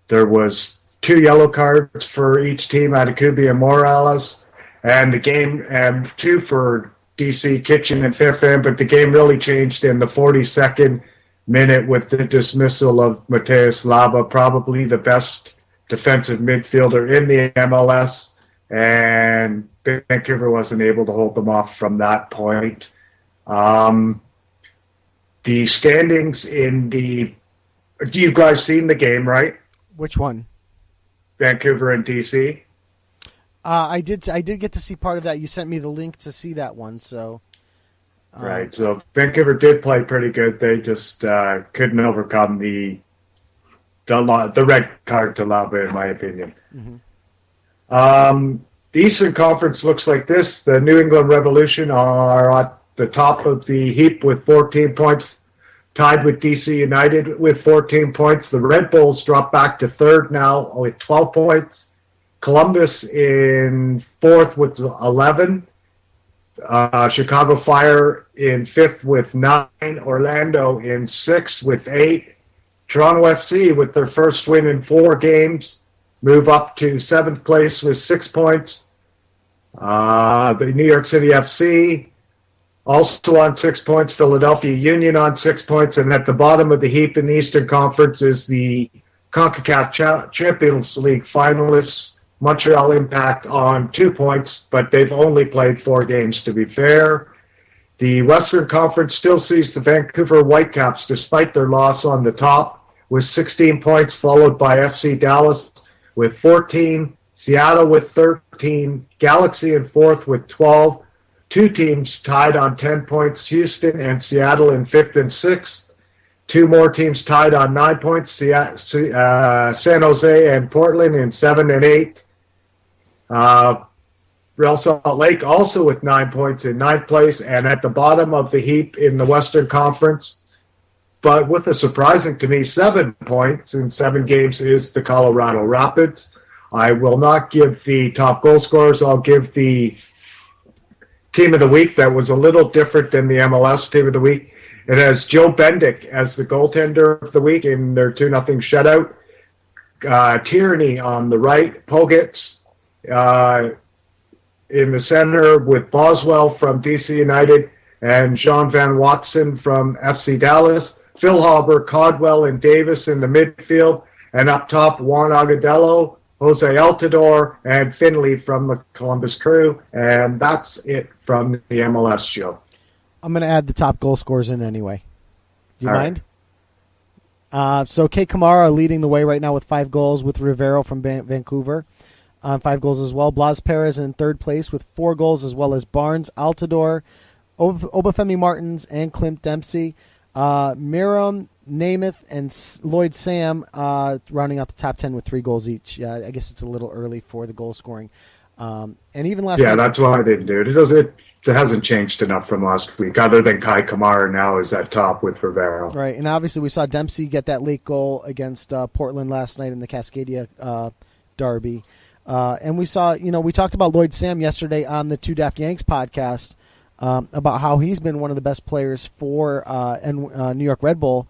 was 2 yellow cards for each team, Adekubi and Morales, and the game, 2 for DC, Kitchen and Fairfax, but the game really changed in the 42nd minute with the dismissal of Mateus Laba, probably the best defensive midfielder in the MLS, and Vancouver wasn't able to hold them off from that point. The standings in the... You guys seen the game, right? Which one? Vancouver and DC. I did get to see part of that. You sent me the link to see that one. So. Right. So Vancouver did play pretty good. They just couldn't overcome the red card to Laba, in my opinion. Mm-hmm. The Eastern Conference looks like this. The New England Revolution are at the top of the heap with 14 points, tied with DC United with 14 points. The Red Bulls drop back to third now with 12 points. Columbus in fourth with 11. Chicago Fire in fifth with 9. Orlando in sixth with 8. Toronto FC, with their first win in 4 games, move up to 7th place with 6 points. The New York City FC also on 6 points. Philadelphia Union on 6 points. And at the bottom of the heap in the Eastern Conference is the CONCACAF Champions League finalists, Montreal Impact, on 2 points, but they've only played 4 games, to be fair. The Western Conference still sees the Vancouver Whitecaps, despite their loss, on the top with 16 points, followed by FC Dallas with 14, Seattle with 13, Galaxy in 4th with 12, 2 teams tied on 10 points, Houston and Seattle in 5th and 6th, 2 more teams tied on 9 points, San Jose and Portland in 7 and 8. Real Salt Lake also with 9 points in 9th place, and at the bottom of the heap in the Western Conference, but with a surprising to me 7 points in 7 games, is the Colorado Rapids. I will not give the top goal scorers. I'll give the team of the week that was a little different than the MLS team of the week. It has Joe Bendick as the goaltender of the week in their 2-0 shutout. Tierney on the right, Pogitz in the center with Boswell from DC United and Jean Van Watson from FC Dallas. Phil Hauber, Codwell, and Davis in the midfield. And up top, Juan Agadello, Jose Altidore, and Finley from the Columbus Crew. And that's it from the MLS show. I'm going to add the top goal scorers in anyway. Do you mind? So Kei Kamara leading the way right now with 5 goals, with Rivero from Vancouver. 5 goals as well. Blas Perez in 3rd place with 4 goals, as well as Barnes, Altidore, Obafemi Martins, and Clint Dempsey. Miram, Namath, and Lloyd Sam rounding out the top 10 with 3 goals each. I guess it's a little early for the goal scoring. And even last night, that's why I didn't do it. It hasn't changed enough from last week, other than Kai Kamara now is at top with Rivero. Right, and obviously we saw Dempsey get that late goal against Portland last night in the Cascadia derby. And we saw, we talked about Lloyd Sam yesterday on the Two Daft Yanks podcast about how he's been one of the best players for New York Red Bull.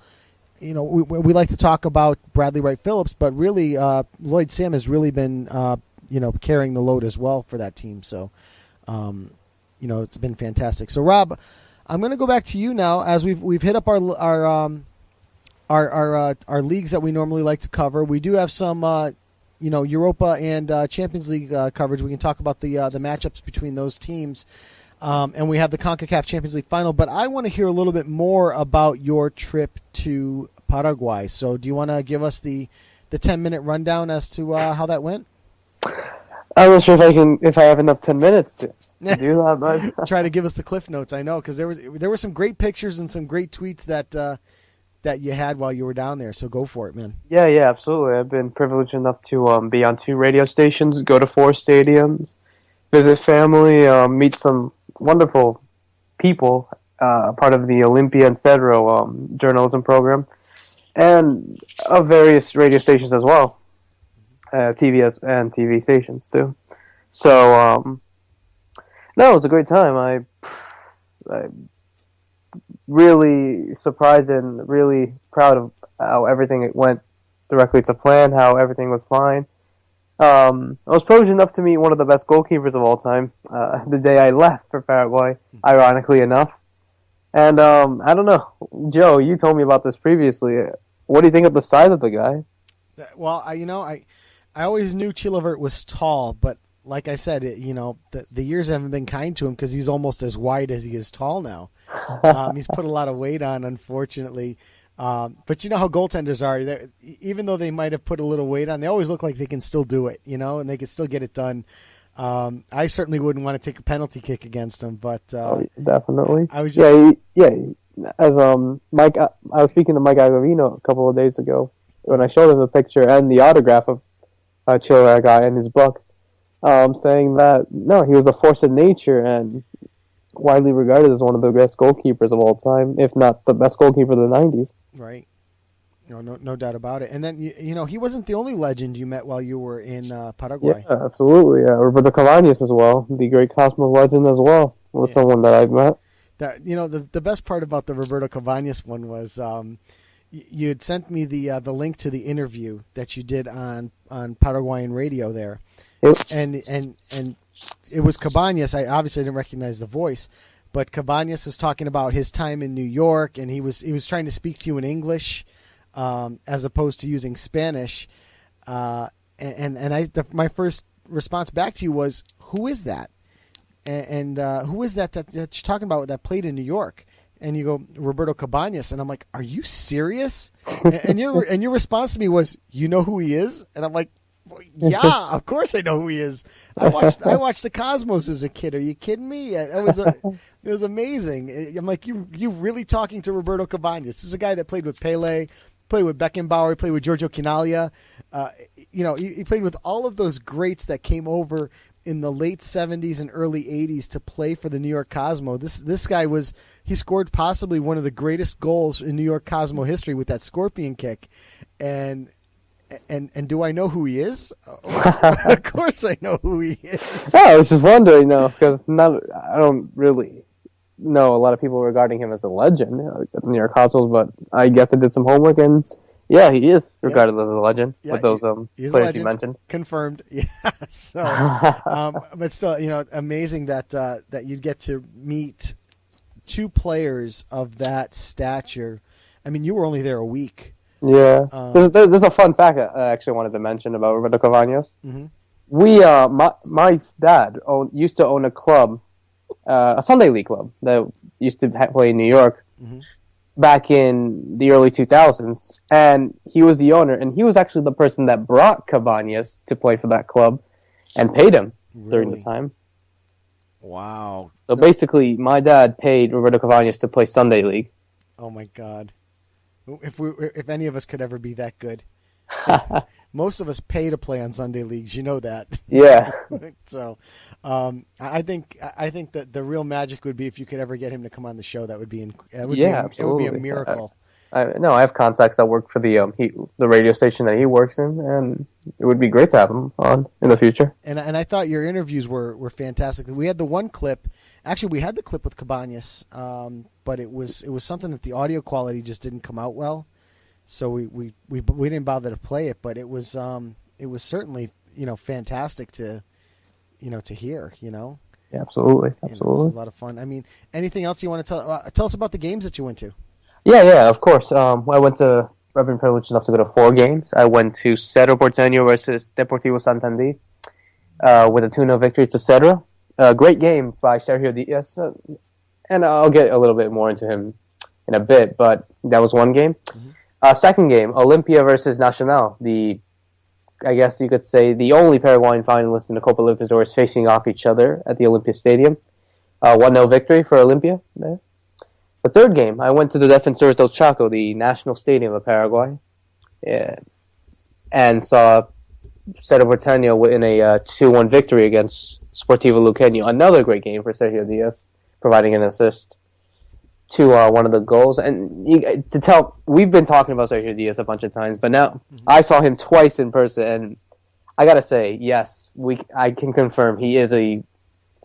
We like to talk about Bradley Wright Phillips, but really Lloyd Sam has really been, carrying the load as well for that team. So, it's been fantastic. So, Rob, I'm going to go back to you now as we've hit up our leagues that we normally like to cover. We do have some. Europa and Champions League coverage. We can talk about the matchups between those teams. And we have the CONCACAF Champions League final. But I want to hear a little bit more about your trip to Paraguay. So do you want to give us the 10-minute rundown as to how that went? I'm not sure if I have enough 10 minutes to do that. But try to give us the cliff notes. I know, because there were some great pictures and some great tweets that you had while you were down there, so go for it, man. Yeah, absolutely. I've been privileged enough to be on 2 radio stations, go to 4 stadiums, visit family, meet some wonderful people, part of the Olympia and Cedro journalism program, and of various radio stations as well, TV stations too. So, no, it was a great time. I really surprised and really proud of how everything went directly to plan, how everything was fine. I was privileged enough to meet one of the best goalkeepers of all time the day I left for Paraguay, ironically enough. And I don't know, Joe, you told me about this previously. What do you think of the size of the guy? Well, I always knew Chilavert was tall, but like I said, the years haven't been kind to him because he's almost as wide as he is tall now. He's put a lot of weight on, unfortunately. But you know how goaltenders are. Even though they might have put a little weight on, they always look like they can still do it, and they can still get it done. I certainly wouldn't want to take a penalty kick against him, but definitely. I was just As Mike, I was speaking to Mike Agavino a couple of days ago when I showed him the picture and the autograph of Chile I got in his book. Saying that, no, he was a force of nature and widely regarded as one of the best goalkeepers of all time, if not the best goalkeeper of the 90s. Right. No doubt about it. And then, he wasn't the only legend you met while you were in Paraguay. Yeah, absolutely. Roberto Cavanius as well, the great Cosmos legend as well, was someone that I've met. That the best part about the Roberto Cavanius one was, you had sent me the link to the interview that you did on Paraguayan radio there, and it was Cabañas. I obviously didn't recognize the voice, but Cabañas was talking about his time in New York, and he was trying to speak to you in English as opposed to using Spanish. My first response back to you was, "Who is that?" And who is that you're talking about that played in New York? And you go, Roberto Cabañas, and I'm like, "Are you serious?" and your response to me was, "You know who he is?" And I'm like, well, "Yeah, of course I know who he is. I watched the Cosmos as a kid. Are you kidding me? It was amazing." I'm like, "You really talking to Roberto Cabañas? This is a guy that played with Pele, played with Beckenbauer, played with Giorgio Chinaglia. He played with all of those greats that came over in the late 70s and early 80s to play for the New York Cosmo. This guy he scored possibly one of the greatest goals in New York Cosmo history with that scorpion kick. And do I know who he is? Of course I know who he is. I was just wondering, because I don't really know a lot of people regarding him as a legend at the New York Cosmos, but I guess I did some homework, and yeah, he is regarded as a legend with those players you mentioned. Confirmed. Yeah. So, but still, amazing that you'd get to meet two players of that stature. I mean, you were only there a week. Yeah. There's a fun fact I actually wanted to mention about Roberto Cabañas. Mm-hmm. My dad used to own a club, a Sunday league club that used to play in New York. Mm-hmm. Back in the early 2000s, and he was the owner, and he was actually the person that brought Cabañas to play for that club and paid him during the time. Wow. So basically, my dad paid Roberto Cabañas to play Sunday League. Oh my God. If any of us could ever be that good. Most of us pay to play on Sunday leagues, you know that. Yeah. So, I think that the real magic would be if you could ever get him to come on the show. That would be absolutely. It would be a miracle. I have contacts that work for the radio station that he works in, and it would be great to have him on in the future. And I thought your interviews were fantastic. We had the one clip. Actually, we had the clip with Cabañas, but it was something that the audio quality just didn't come out well. So we didn't bother to play it, but it was certainly fantastic to hear. Yeah, absolutely. It's a lot of fun. I mean, anything else you want to tell us about the games that you went to? Yeah, of course. I went to. I've been privileged enough to go to 4 games. I went to Cerro Porteño versus Deportivo Santander with a 2-0 victory to Cerro. Great game by Sergio Diaz, and I'll get a little bit more into him in a bit, but that was one game. Mm-hmm. Second game, Olimpia versus Nacional. I guess you could say the only Paraguayan finalists in the Copa Libertadores facing off each other at the Olympia Stadium. 1-0 victory for Olimpia there. The third game, I went to the Defensores del Chaco, the national stadium of Paraguay, and saw Cerro Porteño in a 2-1 victory against Sportivo Luqueño. Another great game for Sergio Diaz, providing an assist to one of the goals. And we've been talking about Sergio Diaz a bunch of times, but now I saw him twice in person, and I gotta say, yes, I can confirm he is a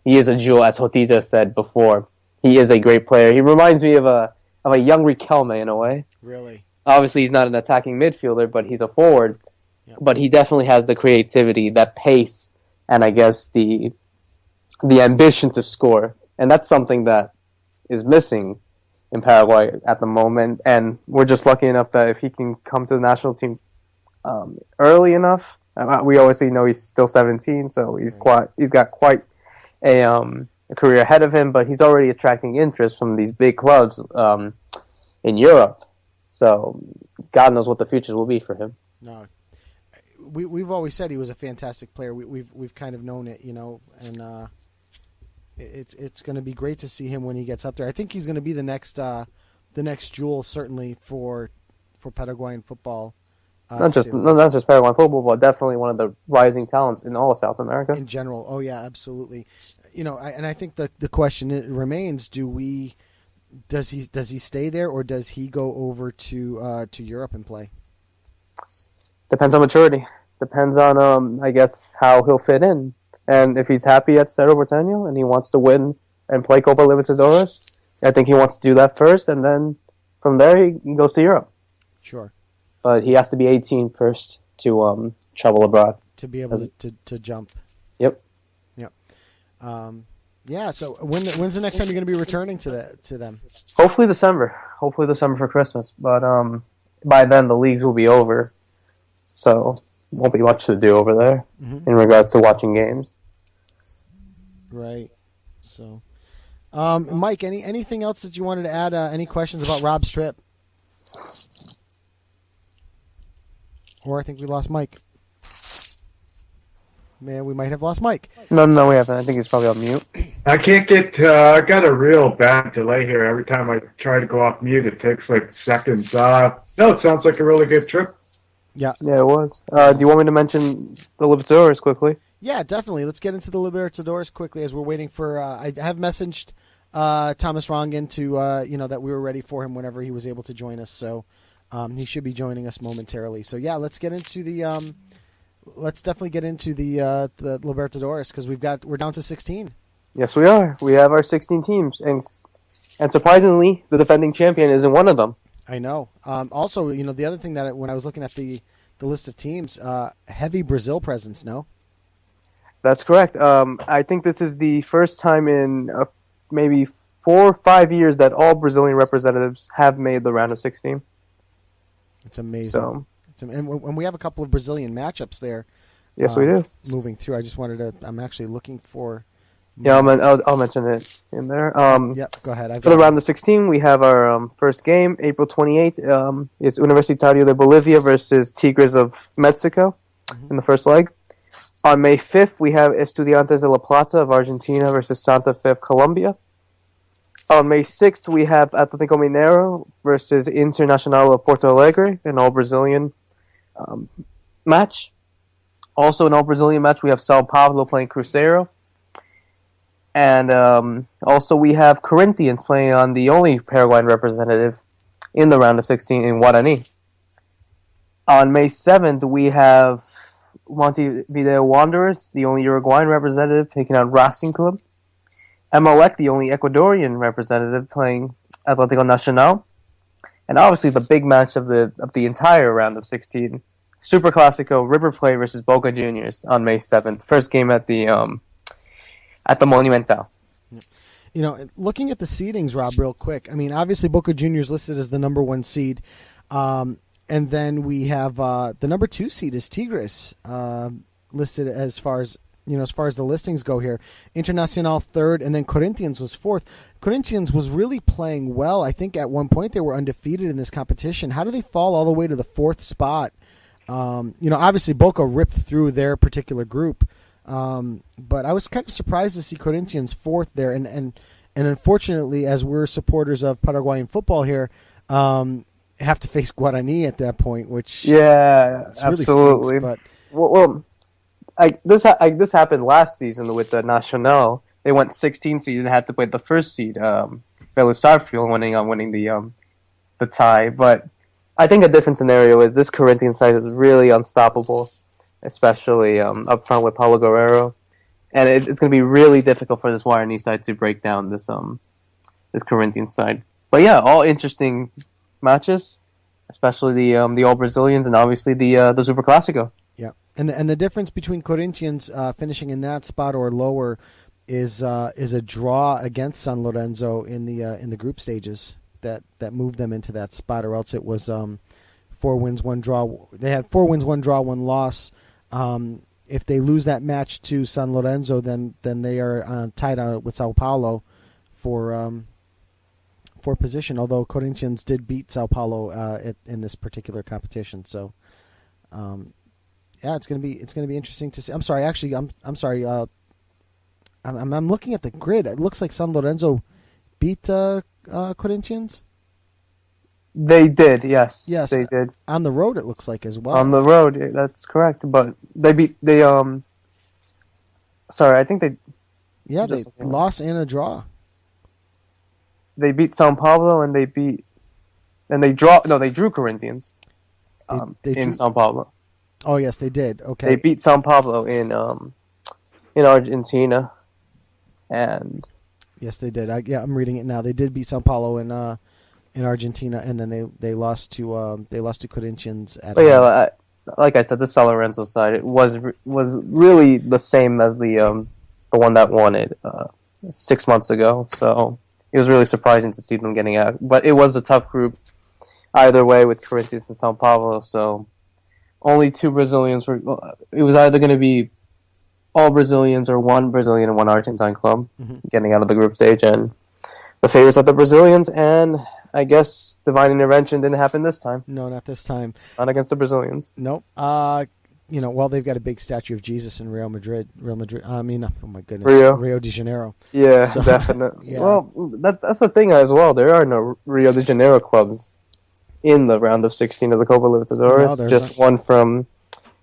jewel, as Hotita said before. He is a great player. He reminds me of a young Riquelme in a way. Really? Obviously, he's not an attacking midfielder, but he's a forward. Yep. But he definitely has the creativity, that pace, and I guess the ambition to score. And that's something that is missing in Paraguay at the moment. And we're just lucky enough that if he can come to the national team early enough, we obviously know he's still 17, so he's got quite a career ahead of him, but he's already attracting interest from these big clubs in Europe. So God knows what the future will be for him. No, we've always said he was a fantastic player. We've kind of known it, and it's going to be great to see him when he gets up there. I think he's going to be the next jewel, certainly for Paraguayan football. Not just Paraguayan football, but definitely one of the rising talents in all of South America in general. Oh yeah, absolutely. And I think the question remains: does he stay there, or does he go over to Europe and play? Depends on maturity. Depends on I guess how he'll fit in, and if he's happy at Cerro Porteño and he wants to win and play Copa Libertadores, I think he wants to do that first, and then from there he goes to Europe. Sure. But he has to be 18 first to travel abroad. To be able to jump. Yep. Yep. Yeah. So when's the next time you're going to be returning to them? Hopefully December. Hopefully December for Christmas. But by then the leagues will be over, so won't be much to do over there in regards to watching games. Right. So, Mike, anything else that you wanted to add? Any questions about Rob's trip? Or I think we lost Mike. Man, we might have lost Mike. No, we haven't. I think he's probably on mute. I can't get. I got a real bad delay here. Every time I try to go off mute, it takes like seconds. No, it sounds like a really good trip. Yeah, it was. Do you want me to mention the Libertadores quickly? Yeah, definitely. Let's get into the Libertadores quickly as we're waiting for. I have messaged Thomas Rongen to that we were ready for him whenever he was able to join us. So he should be joining us momentarily. So yeah, let's get into the. Let's definitely get into the Libertadores because we're down to 16. Yes, we are. We have our 16 teams, and surprisingly, the defending champion isn't one of them. I know. Also, the other thing that when I was looking at the list of teams, heavy Brazil presence. No. That's correct. I think this is the first time in maybe 4 or 5 years that all Brazilian representatives have made the round of 16. It's amazing. And we have a couple of Brazilian matchups there. Yes, we do. Moving through, I just wanted to. I'm actually looking for. Yeah, I'll mention it in there. Yeah, go ahead. For the round of 16, we have our first game, April 28th. Is Universitario de Bolivia versus Tigres of Mexico in the first leg. On May 5th, we have Estudiantes de La Plata of Argentina versus Santa Fe of Colombia. On May 6th, we have Atlético Mineiro versus Internacional of Porto Alegre, an all-Brazilian match. Also an all-Brazilian match, we have Sao Paulo playing Cruzeiro. And also we have Corinthians playing on the only Paraguayan representative in the round of 16 in Guarani. On May 7th, we have Montevideo Wanderers, the only Uruguayan representative, taking on Racing Club. Emelec, the only Ecuadorian representative, playing Atlético Nacional. And obviously the big match of the entire round of 16, Super Clásico, River Plate versus Boca Juniors on May 7th. First game at the Monumental. Looking at the seedings, Rob, real quick. I mean, obviously Boca Juniors listed as the number 1 seed. And then we have the number 2 seed is Tigres, listed as far as the listings go here. Internacional 3rd, and then Corinthians was 4th. Corinthians was really playing well. I think at one point they were undefeated in this competition. How do they fall all the way to the 4th spot? Obviously Boca ripped through their particular group, but I was kind of surprised to see Corinthians 4th there. And unfortunately, as we're supporters of Paraguayan football here, have to face Guarani at that point, which absolutely. Really stinks, but this happened last season with the Nacional. They went 16 seed and had to play the first seed, Belisarfield, winning the tie. But I think a different scenario is this Corinthians side is really unstoppable, especially up front with Paulo Guerrero, and it's going to be really difficult for this Guarani side to break down this Corinthians side. But yeah, all interesting matches, especially the all Brazilians and obviously the Super Clásico. Yeah, and the difference between Corinthians finishing in that spot or lower is a draw against San Lorenzo in the group stages that moved them into that spot, or else it was 4 wins, 1 draw. They had 4 wins, 1 draw, 1 loss. If they lose that match to San Lorenzo, then they are tied with Sao Paulo for position, although Corinthians did beat Sao Paulo in this particular competition. So, it's gonna be interesting to see. I'm sorry. Actually, I'm sorry. I'm looking at the grid. It looks like San Lorenzo beat Corinthians. They did. Yes, they did. On the road, it looks like as well. On the road, that's correct. But they beat Sorry, I think they. Yeah, they lost and a draw. They beat Sao Paulo and they drew Corinthians in Sao Paulo. Oh yes, they did. Okay. They beat Sao Paulo in Argentina, and yes, they did. I'm reading it now. They did beat Sao Paulo in in Argentina, and then they lost to Corinthians at. But yeah, like I said, the San Lorenzo side it was really the same as the one that won it 6 months ago. So it was really surprising to see them getting out. But it was a tough group either way with Corinthians and Sao Paulo. So only 2 Brazilians were. It was either going to be all Brazilians or 1 Brazilian and 1 Argentine club getting out of the group stage, and the favorites are the Brazilians, and I guess divine intervention didn't happen this time. No, not this time. Not against the Brazilians. Nope. Well, they've got a big statue of Jesus in Real Madrid. Oh my goodness, Rio de Janeiro. Yeah, so, definitely. Yeah. Well, that's the thing as well. There are no Rio de Janeiro clubs in the round of 16 of the Copa Libertadores. No, just one from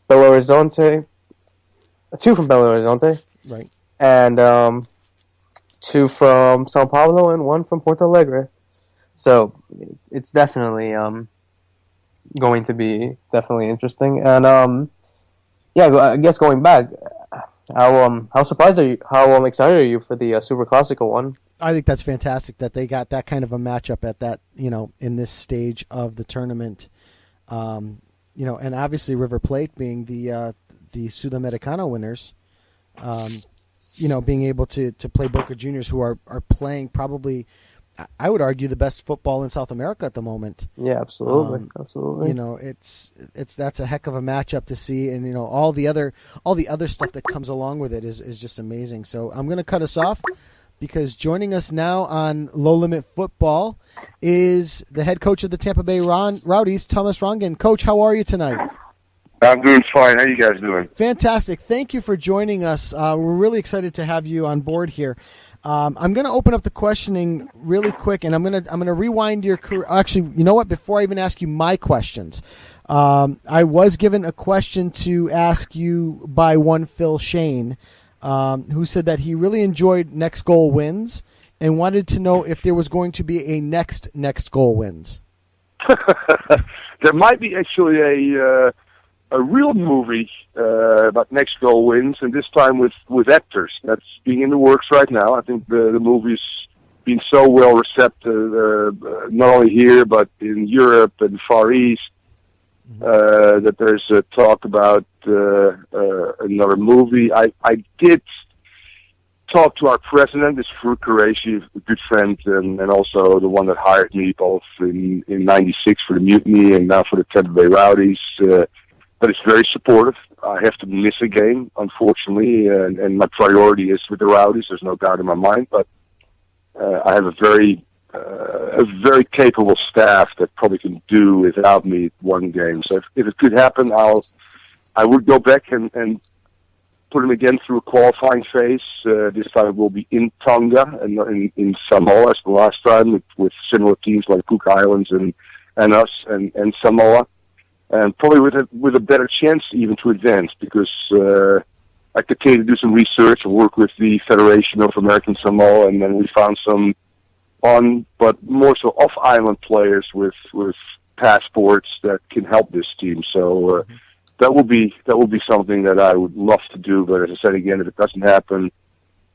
Belo Horizonte, 2 from Belo Horizonte, right, and 2 from Sao Paulo and 1 from Porto Alegre. So it's definitely going to be definitely interesting. And I guess going back, how surprised are you? How excited are you for the Super Classico one? I think that's fantastic that they got that kind of a matchup at that in this stage of the tournament. And obviously River Plate being the Sudamericano winners. Being able to play Boca Juniors, who are playing probably, I would argue, the best football in South America at the moment. Yeah, absolutely, absolutely. That's a heck of a matchup to see, and all the other stuff that comes along with it is just amazing. So I'm going to cut us off because joining us now on Low Limit Football is the head coach of the Tampa Bay Rowdies, Thomas Rongen. Coach, how are you tonight? I'm doing fine. How you guys doing? Fantastic. Thank you for joining us. We're really excited to have you on board here. I'm going to open up the questioning really quick, and I'm going to rewind your career. Actually, you know what? Before I even ask you my questions, I was given a question to ask you by one Phil Schoen, who said that he really enjoyed Next Goal Wins and wanted to know if there was going to be a next Goal Wins. There might be actually a real movie about Next Goal Wins, and this time with actors. That's being in the works right now. I think the movie's been so well received, not only here but in Europe and Far East, that there's a talk about another movie. I did talk to our president, this Farouk Qureshi, a good friend, and also the one that hired me both in '96 for the Mutiny and now for the Tampa Bay Rowdies. But it's very supportive. I have to miss a game, unfortunately, and my priority is with the Rowdies. There's no doubt in my mind. But I have a very capable staff that probably can do without me one game. So if it could happen, I would go back and put them again through a qualifying phase. This time it will be in Tonga and in Samoa as the last time with similar teams like Cook Islands and us and Samoa. And probably with a better chance even to advance, because I continue to do some research and work with the Federation of American Samoa, and then we found some on, but more so off-island players with passports that can help this team. So that will be something that I would love to do. But as I said again, if it doesn't happen,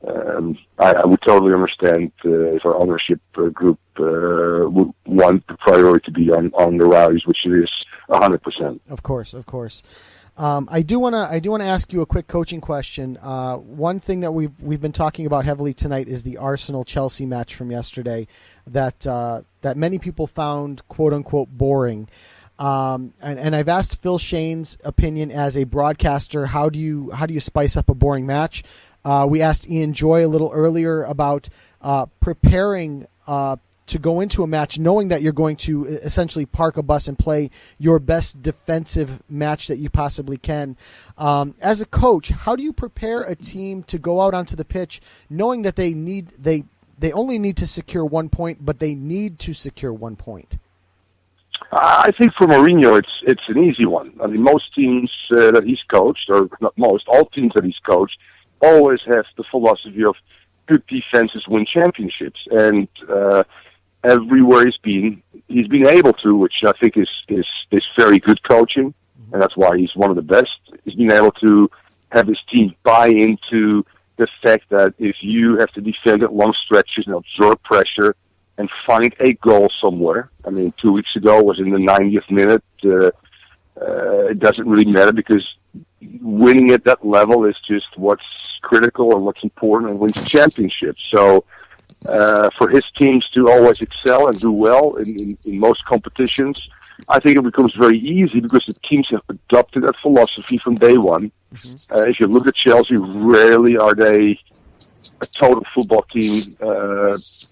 I would totally understand if our ownership group would want the priority to be on the Rowdies, which it is 100%. Of course. I do want to ask you a quick coaching question. One thing that we've been talking about heavily tonight is the Arsenal-Chelsea match from yesterday that many people found quote unquote boring. And I've asked Phil Schoen's opinion as a broadcaster. How do you spice up a boring match? We asked Ian Joy a little earlier about preparing to go into a match knowing that you're going to essentially park a bus and play your best defensive match that you possibly can. As a coach, how do you prepare a team to go out onto the pitch knowing that they only need to secure 1 point, but they need to secure 1 point? I think for Mourinho, it's an easy one. I mean, most teams that he's coached, or not most, all teams that he's coached, always have the philosophy of good defenses win championships, and everywhere he's been able to, which I think is very good coaching, and that's why he's one of the best. He's been able to have his team buy into the fact that if you have to defend at long stretches and absorb pressure and find a goal somewhere. I mean, 2 weeks ago was in the 90th minute. It doesn't really matter because winning at that level is just what's critical and what's important and wins championships. So for his teams to always excel and do well in most competitions, I think it becomes very easy because the teams have adopted that philosophy from day one. If you look at Chelsea, rarely are they a total football team,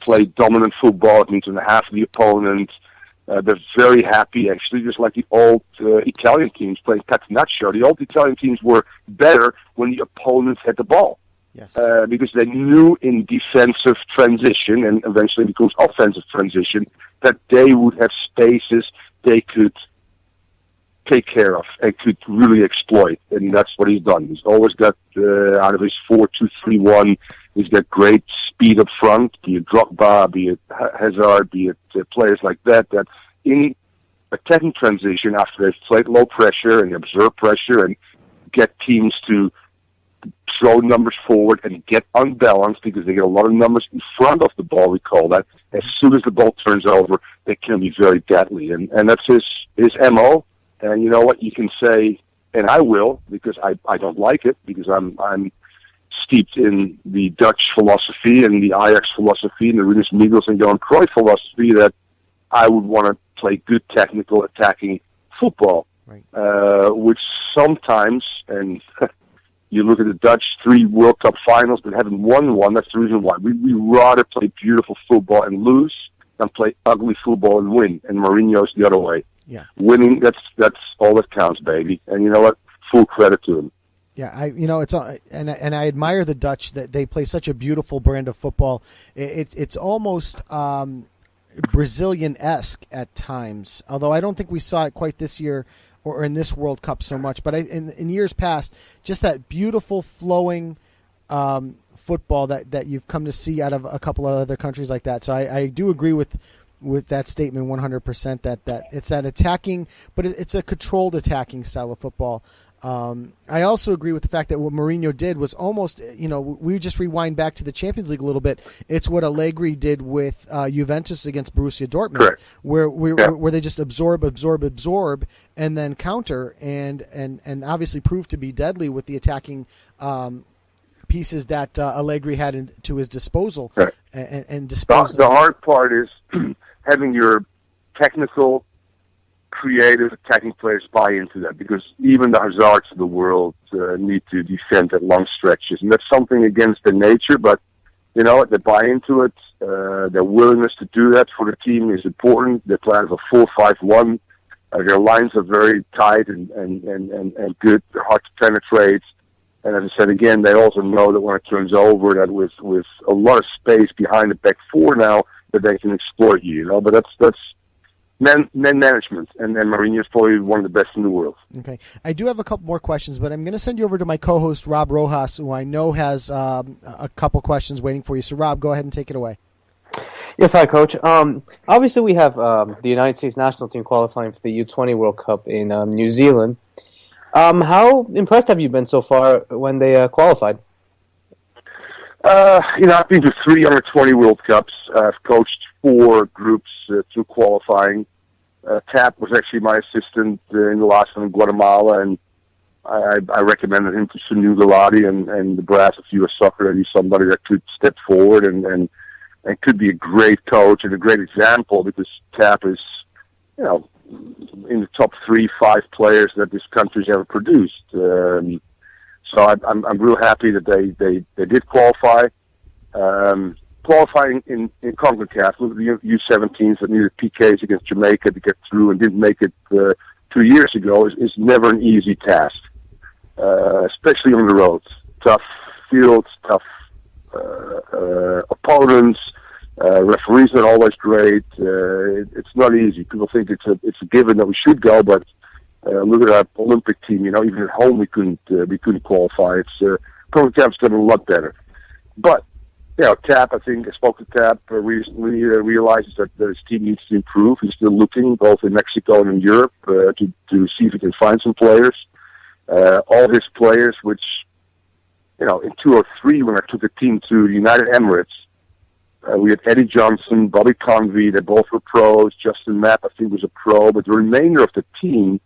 play dominant football, it means half the opponent. They're very happy, actually, just like the old Italian teams playing Catenaccio. The old Italian teams were better when the opponents had the ball. Yes. Because they knew in defensive transition, and eventually becomes offensive transition, that they would have spaces they could take care of and could really exploit. And that's what he's done. He's always got, out of his 4-2-3-1, he's got great speed up front, be it Drogba, be it Hazard, be it players like that, that in attacking transition, after they've played low pressure and observe pressure and get teams to throw numbers forward and get unbalanced because they get a lot of numbers in front of the ball, we call that. As soon as the ball turns over, they can be very deadly. And that's his MO. And you know what? You can say, and I will, because I don't like it, because I'm steeped in the Dutch philosophy and the Ajax philosophy and the Rinus Michels and Johan Cruyff philosophy, that I would want to play good technical attacking football, right. Which sometimes, and you look at the Dutch 3 World Cup finals but haven't won one, that's the reason why. We rather play beautiful football and lose than play ugly football and win, and Mourinho's the other way. Yeah. Winning, that's all that counts, baby. And you know what? Full credit to him. Yeah, it's and I admire the Dutch that they play such a beautiful brand of football. It's almost Brazilian-esque at times, although I don't think we saw it quite this year or in this World Cup so much. But in years past, just that beautiful flowing football that you've come to see out of a couple of other countries like that. So I do agree with that statement 100%, that it's that attacking, but it's a controlled attacking style of football. I also agree with the fact that what Mourinho did was almost, we just rewind back to the Champions League a little bit. It's what Allegri did with Juventus against Borussia Dortmund, correct. where they just absorb, and then counter, and obviously proved to be deadly with the attacking pieces that Allegri had to his disposal. Right. And disposal. The hard part is having your technical, creative attacking players buy into that, because even the Hazards of the world need to defend at long stretches, and that's something against their nature, but you know what, they buy into it. Their willingness to do that for the team is important. They play out of a 4-5-1. Their lines are very tight and good. They're hard to penetrate. And as I said again, they also know that when it turns over, that with a lot of space behind the back four now, that they can exploit you. But that's men management, and Mourinho is probably one of the best in the world. Okay, I do have a couple more questions, but I'm going to send you over to my co-host Rob Rojas, who I know has a couple questions waiting for you. So Rob, go ahead and take it away. Yes, hi, Coach. Obviously, we have the United States national team qualifying for the U20 World Cup in New Zealand. How impressed have you been so far when they qualified? I've been to 3 under-20 World Cups. I've coached 4 groups through qualifying. Tap was actually my assistant in the last one in Guatemala, and I recommended him to Sunil Gulati and the brass of U.S. Soccer, that he's somebody that could step forward and could be a great coach and a great example, because Tap is, in the top 3-5 players that this country's ever produced. So I'm real happy that they did qualify. Qualifying in CONCACAF with the U17s that needed PKs against Jamaica to get through and didn't make it 2 years ago is never an easy task, especially on the road. Tough fields, tough opponents. Referees are always great. It's not easy. People think it's a given that we should go, but look at our Olympic team. Even at home we couldn't qualify. CONCACAF's done a lot better. But Tap, I think I spoke to Tap recently. Realizes that his team needs to improve. He's still looking both in Mexico and in Europe to see if he can find some players. All his players, which in 2003 when I took the team to the United Emirates, We had Eddie Johnson, Bobby Convey, they both were pros. Justin Mapp, I think, was a pro. But the remainder of the team,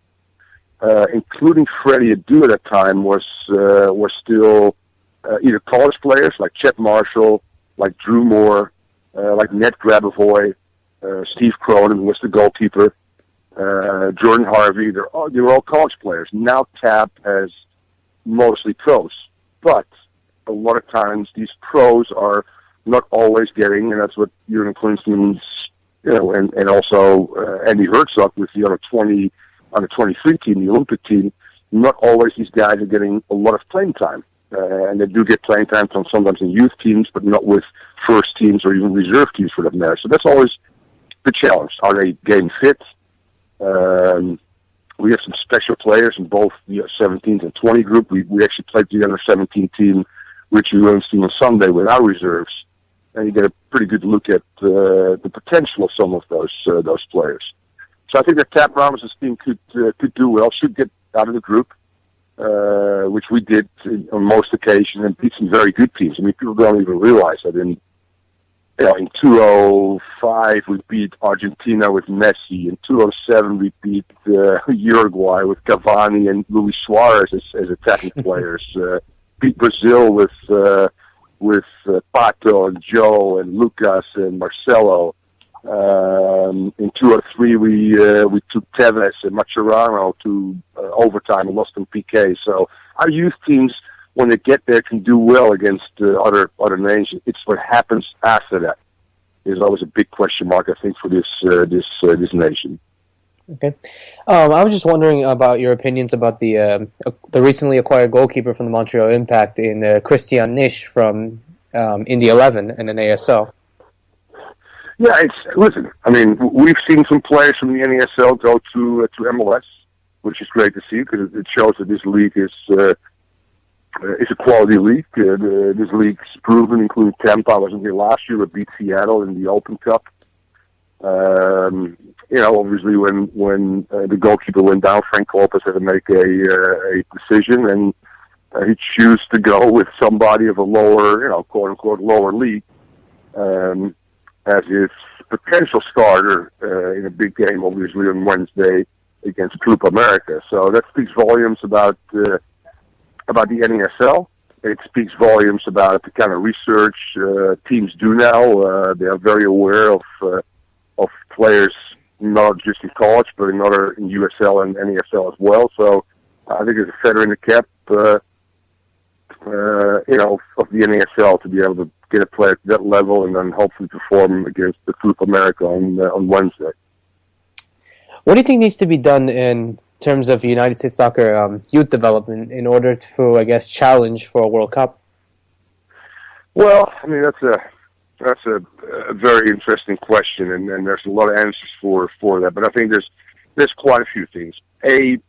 including Freddie Adu at that time, was still either college players like Chet Marshall, like Drew Moore, like Ned Grabavoy, Steve Cronin was the goalkeeper, Jordan Harvey. They were all college players. Now TAP has mostly pros. But a lot of times these pros are not always getting, and that's what Jurgen Klinsmann's, and also Andy Herzog with the under 23 team, the Olympic team, not always these guys are getting a lot of playing time. And they do get playing time sometimes in youth teams, but not with first teams or even reserve teams for that matter. So that's always the challenge. Are they getting fit? We have some special players in both the 17 and 20 group. We actually played the under 17 team, Richie Williamson, on Sunday with our reserves, and you get a pretty good look at the potential of some of those players. So I think that TAP Ramos' team could do well, should get out of the group, which we did on most occasions, and beat some very good teams. I mean, people don't even realize that in 2005 we beat Argentina with Messi. In 2007 we beat Uruguay with Cavani and Luis Suarez as attacking players. Beat Brazil with Pato and Joe and Lucas and Marcelo. In 2003 we took Tevez and Mascherano to overtime and lost in PK. So our youth teams, when they get there, can do well against other nations. It's what happens after that is always a big question mark, I think, for this nation. Okay, I was just wondering about your opinions about the recently acquired goalkeeper from the Montreal Impact in Christian Nisch from Indy 11 and an ASL. Yeah, listen. I mean, we've seen some players from the NASL go to MLS, which is great to see because it shows that this league is a quality league. This league's proven, including Tampa. I wasn't here last year, but beat Seattle in the Open Cup. Obviously, when the goalkeeper went down, Frank Lopez had to make a decision, and he chose to go with somebody of a lower, quote unquote, lower league, as his potential starter in a big game, obviously on Wednesday against Club America. So that speaks volumes about the NASL. It speaks volumes about the kind of research teams do now. They are very aware of players, not just in college, but in USL and NASL as well. So I think it's a feather in the cap, of the NASL to be able to get a player to that level and then hopefully perform against the Club America on Wednesday. What do you think needs to be done in terms of United States soccer youth development in order to, I guess, challenge for a World Cup? Well, I mean, that's a very interesting question, and there's a lot of answers for that. But I think there's quite a few things. The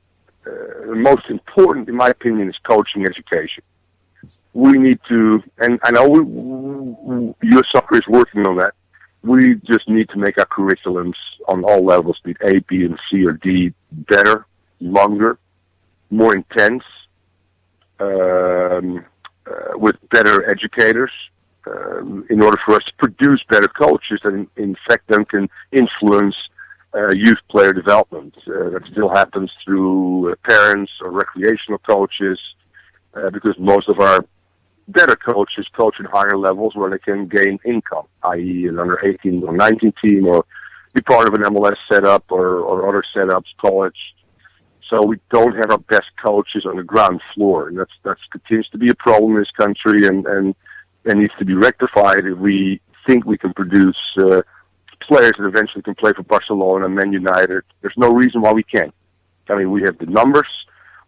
most important, in my opinion, is coaching education. We need to, and I know U.S. Soccer is working on that. We just need to make our curriculums on all levels, be it A, B, and C, or D, better, longer, more intense, with better educators, in order for us to produce better coaches that, in fact, then can influence youth player development. That still happens through parents or recreational coaches, because most of our better coaches coach at higher levels where they can gain income, i.e. an under 18 or 19 team, or be part of an MLS setup or other setups, college. So we don't have our best coaches on the ground floor, and that continues to be a problem in this country, and needs to be rectified if we think we can produce players that eventually can play for Barcelona and Man United. There's no reason why we can't. I mean, we have the numbers,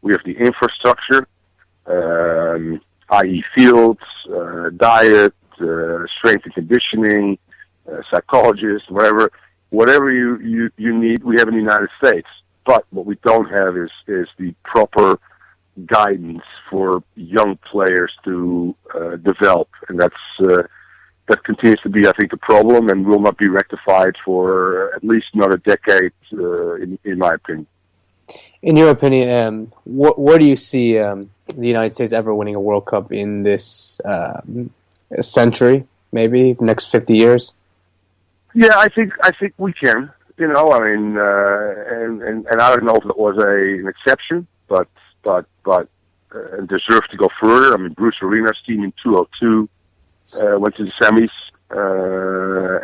we have the infrastructure, i.e. fields, diet, strength and conditioning, psychologists, whatever you need, we have in the United States. But what we don't have is the proper guidance for young players to develop, and that continues to be, I think, a problem, and will not be rectified for at least another decade, in my opinion. In your opinion, where do you see the United States ever winning a World Cup in this century? maybe next 50 years? Yeah, I think we can. You know, I mean, and I don't know if it was an exception, but deserved to go further. I mean, Bruce Arena's team in 2002 went to the semis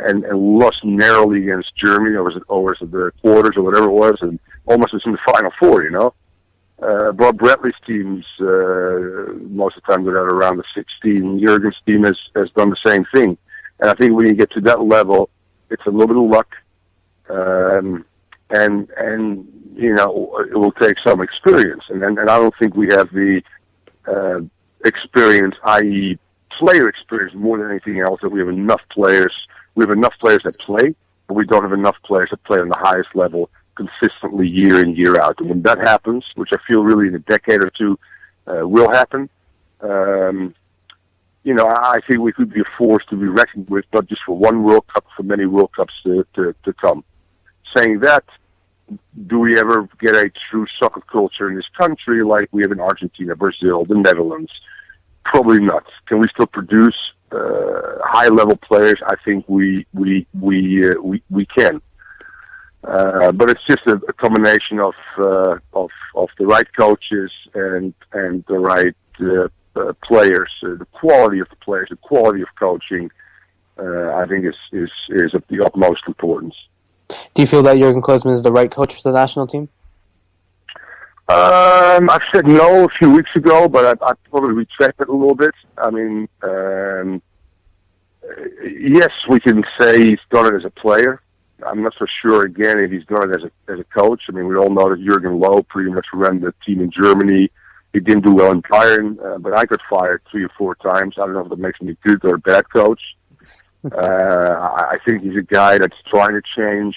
and lost narrowly against Germany, or was it the quarters or whatever it was, and almost was in the Final Four. You know, Bob Bradley's teams most of the time go out around the 16. Jurgen's team has done the same thing, and I think when you get to that level, it's a little bit of luck. And you know, it will take some experience, and I don't think we have the experience, i.e., player experience, more than anything else. That we have enough players. We have enough players that play, but we don't have enough players that play on the highest level consistently year in, year out. And when that happens, which I feel really in a decade or two will happen, you know, I think we could be a force to be reckoned with, not just for one World Cup, for many World Cups to come. Saying that, do we ever get a true soccer culture in this country like we have in Argentina, Brazil, the Netherlands? Probably not. Can we still produce high-level players? I think we can. But it's just a combination of the right coaches and the right players, the quality of the players, the quality of coaching. I think is of the utmost importance. Do you feel that Jurgen Klinsmann is the right coach for the national team? I've said no a few weeks ago, but I probably retract it a little bit. I mean, yes, we can say he's done it as a player. I'm not so sure, again, if he's done it as a coach. I mean, we all know that Jurgen Loh pretty much ran the team in Germany. He didn't do well in Bayern, but I got fired 3 or 4 times. I don't know if that makes me a good or a bad coach. I think he's a guy that's trying to change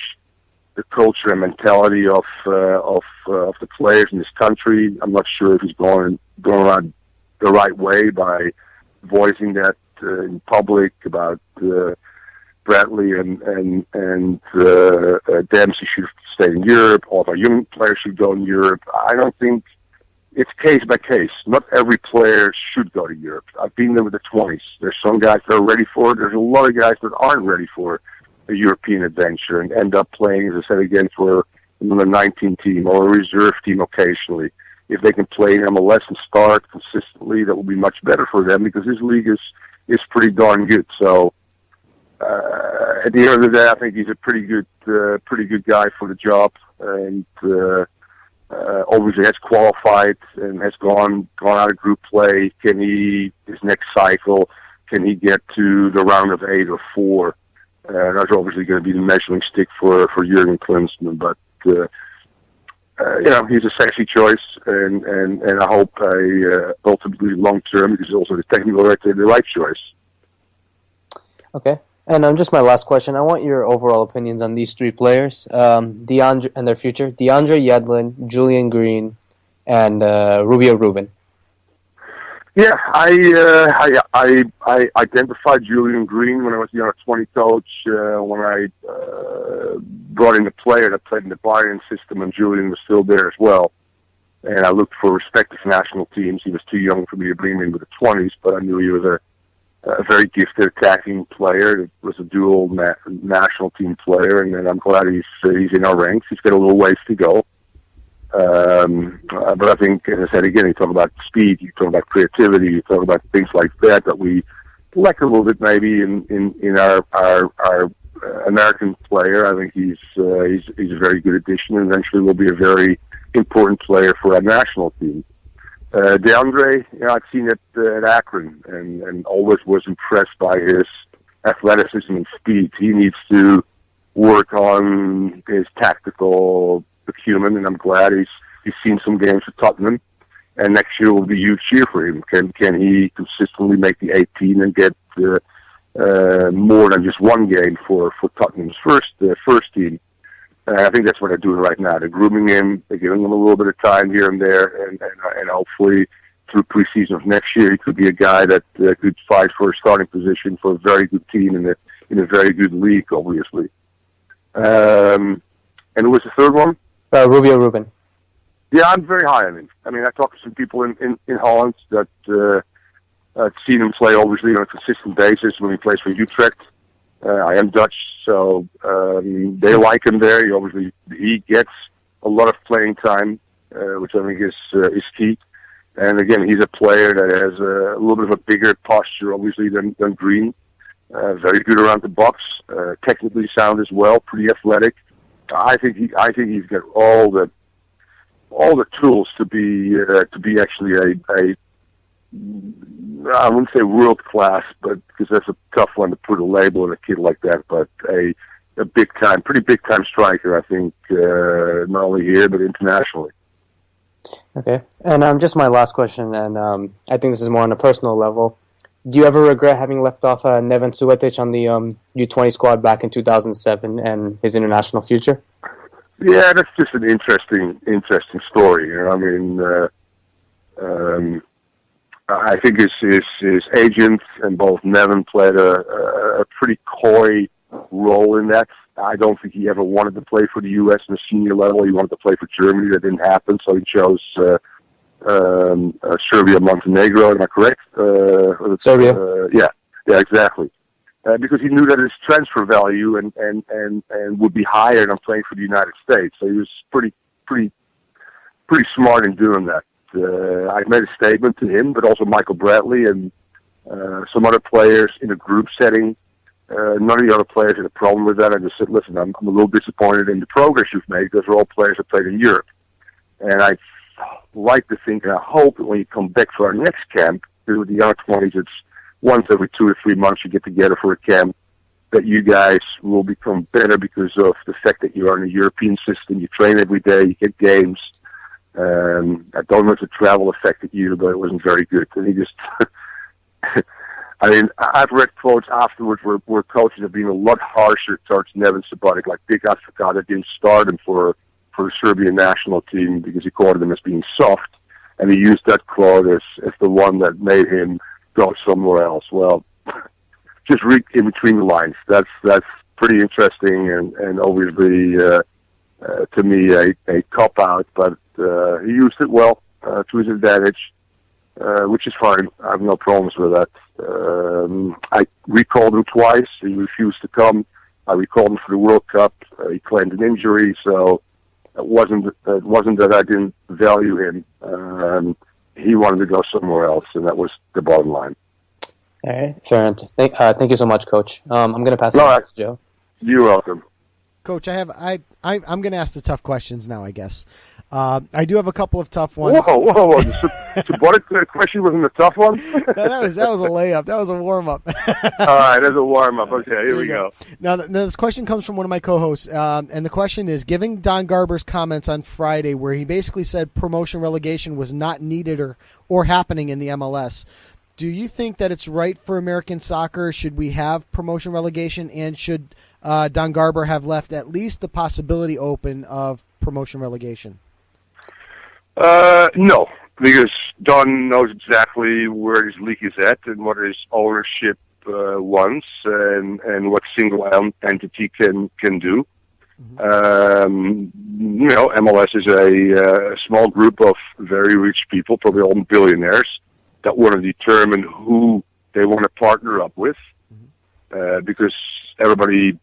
the culture and mentality of the players in this country. I'm not sure if he's going around the right way by voicing that in public about Bradley and Dempsey should stay in Europe. All of our young players should go in Europe. I don't think it's case by case. Not every player should go to Europe. I've been there with the 20s. There's some guys that are ready for it. There's a lot of guys that aren't ready for a European adventure and end up playing, as I said again, for the 19 team or a reserve team occasionally. If they can play in MLS and start consistently, that will be much better for them because this league is pretty darn good. So at the end of the day, I think he's a pretty good guy for the job, and obviously has qualified and has gone out of group play. Can he, his next cycle, can he get to the round of 8 or 4? That's obviously going to be the measuring stick for Jurgen Klinsmann. But you know, he's a sexy choice, and I hope ultimately long term, because he's also the technical director, the right choice. Okay. And just my last question. I want your overall opinions on these 3 players, DeAndre and their future. DeAndre Yedlin, Julian Green, and Rubio Rubin. Yeah, I identified Julian Green when I was the under-20 coach, when I brought in a player that played in the Bayern system, and Julian was still there as well. And I looked for respective national teams. He was too young for me to bring him in with the 20s, but I knew he was a very gifted attacking player. It was a dual national team player, and I'm glad he's in our ranks. He's got a little ways to go. But I think, as I said again, you talk about speed, you talk about creativity, you talk about things like that we lack a little bit maybe in our American player. I think he's a very good addition, and eventually will be a very important player for our national team. DeAndre, you know, I've seen it at Akron, and always was impressed by his athleticism and speed. He needs to work on his tactical acumen, and I'm glad he's seen some games for Tottenham, and next year will be a huge year for him. Can he consistently make the 18 and get more than just one game for Tottenham's first team? I think that's what they're doing right now. They're grooming him. They're giving him a little bit of time here and there, and hopefully through preseason of next year, he could be a guy that could fight for a starting position for a very good team in a very good league, obviously. And who was the third one? Rubio Rubin. Yeah, I'm very high on him. I mean, I talked to some people in Holland that I've seen him play, obviously, on a consistent basis when he plays for Utrecht. I am Dutch, so they like him there. He gets a lot of playing time, which I think is key. And again, he's a player that has a little bit of a bigger posture, obviously, than Green. Very good around the box, technically sound as well, pretty athletic. I think he's got all the tools to be actually a I wouldn't say world class, but because that's a tough one to put a label on a kid like that, but a pretty big time striker, I think, not only here but internationally. Okay, and just my last question, and I think this is more on a personal level. Do you ever regret having left off Neven Subotic on the U20 squad back in 2007 and his international future? Yeah, that's just an interesting story. I think his agent and both Neven played a pretty coy role in that. I don't think he ever wanted to play for the U.S. in the senior level. He wanted to play for Germany. That didn't happen, so he chose Serbia, Montenegro. Am I correct? Serbia. Yeah, exactly. Because he knew that his transfer value and would be higher than playing for the United States. So he was pretty smart in doing that. I made a statement to him, but also Michael Bradley and some other players in a group setting. None of the other players had a problem with that. I just said, listen, I'm a little disappointed in the progress you've made because they're all players that played in Europe. And I like to think, and I hope that when you come back for our next camp, with the under 20s, it's once every 2 or 3 months you get together for a camp, that you guys will become better because of the fact that you are in a European system. You train every day, you get games. I don't know if the travel affected you, but it wasn't very good. And he just, I've read quotes afterwards where coaches have been a lot harsher towards Neven Subotic, like Dick Advocaat didn't start him for the Serbian national team because he called him as being soft, and he used that quote as the one that made him go somewhere else. Well, just read in between the lines. That's pretty interesting and obviously to me a cop out, but he used it well to his advantage, which is fine. I have no problems with that. I recalled him twice. He refused to come. I recalled him for the World Cup. He claimed an injury, so it wasn't that I didn't value him. He wanted to go somewhere else, and that was the bottom line. All right, fair enough. Thank you so much, Coach. I'm going to pass it on to Joe. You're welcome. Coach, I'm going to ask the tough questions now, I guess. I do have a couple of tough ones. Whoa. The Subotic question wasn't a tough one? that was a layup. That was a warm-up. All right, there's a warm-up. Okay, here we go. Now, this question comes from one of my co-hosts, and the question is, given Don Garber's comments on Friday where he basically said promotion relegation was not needed or happening in the MLS, do you think that it's right for American soccer? Should we have promotion relegation, and should Don Garber have left at least the possibility open of promotion relegation? No, because Don knows exactly where his league is at and what his ownership wants and what single entity can do. MLS is a small group of very rich people, probably all billionaires, that want to determine who they want to partner up with, because everybody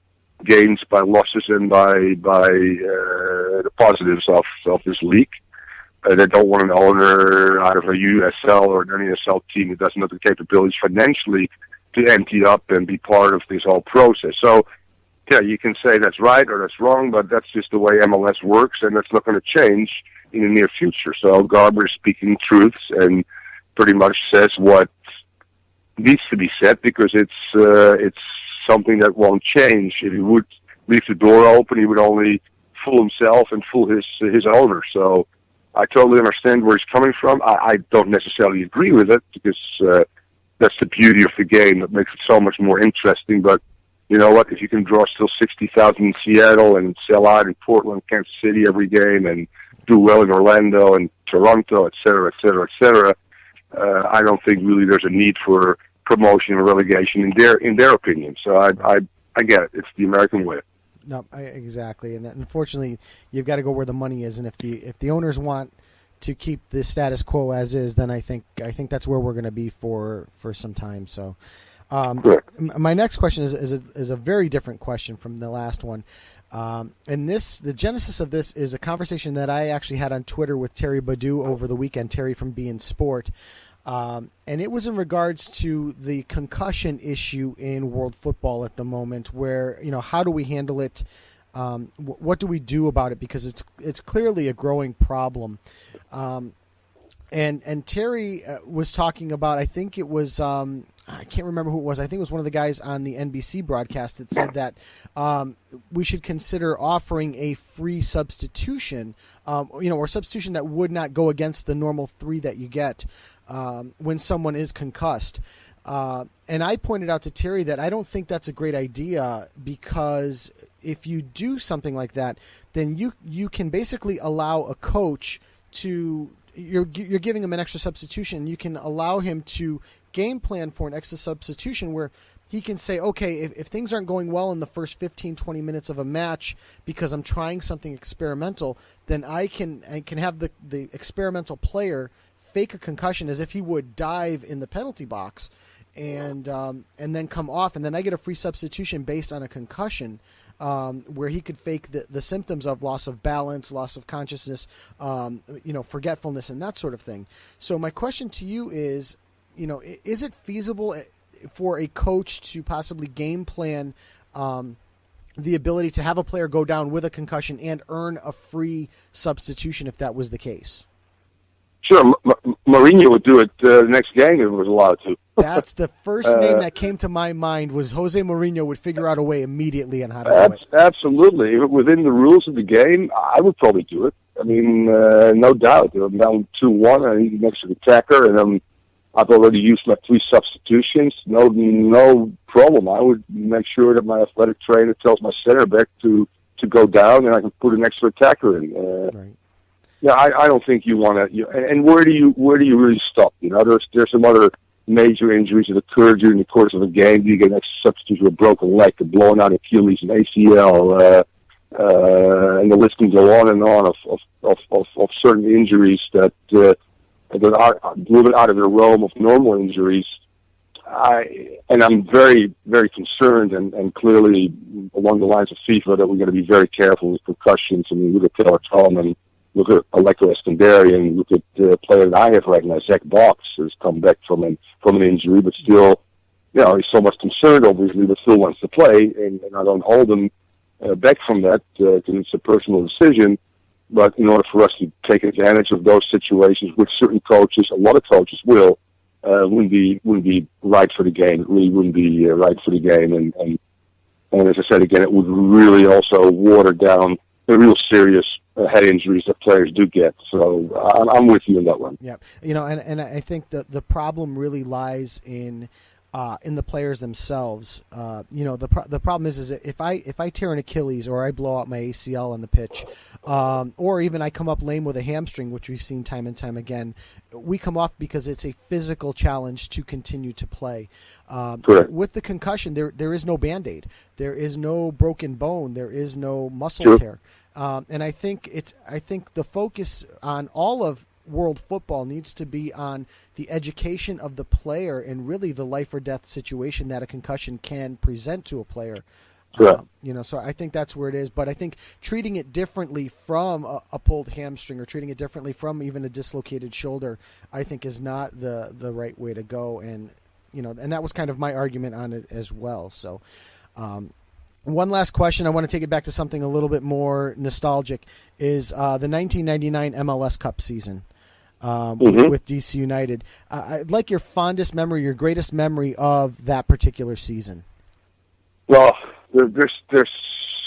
gains by losses and by the positives of this league. They don't want an owner out of a USL or an NASL team that doesn't have the capabilities financially to empty up and be part of this whole process. So, yeah, you can say that's right or that's wrong, but that's just the way MLS works, and that's not going to change in the near future. So Garber is speaking truths and pretty much says what needs to be said because it's something that won't change. If he would leave the door open, he would only fool himself and fool his owner. So I totally understand where he's coming from. I don't necessarily agree with it because that's the beauty of the game that makes it so much more interesting. But you know what? If you can draw still 60,000 in Seattle and sell out in Portland, Kansas City every game and do well in Orlando and Toronto, et cetera, I don't think really there's a need for promotion or relegation in their opinion. So I get it. It's the American way. No, exactly, and unfortunately, you've got to go where the money is. And if the owners want to keep the status quo as is, then I think that's where we're going to be for some time. So, my next question is a very different question from the last one. And the genesis of this is a conversation that I actually had on Twitter with Terry Badu over the weekend, Terry from BeIN Sport. And it was in regards to the concussion issue in world football at the moment, where, how do we handle it? What do we do about it? Because it's clearly a growing problem. And Terry was talking about, I think it was, I can't remember who it was. I think it was one of the guys on the NBC broadcast that said that we should consider offering a free substitution, or substitution that would not go against the normal 3 that you get when someone is concussed. And I pointed out to Terry that I don't think that's a great idea, because if you do something like that, then you can basically allow a coach to you're giving him an extra substitution. You can allow him to game plan for an extra substitution where he can say, okay, if things aren't going well in the first 15, 20 minutes of a match because I'm trying something experimental, then I can have the experimental player fake a concussion as if he would dive in the penalty box and then come off, and then I get a free substitution based on a concussion, where he could fake the symptoms of loss of balance, loss of consciousness, forgetfulness, and that sort of thing. So my question to you is, is it feasible for a coach to possibly game plan the ability to have a player go down with a concussion and earn a free substitution if that was the case? Sure, Mourinho would do it the next game if it was allowed to. That's the first name that came to my mind, was Jose Mourinho would figure out a way immediately on how to do it. Absolutely. Within the rules of the game, I would probably do it. I mean, no doubt. I'm down 2-1, I need an extra attacker, and I've already used my 3 substitutions. No problem. I would make sure that my athletic trainer tells my center back to go down, and I can put an extra attacker in. Right. Yeah, I don't think you want to. And where do you really stop? There's some other major injuries that occur during the course of a game. You get an extra substitution with a broken leg, a blown out Achilles, an ACL, and the list can go on and on of certain injuries that are a little bit out of the realm of normal injuries. I'm very, very concerned, and clearly along the lines of FIFA, that we're going to be very careful with concussions. I mean, look at Taylor Tom and look at Aleko Eskandari, and look at the player that I have right now, Zach Box, has come back from an injury, but still, he's so much concerned, obviously, but still wants to play, and I don't hold him back from that, because it's a personal decision. But in order for us to take advantage of those situations, which certain coaches, a lot of coaches will, wouldn't be right for the game. It really wouldn't be right for the game, and as I said again, it would really also water down the real serious head injuries that players do get. So I'm with you on that one. Yeah, and I think that the problem really lies in the players themselves. The problem is if I tear an Achilles or I blow out my ACL on the pitch, or even I come up lame with a hamstring, which we've seen time and time again, we come off because it's a physical challenge to continue to play. With the concussion, there is no Band-Aid, there is no broken bone, there is no muscle tear. And I think the focus on all of world football needs to be on the education of the player and really the life or death situation that a concussion can present to a player. So I think that's where it is. But I think treating it differently from a pulled hamstring or treating it differently from even a dislocated shoulder, I think is not the right way to go. And that was kind of my argument on it as well. So, one last question. I want to take it back to something a little bit more nostalgic, is the 1999 MLS Cup season with DC United. I'd like your fondest memory, your greatest memory of that particular season. Well, there's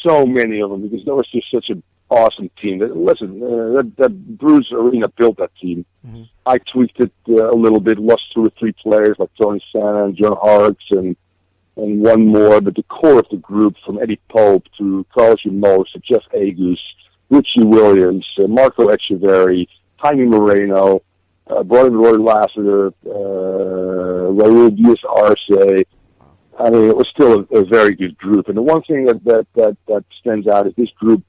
so many of them, because that was just such an awesome team. That Bruce Arena built that team. Mm-hmm. I tweaked it a little bit, lost 2 or 3 players like Tony Santa and John Harks and one more, but the core of the group, from Eddie Pope to Carlos Ramos to Jeff Agus, Richie Williams, Marco Echeverri, Jaime Moreno, Brian Roy Lassiter, Raul Diaz-Arce. I mean, it was still a very good group. And the one thing that stands out is this group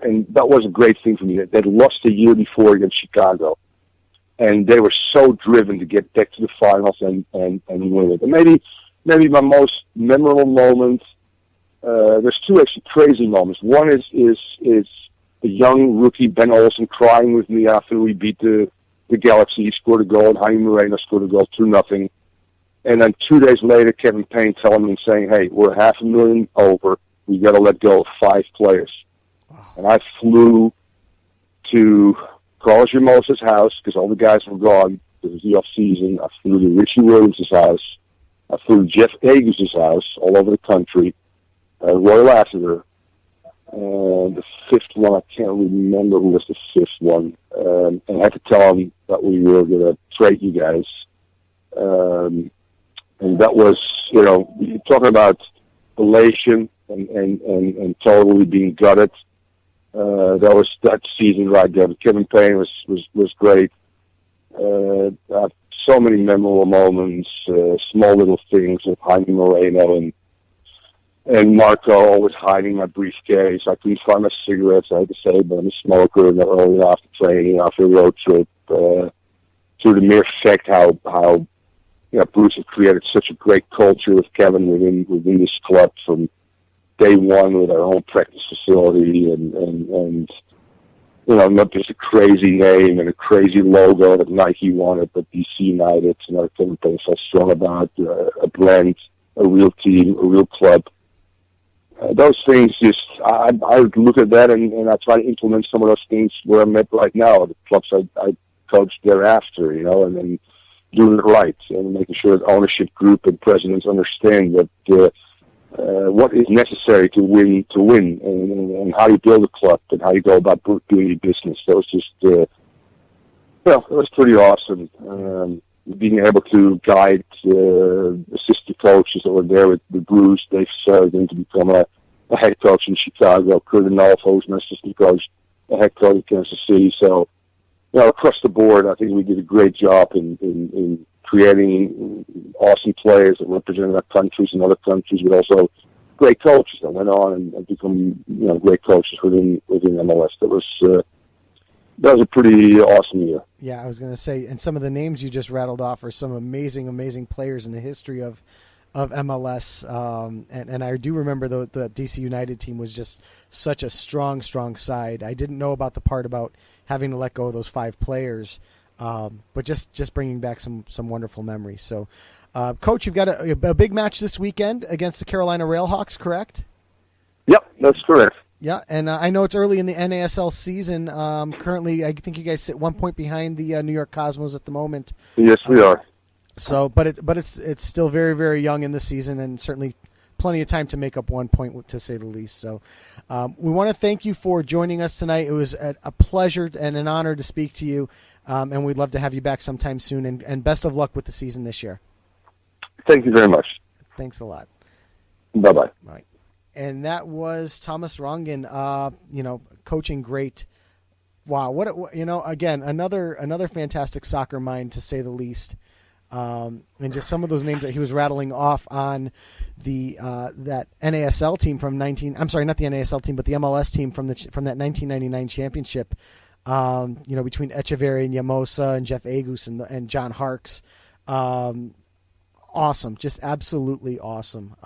and that was a great thing for me. They'd lost the year before against Chicago, and they were so driven to get back to the finals and win it. And maybe my most memorable moment. There's two actually crazy moments. One is the young rookie Ben Olsen crying with me after we beat the Galaxy. He scored a goal, and Jaime Moreno scored a goal, 2-0. And then 2 days later, Kevin Payne telling me and saying, "Hey, we're $500,000 over. We got to let go of 5 players." And I flew to Carlos Ramosa's house because all the guys were gone. It was the off season. I flew to Richie Williams' house. I flew to Jeff Agus' house all over the country. Roy Lassiter. And the fifth one, I can't remember who was the fifth one. And I had to tell him that we were going to trade you guys. And that was, you're talking about elation and totally being gutted. That season right there. But Kevin Payne was great. So many memorable moments, small little things with Jaime Moreno and Marco always hiding my briefcase. I couldn't find my cigarettes. I had to say, but I'm a smoker. And early after training, after a road trip, to the mere fact how Bruce had created such a great culture with Kevin within this club from day one with our own practice facility and not just a crazy name and a crazy logo that Nike wanted, but DC United, Kevin Payne felt strong about a brand, a real team, a real club. Those things I would look at that and I try to implement some of those things where I'm at right now, the clubs I coached thereafter, and then doing it right and making sure that ownership group and presidents understand that what is necessary to win and how you build a club and how you go about doing your business. That was just, it was pretty awesome. Being able to guide assistant coaches that were there with Bruce, Dave Sargent to become a head coach in Chicago, Kurt Anolfo, who's my assistant coach, a head coach in Kansas City. So, across the board, I think we did a great job in creating awesome players that represented our countries and other countries, but also great coaches that went on and become great coaches within MLS. That was a pretty awesome year. Yeah, I was going to say, and some of the names you just rattled off are some amazing, amazing players in the history of MLS. And I do remember the DC United team was just such a strong, strong side. I didn't know about the part about having to let go of those 5 players, but just bringing back some wonderful memories. So, Coach, you've got a big match this weekend against the Carolina Railhawks, correct? Yep, that's correct. Yeah, and I know it's early in the NASL season. Currently, I think you guys sit 1 point behind the New York Cosmos at the moment. Yes, we are. So, but it's still very, very young in the season, and certainly plenty of time to make up 1 point, to say the least. So, we want to thank you for joining us tonight. It was a pleasure and an honor to speak to you, and we'd love to have you back sometime soon. And best of luck with the season this year. Thank you very much. Thanks a lot. Bye-bye. All right. And that was Thomas Rongen, coaching great. Wow, again, another fantastic soccer mind, to say the least. And just some of those names that he was rattling off on the that NASL team from not the NASL team, but the MLS team from that 1999 championship. Between Echeverry and Yamosa and Jeff Agus and John Harkes. Awesome, just absolutely awesome.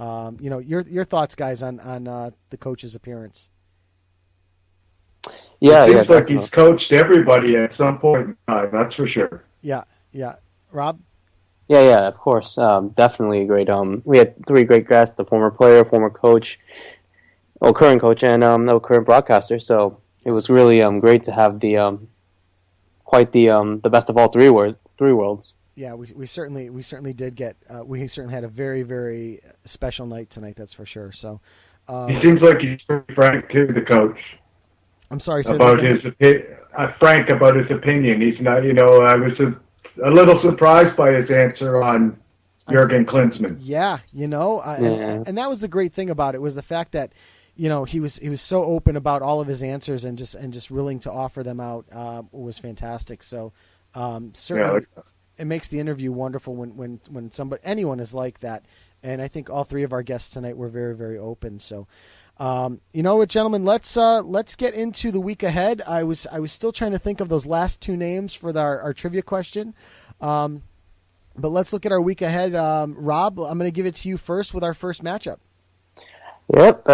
Your thoughts, guys, on the coach's appearance. Yeah, it seems like he's coached everybody at some point in time. That's for sure. Yeah. Rob. Yeah, of course, definitely great. We had 3 great guests: the former player, former coach, current coach, and current broadcaster. So it was really great to have the best of all three worlds. Yeah, we certainly did get. We certainly had a very, very special night tonight. That's for sure. So he seems like he's pretty frank too, the coach. I'm sorry, frank about his opinion. He's not. I was a little surprised by his answer on Jurgen Klinsmann. Yeah, and that was the great thing about it, was the fact that he was so open about all of his answers and just willing to offer them out. Was fantastic. So certainly. Yeah. It makes the interview wonderful when anyone is like that. And I think all 3 of our guests tonight were very, very open. So You know what, gentlemen? Let's get into the week ahead. I was still trying to think of those last two names for our trivia question, but let's look at our week ahead. Rob, I'm going to give it to you first with our first matchup. Yep.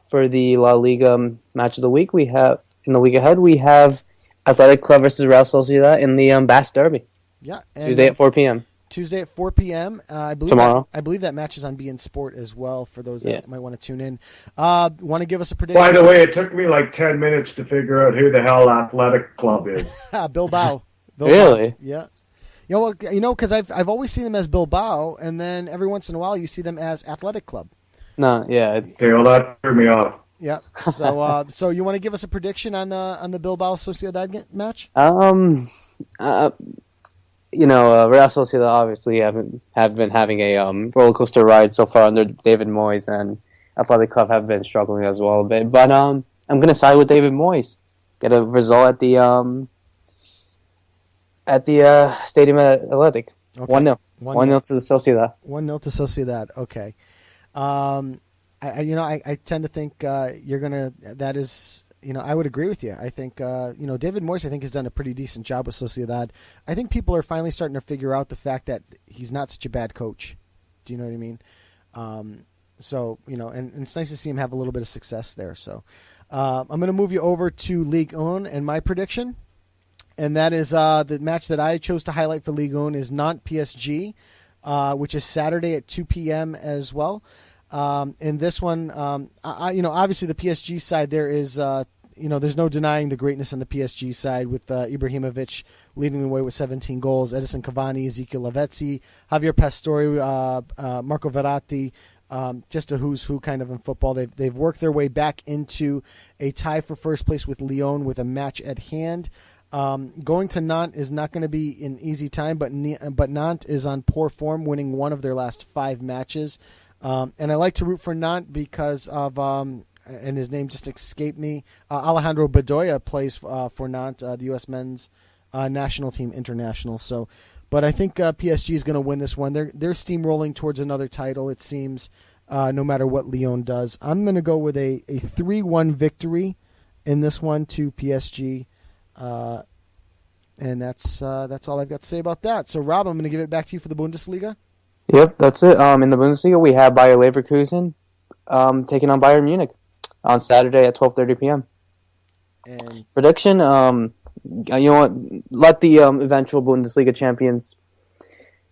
For the La Liga match of the week, in the week ahead we have Athletic Club versus Real Sociedad in the Basque Derby. Yeah, Tuesday at 4 p.m. Tuesday at 4 p.m. I believe Tomorrow. I believe that match is on BeIN Sports as well for those that might want to tune in. Want to give us a prediction? By the way, it took me like 10 minutes to figure out who the hell Athletic Club is. Bilbao. Really? Yeah. Because I've always seen them as Bilbao, and then every once in a while you see them as Athletic Club. No, yeah, it's. Okay, well, that threw me off. Yeah. So, so you want to give us a prediction on the Bilbao Sociedad match? Real Sociedad obviously have been having a roller coaster ride so far under David Moyes, and Athletic Club have been struggling as well a bit. But I'm going to side with David Moyes. Get a result at the Stadium Athletic. Okay. 1-0. 1-0 to the Sociedad. 1-0 to Sociedad. Okay. I tend to think you're gonna. That is. I would agree with you. I think, David Moyes, I think, has done a pretty decent job with Sociedad. I think people are finally starting to figure out the fact that he's not such a bad coach. Do you know what I mean? And it's nice to see him have a little bit of success there. So I'm going to move you over to Ligue 1 and my prediction. And that is the match that I chose to highlight for Ligue 1 is Nantes PSG, which is Saturday at 2 p.m. as well. In this one, obviously the PSG side, there is, there's no denying the greatness on the PSG side with Ibrahimovic leading the way with 17 goals, Edison Cavani, Ezekiel Lavezzi, Javier Pastore, Marco Verratti, just a who's who kind of in football. They've worked their way back into a tie for first place with Lyon with a match at hand. Going to Nantes is not going to be an easy time, but Nantes is on poor form, winning one of their last 5 matches. And I like to root for Nantes because of, and his name just escaped me, Alejandro Bedoya plays for Nantes, the U.S. men's national team international. So, but I think PSG is going to win this one. They're steamrolling towards another title, it seems, no matter what Lyon does. I'm going to go with a 3-1 victory in this one to PSG. And that's all I've got to say about that. So, Rob, I'm going to give it back to you for the Bundesliga. Yep, that's it. In the Bundesliga, we have Bayer Leverkusen taking on Bayern Munich on Saturday at 12:30 p.m. And prediction, let the eventual Bundesliga champions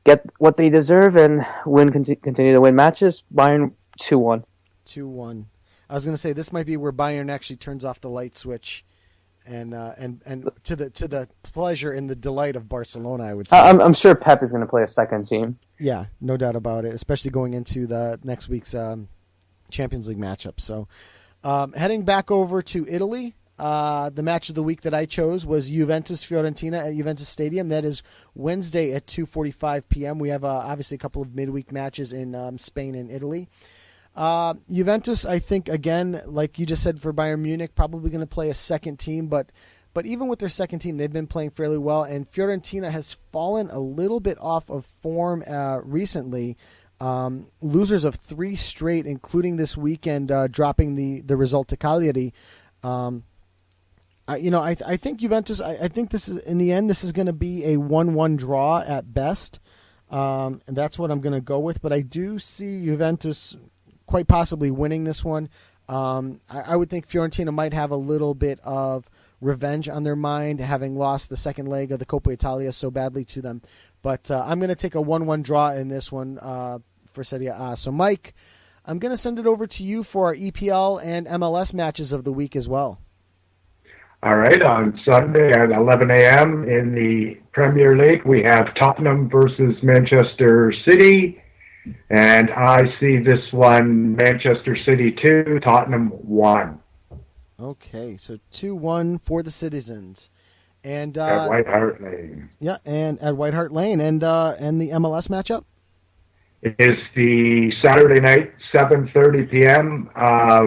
get what they deserve and continue to win matches. Bayern 2-1. 2-1. I was going to say this might be where Bayern actually turns off the light switch. And to the pleasure and the delight of Barcelona, I would say. I'm sure Pep is going to play a second team. Yeah, no doubt about it, especially going into the next week's Champions League matchup. So, heading back over to Italy, the match of the week that I chose was Juventus-Fiorentina at Juventus Stadium. That is Wednesday at 2:45 p.m. We have obviously a couple of midweek matches in Spain and Italy. Juventus, I think, again, like you just said for Bayern Munich, probably going to play a second team, but even with their second team, they've been playing fairly well, and Fiorentina has fallen a little bit off of form recently. Losers of 3 straight, including this weekend, dropping the result to Cagliari. I think Juventus, I think this is, in the end, this is going to be a 1-1 draw at best, and that's what I'm going to go with, but I do see Juventus quite possibly winning this one. I would think Fiorentina might have a little bit of revenge on their mind, having lost the second leg of the Coppa Italia so badly to them. But I'm going to take a 1-1 draw in this one for Serie A. So, Mike, I'm going to send it over to you for our EPL and MLS matches of the week as well. All right, on Sunday at 11 a.m. in the Premier League, we have Tottenham versus Manchester City. And I see this one, Manchester City 2, Tottenham 1. Okay, so 2-1 for the Citizens. And at White Hart Lane. Yeah, and at White Hart Lane. And the MLS matchup? It is the Saturday night, 7:30 p.m.,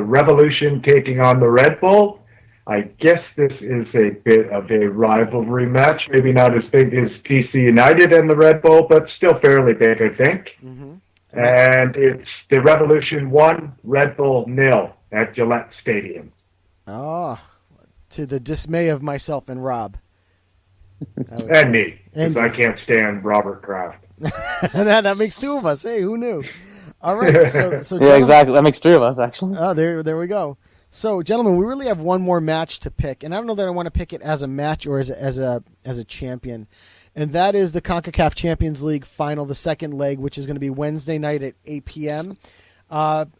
Revolution taking on the Red Bull. I guess this is a bit of a rivalry match. Maybe not as big as DC United and the Red Bull, but still fairly big, I think. Mm-hmm. And it's the Revolution 1, Red Bull 0 at Gillette Stadium. Oh, to the dismay of myself and Rob. And me, because I can't stand Robert Kraft. that makes two of us. Hey, who knew? All right. So yeah, exactly. That makes three of us, actually. Oh, there we go. So, gentlemen, we really have one more match to pick, and I don't know that I want to pick it as a match or as a champion, and that is the CONCACAF Champions League final, the second leg, which is going to be Wednesday night at 8 p.m.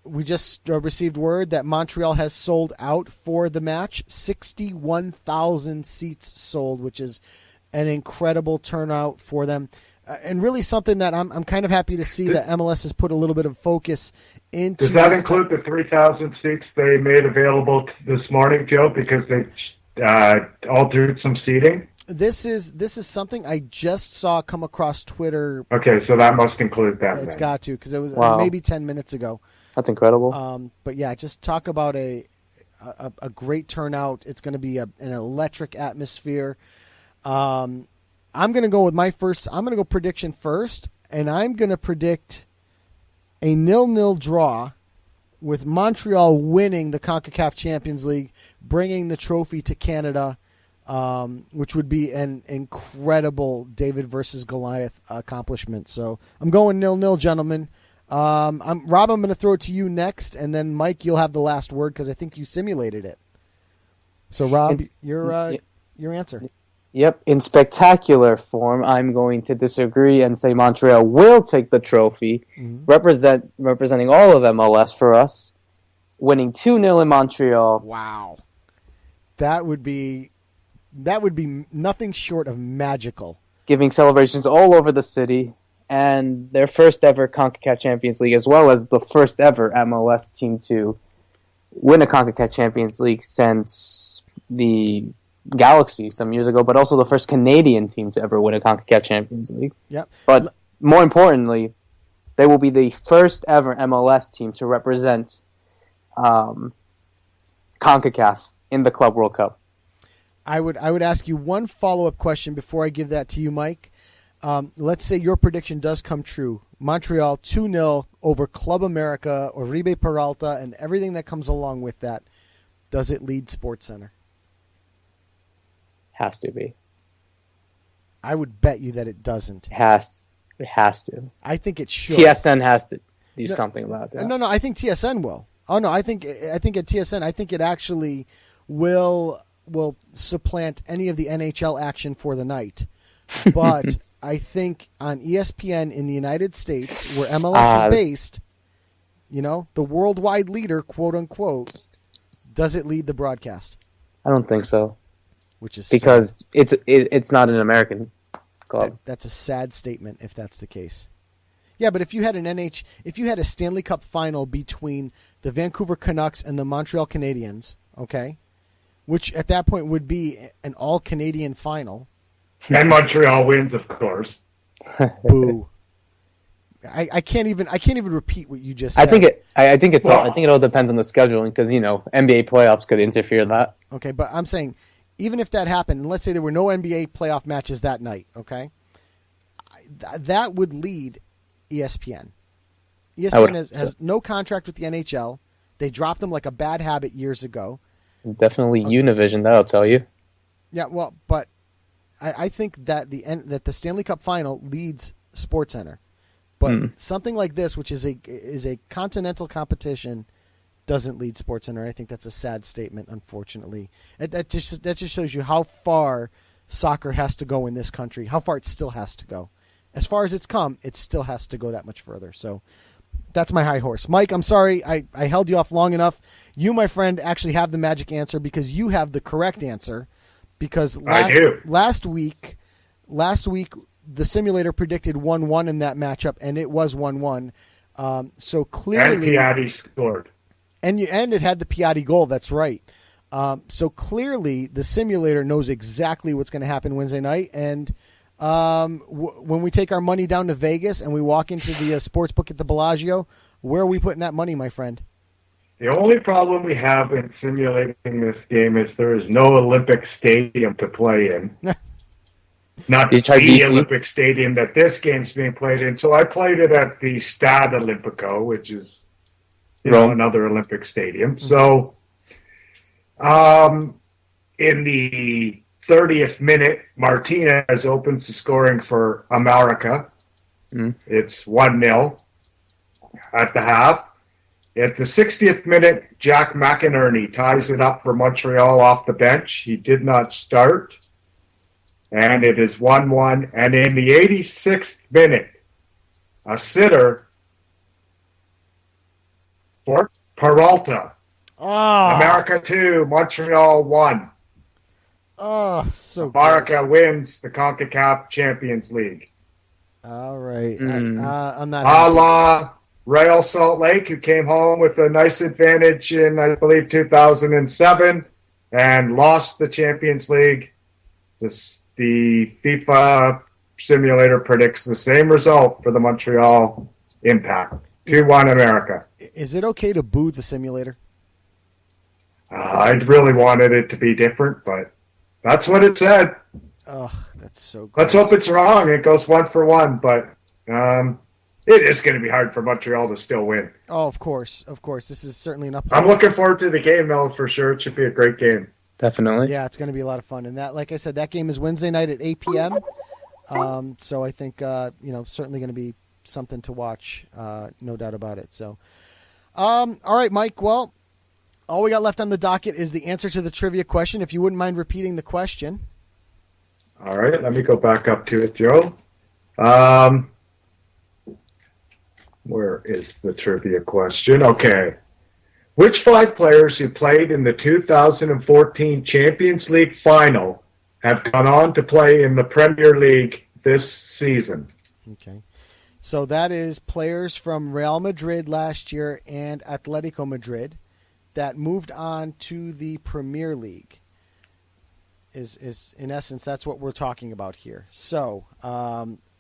We just received word that Montreal has sold out for the match. 61,000 seats sold, which is an incredible turnout for them. And really something that I'm kind of happy to see that MLS has put a little bit of focus into. Does that include the 3,000 seats they made available this morning, Joe, because they altered some seating? This is something I just saw come across Twitter. Okay, so that must include that. It's then. got to, because it was Wow. maybe 10 minutes ago. That's incredible. But yeah, just talk about a great turnout. It's going to be an electric atmosphere. I'm going to go with my first. I'm going to go prediction first, and I'm going to predict a 0-0 draw with Montreal winning the CONCACAF Champions League, bringing the trophy to Canada, which would be an incredible David versus Goliath accomplishment. So I'm going 0-0, gentlemen. Rob, I'm going to throw it to you next, and then Mike, you'll have the last word because I think you simulated it. So Rob, your answer. Yep, in spectacular form, I'm going to disagree and say Montreal will take the trophy, representing all of MLS for us, winning 2-0 in Montreal. Wow. That would be nothing short of magical. Giving celebrations all over the city, and their first ever CONCACAF Champions League, as well as the first ever MLS team to win a CONCACAF Champions League since the Galaxy some years ago, but also the first Canadian team to ever win a CONCACAF Champions League. Yep. But more importantly, they will be the first ever MLS team to represent CONCACAF in the Club World Cup. I would ask you one follow-up question before I give that to you, Mike. Let's say your prediction does come true. Montreal 2-0 over Club America, Oribe Peralta, and everything that comes along with that. Does it lead SportsCenter? Has to be. I would bet you that it doesn't. It has to. I think it should. TSN has to do something about that. No, I think TSN will. Oh no, I think at TSN, I think it actually will supplant any of the NHL action for the night. But I think on ESPN in the United States, where MLS is based, the worldwide leader, quote unquote, does it lead the broadcast? I don't think so. Which is because it's not an American club. That's a sad statement if that's the case. Yeah, but if you had if you had a Stanley Cup final between the Vancouver Canucks and the Montreal Canadiens, okay, which at that point would be an all-Canadian final, and Montreal wins, of course. Boo! I can't even repeat what you just said. I think it all depends on the scheduling because NBA playoffs could interfere in that. Okay, but I'm saying, even if that happened, and let's say there were no NBA playoff matches that night, okay, that would lead ESPN. ESPN has no contract with the NHL. They dropped them like a bad habit years ago. Definitely Univision, that'll tell you. Yeah, well, but I think that the Stanley Cup final leads SportsCenter. But something like this, which is a continental competition, doesn't lead SportsCenter. I think that's a sad statement, unfortunately. That just shows you how far soccer has to go in this country, how far it still has to go. As far as it's come, it still has to go that much further. So that's my high horse. Mike, I'm sorry I held you off long enough. You, my friend, actually have the magic answer because you have the correct answer. Because last week, the simulator predicted 1-1 in that matchup, and it was 1-1. So clearly, and Piatti scored. And it had the Piatti goal. That's right. So clearly, the simulator knows exactly what's going to happen Wednesday night. And when we take our money down to Vegas and we walk into the sports book at the Bellagio, where are we putting that money, my friend? The only problem we have in simulating this game is there is no Olympic Stadium to play in. not Did you try the BC? Olympic Stadium that this game's being played in. So I played it at the Stade Olimpico, which is another Olympic stadium. So in the 30th minute, Martinez opens the scoring for America. It's 1-0 at the half. At the 60th minute, Jack McInerney ties it up for Montreal off the bench. He did not start. And it is 1-1. And in the 86th minute, a sitter for Peralta. America 2, Montreal 1. Oh, so America wins the CONCACAF Champions League. All right. Mm. I'm not A la Real Salt Lake, who came home with a nice advantage in, I believe, 2007 and lost the Champions League. The FIFA simulator predicts the same result for the Montreal Impact. 2-1 America. Is it okay to boo the simulator? I really wanted it to be different, but that's what it said. Oh, that's so good. Let's hope it's wrong. It goes 1-1, but it is going to be hard for Montreal to still win. Oh, of course. Of course. This is certainly an uphill. I'm looking forward to the game, though, for sure. It should be a great game. Definitely. Yeah, it's going to be a lot of fun. And that, like I said, that game is Wednesday night at 8 p.m. So I think, certainly going to be something to watch. No doubt about it. So, all right, Mike. Well, all we got left on the docket is the answer to the trivia question. If you wouldn't mind repeating the question. All right, let me go back up to it, Joe. Where is the trivia question? Okay. Which 5 players who played in the 2014 Champions League final have gone on to play in the Premier League this season? Okay. So that is players from Real Madrid last year and Atletico Madrid that moved on to the Premier League. Is in essence, that's what we're talking about here. So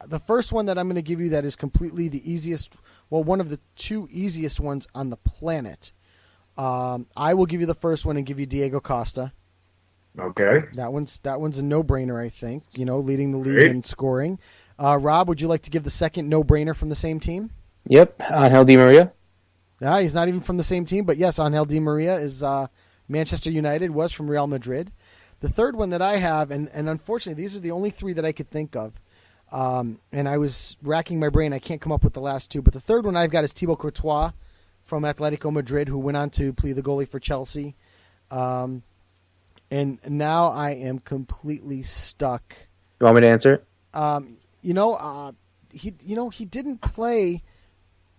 the first one that I'm going to give you that is completely the easiest, well, one of the 2 easiest ones on the planet. I will give you the first one and give you Diego Costa. Okay. That one's a no-brainer, I think. Leading the league in scoring. Rob, would you like to give the second no-brainer from the same team? Yep, Angel Di Maria. No, he's not even from the same team, but yes, Angel Di Maria is Manchester United, was from Real Madrid. The third one that I have, and unfortunately these are the only 3 that I could think of, and I was racking my brain. I can't come up with the last 2, but the third one I've got is Thibaut Courtois from Atletico Madrid, who went on to play the goalie for Chelsea. And now I am completely stuck. You want me to answer it? He didn't play.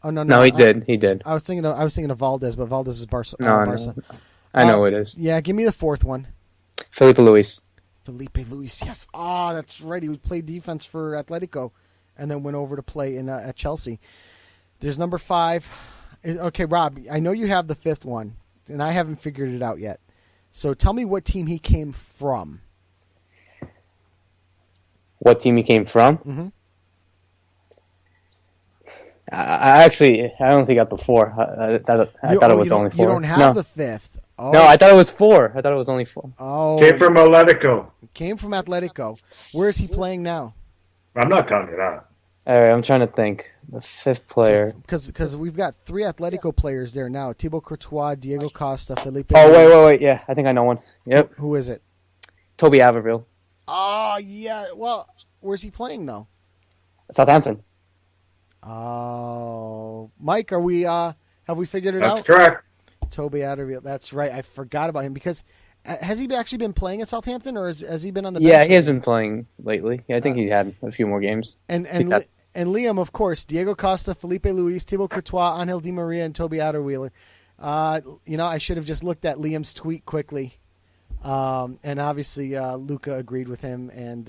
Oh no, No, he did. He did. I was thinking of Valdez, but Valdez is Barca. No. I know it is. Yeah, give me the fourth one. Felipe Luis. Felipe Luis, yes. That's right. He played defense for Atletico, and then went over to play at Chelsea. There's number 5. Okay, Rob, I know you have the 5th one, and I haven't figured it out yet. So tell me what team he came from. What team he came from? Mm-hmm. I honestly got the 4. I thought it was only 4. You don't have the 5th. Oh. No, I thought it was 4. I thought it was only 4. Oh, Came from Atletico. Came from Atletico. Where is he playing now? I'm not telling you that. All right, I'm trying to think. The 5th player. Because we've got 3 Atletico players there now. Thibaut Courtois, Diego Costa, Felipe Oh, Luis. wait. Yeah, I think I know one. Yep. Who is it? Toby Alderweireld. Oh, yeah. Well, where's he playing, though? Southampton. Oh. Mike, have we figured it out? That's correct. Toby Alderweireld. That's right. I forgot about him because has he actually been playing at Southampton or has he been on the bench? Yeah, he has been playing lately. Yeah, I think he had a few more games. And Liam, of course, Diego Costa, Felipe Luis, Thibaut Courtois, Angel Di Maria, and Toby Alderweireld. I should have just looked at Liam's tweet quickly. And obviously Luca agreed with him, and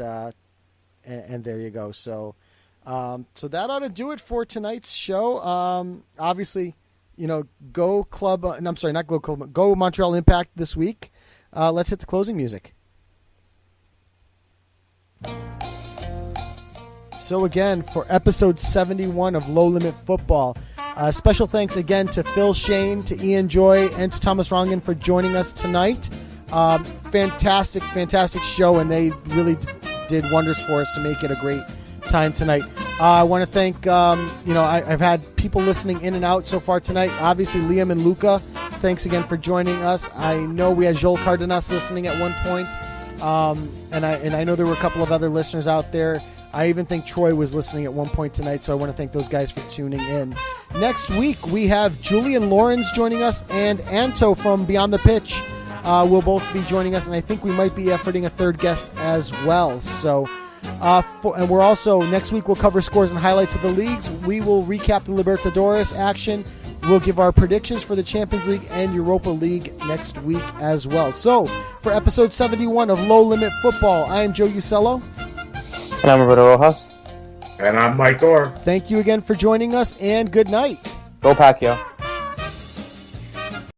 there you go. So that ought to do it for tonight's show. Obviously, go club. I'm sorry, not go club. Go Montreal Impact this week. Let's hit the closing music. So again, for episode 71 of Low Limit Football, special thanks again to Phil Schoen, to Ian Joy, and to Thomas Rongen for joining us tonight. Fantastic show, and they really did wonders for us to make it a great time tonight. I want to thank, I've had people listening in and out so far tonight. Obviously, Liam and Luca, thanks again for joining us. I know we had Joel Cardenas listening at one point, and I know there were a couple of other listeners out there. I even think Troy was listening at one point tonight, so I want to thank those guys for tuning in. Next week, we have Julian Lawrence joining us, and Anto from Beyond the Pitch will both be joining us, and I think we might be efforting a third guest as well. So, and we're also, next week we'll cover scores and highlights of the leagues. We will recap the Libertadores action. We'll give our predictions for the Champions League and Europa League next week as well. So, for episode 71 of Low Limit Football, I am Joe Usello. And I'm Roberto Rojas. And I'm Mike Orr. Thank you again for joining us, and good night. Go Pacquiao.